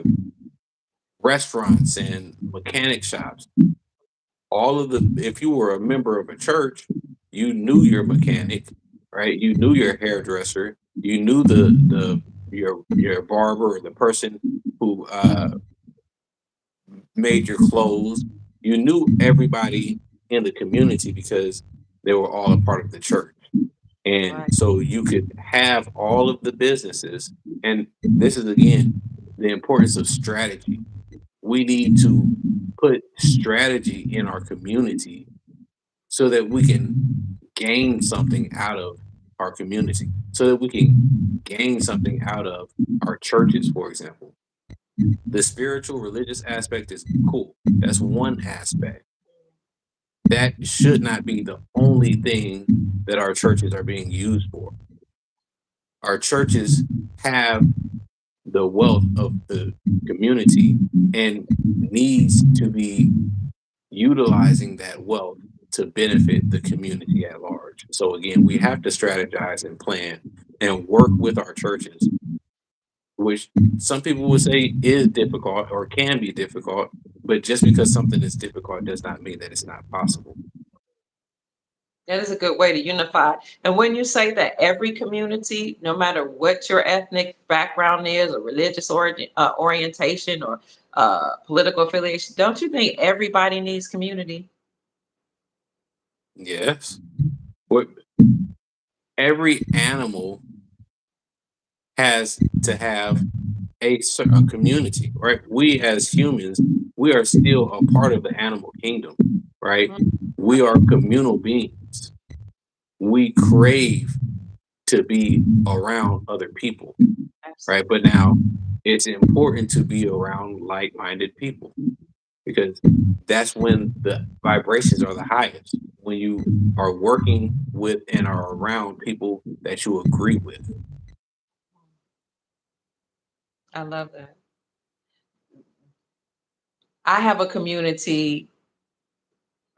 restaurants and mechanic shops, all of the if you were a member of a church, you knew your mechanic, right? You knew your hairdresser, you knew the your barber or the person who made your clothes. You knew everybody in the community because they were all a part of the church. And Right. so you could have all of the businesses. And this is again the importance of strategy. We need to put strategy in our community so that we can gain something out of our community, so that we can gain something out of our churches, for example. The spiritual religious aspect is cool. That's one aspect. That should not be the only thing that our churches are being used for. Our churches have the wealth of the community and needs to be utilizing that wealth to benefit the community at large. So again, we have to strategize and plan and work with our churches, which some people would say is difficult or can be difficult, but just because something is difficult does not mean that it's not possible. That is a good way to unify. And when you say that every community, no matter what your ethnic background is, or religious orientation, or political affiliation, don't you think everybody needs community? Yes. What every animal has to have a community, right? We as humans, we are still a part of the animal kingdom, right? Mhm. We are communal beings. We crave to be around other people, right? But Absolutely. now it's important to be around like-minded people because that's when the vibrations are the highest. When you are working with and are around people that you agree with. I love that. I have a community,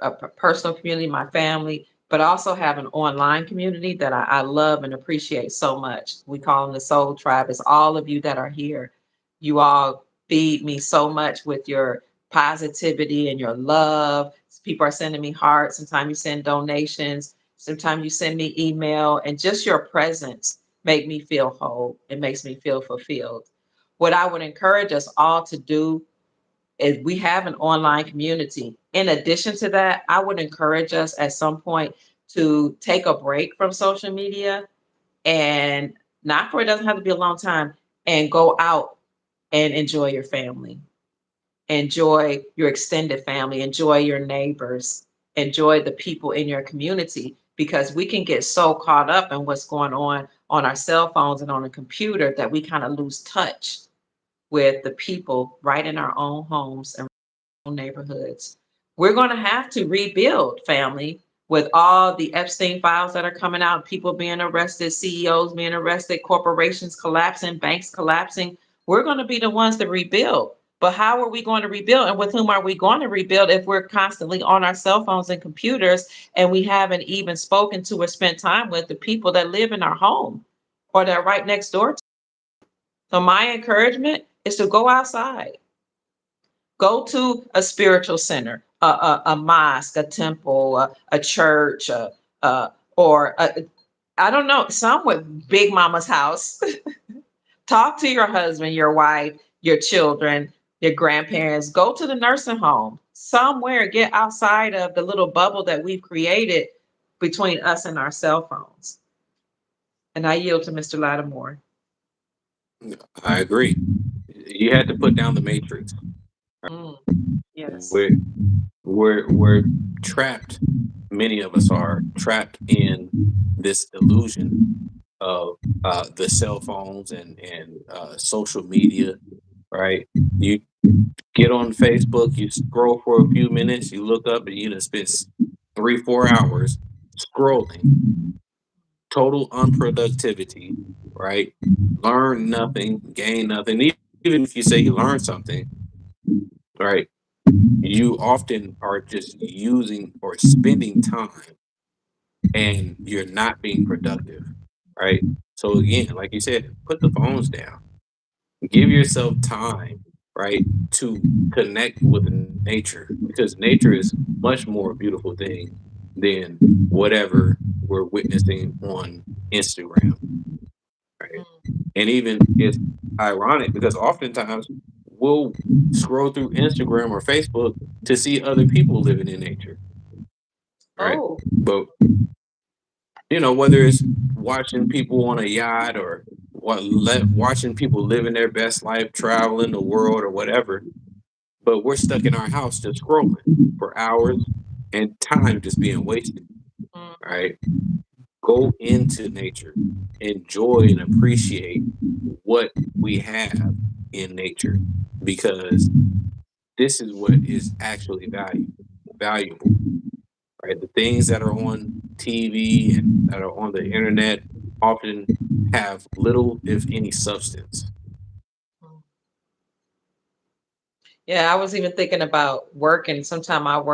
a personal community, my family, but I also have an online community that I love and appreciate so much. We call them the Soul Tribe. It's all of you that are here. You all feed me so much with your positivity and your love. People are sending me hearts. Sometimes you send donations. Sometimes you send me email, and just your presence make me feel whole. It makes me feel fulfilled. What I would encourage us all to do is we have an online community. In addition to that, I would encourage us at some point to take a break from social media, and not for it doesn't have to be a long time, and go out and enjoy your family, enjoy your extended family, enjoy your neighbors, enjoy the people in your community, because we can get so caught up in what's going on our cell phones and on a computer that we kind of lose touch with the people right in our own homes and neighborhoods. We're going to have to rebuild, family, with all the Epstein files that are coming out, people being arrested, CEOs being arrested, corporations collapsing, banks collapsing. We're going to be the ones to rebuild. But how are we going to rebuild? And with whom are we going to rebuild if we're constantly on our cell phones and computers, and we haven't even spoken to or spent time with the people that live in our home or that are right next door? So, my encouragement is to go outside. Go to a spiritual center, a mosque, a temple, a church, or I don't know, some with Big Mama's house. Talk to your husband, your wife, your children, your grandparents. Go to the nursing home. Somewhere, get outside of the little bubble that we've created between us and our cell phones. And I yield to Mr. Lattimore. I agree. You had to put down the matrix. Mm, yes. We're we're trapped. Many of us are trapped in this illusion of the cell phones and social media. Right? You get on Facebook, you scroll for a few minutes, you look up, and you done spent 3 4 hours scrolling. Total unproductivity. Right? Learn nothing, gain nothing. Even if you say you learn something, right? You often are just using or spending time and you're not being productive, right? So again, like you said, put the phones down. Give yourself time, right, to connect with nature because nature is much more beautiful thing than whatever we're witnessing on Instagram, right? Mm. And even it's ironic because oftentimes we'll scroll through Instagram or Facebook to see other people living in nature, right? Oh, But whether it's watching people on a yacht or watching people living their best life, traveling the world or whatever, but we're stuck in our house just scrolling for hours and time just being wasted, mhm. right? Go into nature, enjoy and appreciate what we have in nature because this is what is actually valuable, right? The things that are on TV and that are on the internet often have little, if any, substance. Yeah, I was even thinking about working. Sometime I'm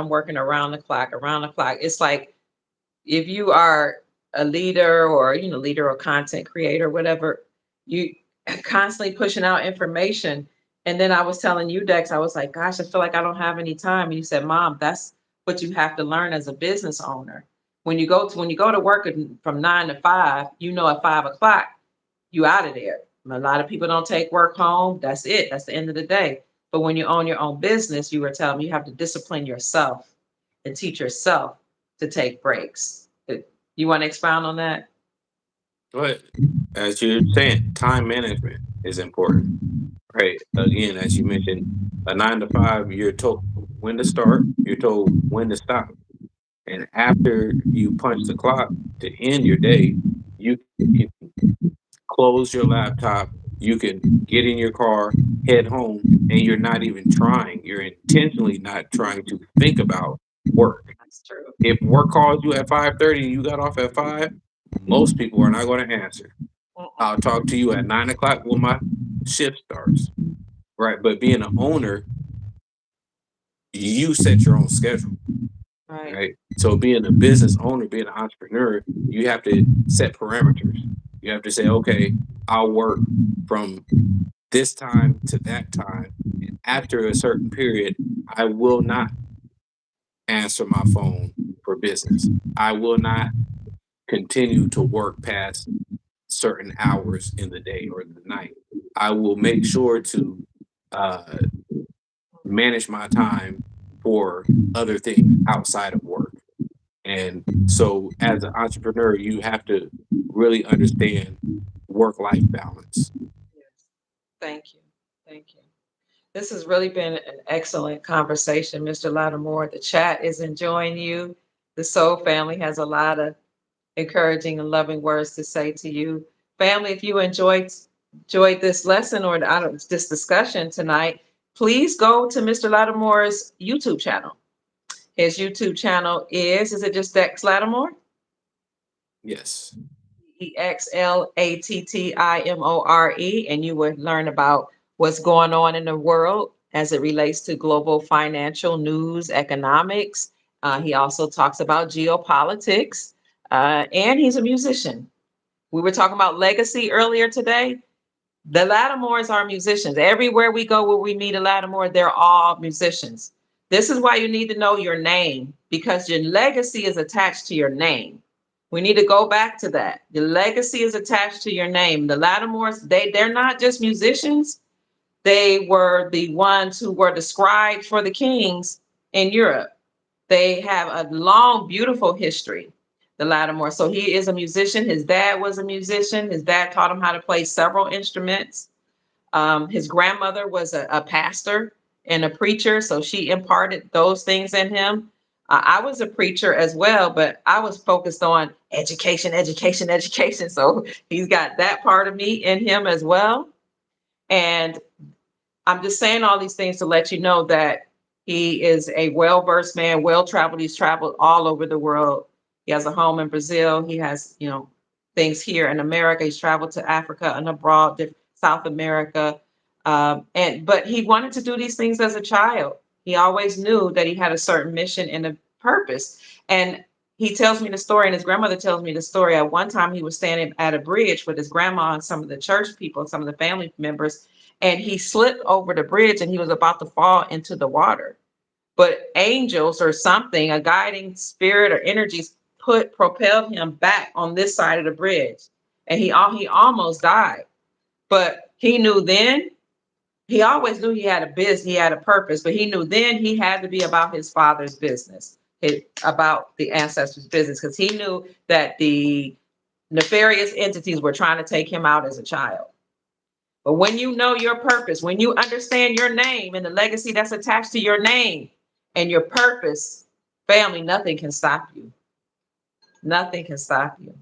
working around the clock, around the clock. It's like if you are a leader or leader or content creator, whatever, you constantly pushing out information. And then I was telling you, Dex, I was like, gosh, I feel like I don't have any time. And you said, Mom, that's what you have to learn as a business owner. When you go to work from 9 to 5, at 5 o'clock, you out of there. A lot of people don't take work home. That's it. That's the end of the day. But when you own your own business, you were telling me you have to discipline yourself and teach yourself to take breaks. You want to expound on that? But as you're saying, time management is important, right? Again, as you mentioned, a 9 to 5, you're told when to start, you're told when to stop. And after you punch the clock to end your day, you can close your laptop, you can get in your car, head home, and you're not even trying. You're intentionally not trying to think about work. That's true. If work calls you at 5:30 and you got off at 5, most people are not going to answer. I'll Mm-mm. talk to you at 9 o'clock when my shift starts, right? But being an owner, you set your own schedule, Right. right? So being a business owner, being an entrepreneur, you have to set parameters. You have to say, okay, I'll work from this time to that time. And after a certain period, I will not answer my phone for business. I will not continue to work past certain hours in the day or the night. I will make sure to uh, manage my time for other things outside of work. And so, as an entrepreneur, you have to really understand work life balance. Yes. Thank you. Thank you. This has really been an excellent conversation, Mr. Lattimore. The chat is enjoying you. The Soul family has a lot of encouraging and loving words to say to you. Family, if you enjoyed this lesson or this discussion tonight, please go to Mr. Lattimore's YouTube channel. His YouTube channel is it just Dex Lattimore? Yes. EXLATTIMORE, and you would learn about what's going on in the world as it relates to global financial news, economics. He also talks about geopolitics, and he's a musician. We were talking about legacy earlier today. The Lattimores are musicians. Everywhere we go where we meet a Lattimore, they're all musicians. This is why you need to know your name because your legacy is attached to your name. We need to go back to that. Your legacy is attached to your name. The Lattimores, they're not just musicians. They were the ones who were the scribes for the kings in Europe. They have a long, beautiful history, the Lattimore. So he is a musician. His dad was a musician. His dad taught him how to play several instruments. His grandmother was a pastor and a preacher, so she imparted those things in him. I was a preacher as well, but I was focused on education, education, education. So he's got that part of me in him as well. And I'm just saying all these things to let you know that he is a well-versed man, well-traveled. He's traveled all over the world. He has a home in Brazil. He has, things here in America. He's traveled to Africa and abroad, South America. But he wanted to do these things as a child. He always knew that he had a certain mission and a purpose. And he tells me the story, and his grandmother tells me the story. At one time, he was standing at a bridge with his grandma and some of the church people, some of the family members, and he slipped over the bridge and he was about to fall into the water. But angels or something, a guiding spirit or energies, propelled him back on this side of the bridge, and he almost died. But he knew then. He always knew he had a business, he had a purpose, but he knew then he had to be about his father's business, about the ancestors' business, because he knew that the nefarious entities were trying to take him out as a child. But when you know your purpose, when you understand your name and the legacy that's attached to your name and your purpose, family, nothing can stop you. Nothing can stop you.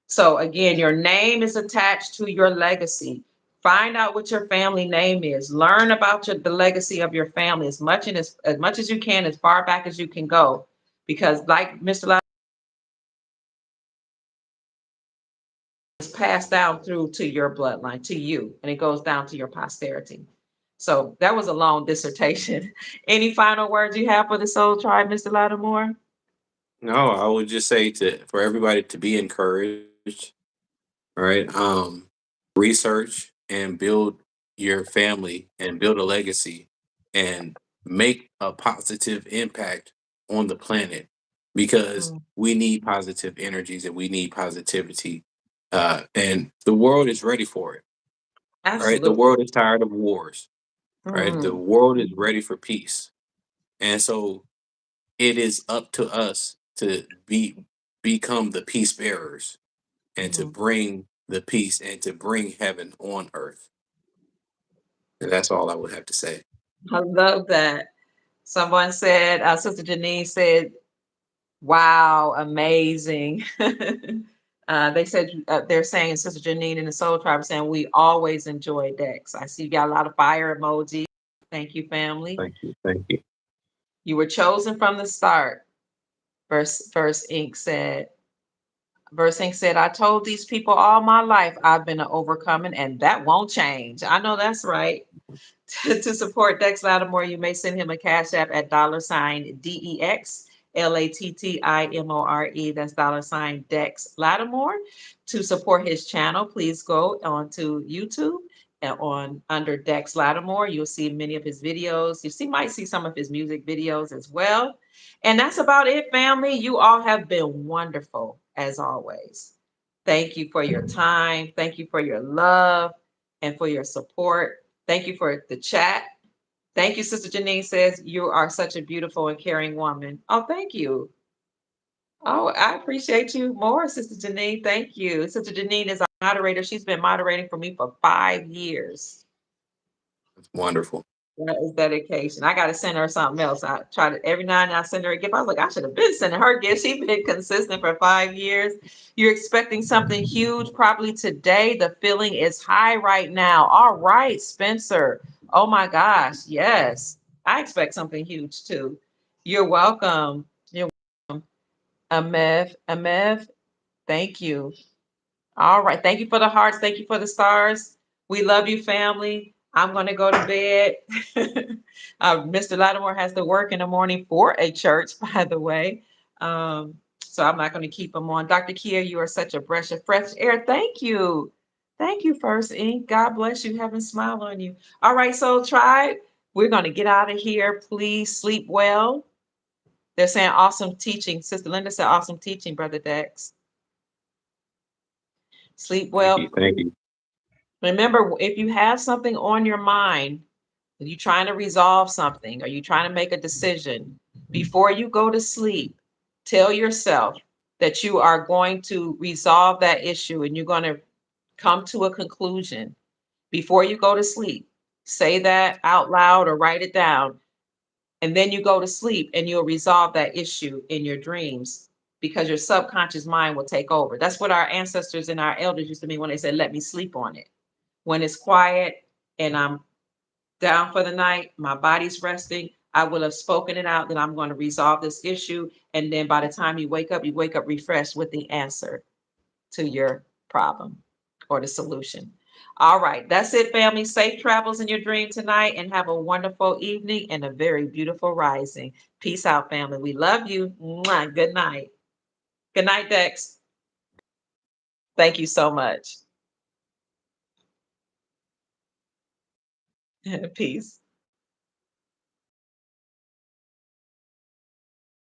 So again, your name is attached to your legacy. Find out what your family name is. Learn about the legacy of your family as much as you can, as far back as you can go, because like Mr. Lattimore, it's passed down through to your bloodline, to you, and it goes down to your posterity. So that was a long dissertation. Any final words you have for the Soul Tribe, Mr. Lattimore? No, I would just say for everybody to be encouraged, right? Research and build your family and build a legacy and make a positive impact on the planet, because Mm, we need positive energies and we need positivity. And the world is ready for it, right? The absolutely. world is tired of wars, right? The Mm, world is ready for peace. And so it is up to us to become the peace bearers and to mm. bring the peace and to bring heaven on earth. And that's all I would have to say. I love that. Someone said, Sister Janine said, wow, amazing. They said they're saying Sister Janine and the Soul Tribe saying we always enjoy Dex. I see you got a lot of fire emoji. Thank you, family. Thank you. Thank you. You were chosen from the start. Verse Inc. said. Verse Inc. said, I told these people all my life I've been an overcoming, and that won't change. I know that's right. To support Dex Lattimore, you may send him a cash app at $DEX LATTIMORE. That's $Dex Lattimore. To support his channel, please go onto YouTube and on under Dex Lattimore. You'll see many of his videos. Might see some of his music videos as well. And that's about it, family. You all have been wonderful as always. Thank you for your time. Thank you for your love and for your support. Thank you for the chat. Thank you, Sister Janine says, you are such a beautiful and caring woman. Oh, thank you. Oh, I appreciate you more, Sister Janine. Thank you. Sister Janine is our moderator. She's been moderating for me for 5 years. It's wonderful. That is dedication. I got to send her something else. I try to every now and then I send her a gift. I was like, I should have been sending her gifts. She's been consistent for 5 years. You're expecting something huge probably today. The feeling is high right now. All right, Spencer. Oh my gosh. Yes. I expect something huge too. You're welcome. You're welcome. Amev, thank you. All right. Thank you for the hearts. Thank you for the stars. We love you, family. I'm going to go to bed. Mr. Lattimore has to work in the morning for a church, by the way. So I'm not going to keep him on. Dr. Kia, you are such a breath of fresh air. Thank you. Thank you, First Ink. God bless you. Heaven smile on you. All right, Soul Tribe, we're going to get out of here. Please sleep well. They're saying awesome teaching. Sister Linda said awesome teaching, Brother Dex. Sleep Thank well. you. Thank you. Remember, if you have something on your mind, are you trying to resolve something? Are you trying to make a decision? Before you go to sleep, tell yourself that you are going to resolve that issue and you're going to come to a conclusion before you go to sleep. Say that out loud or write it down. And then you go to sleep and you'll resolve that issue in your dreams because your subconscious mind will take over. That's what our ancestors and our elders used to mean when they said, let me sleep on it. When it's quiet and I'm down for the night, my body's resting, I will have spoken it out that I'm going to resolve this issue. And then by the time you wake up refreshed with the answer to your problem or the solution. All right, that's it, family. Safe travels in your dream tonight and have a wonderful evening and a very beautiful rising. Peace out, family. We love you. Mwah. Good night. Good night, Dex. Thank you so much. Peace.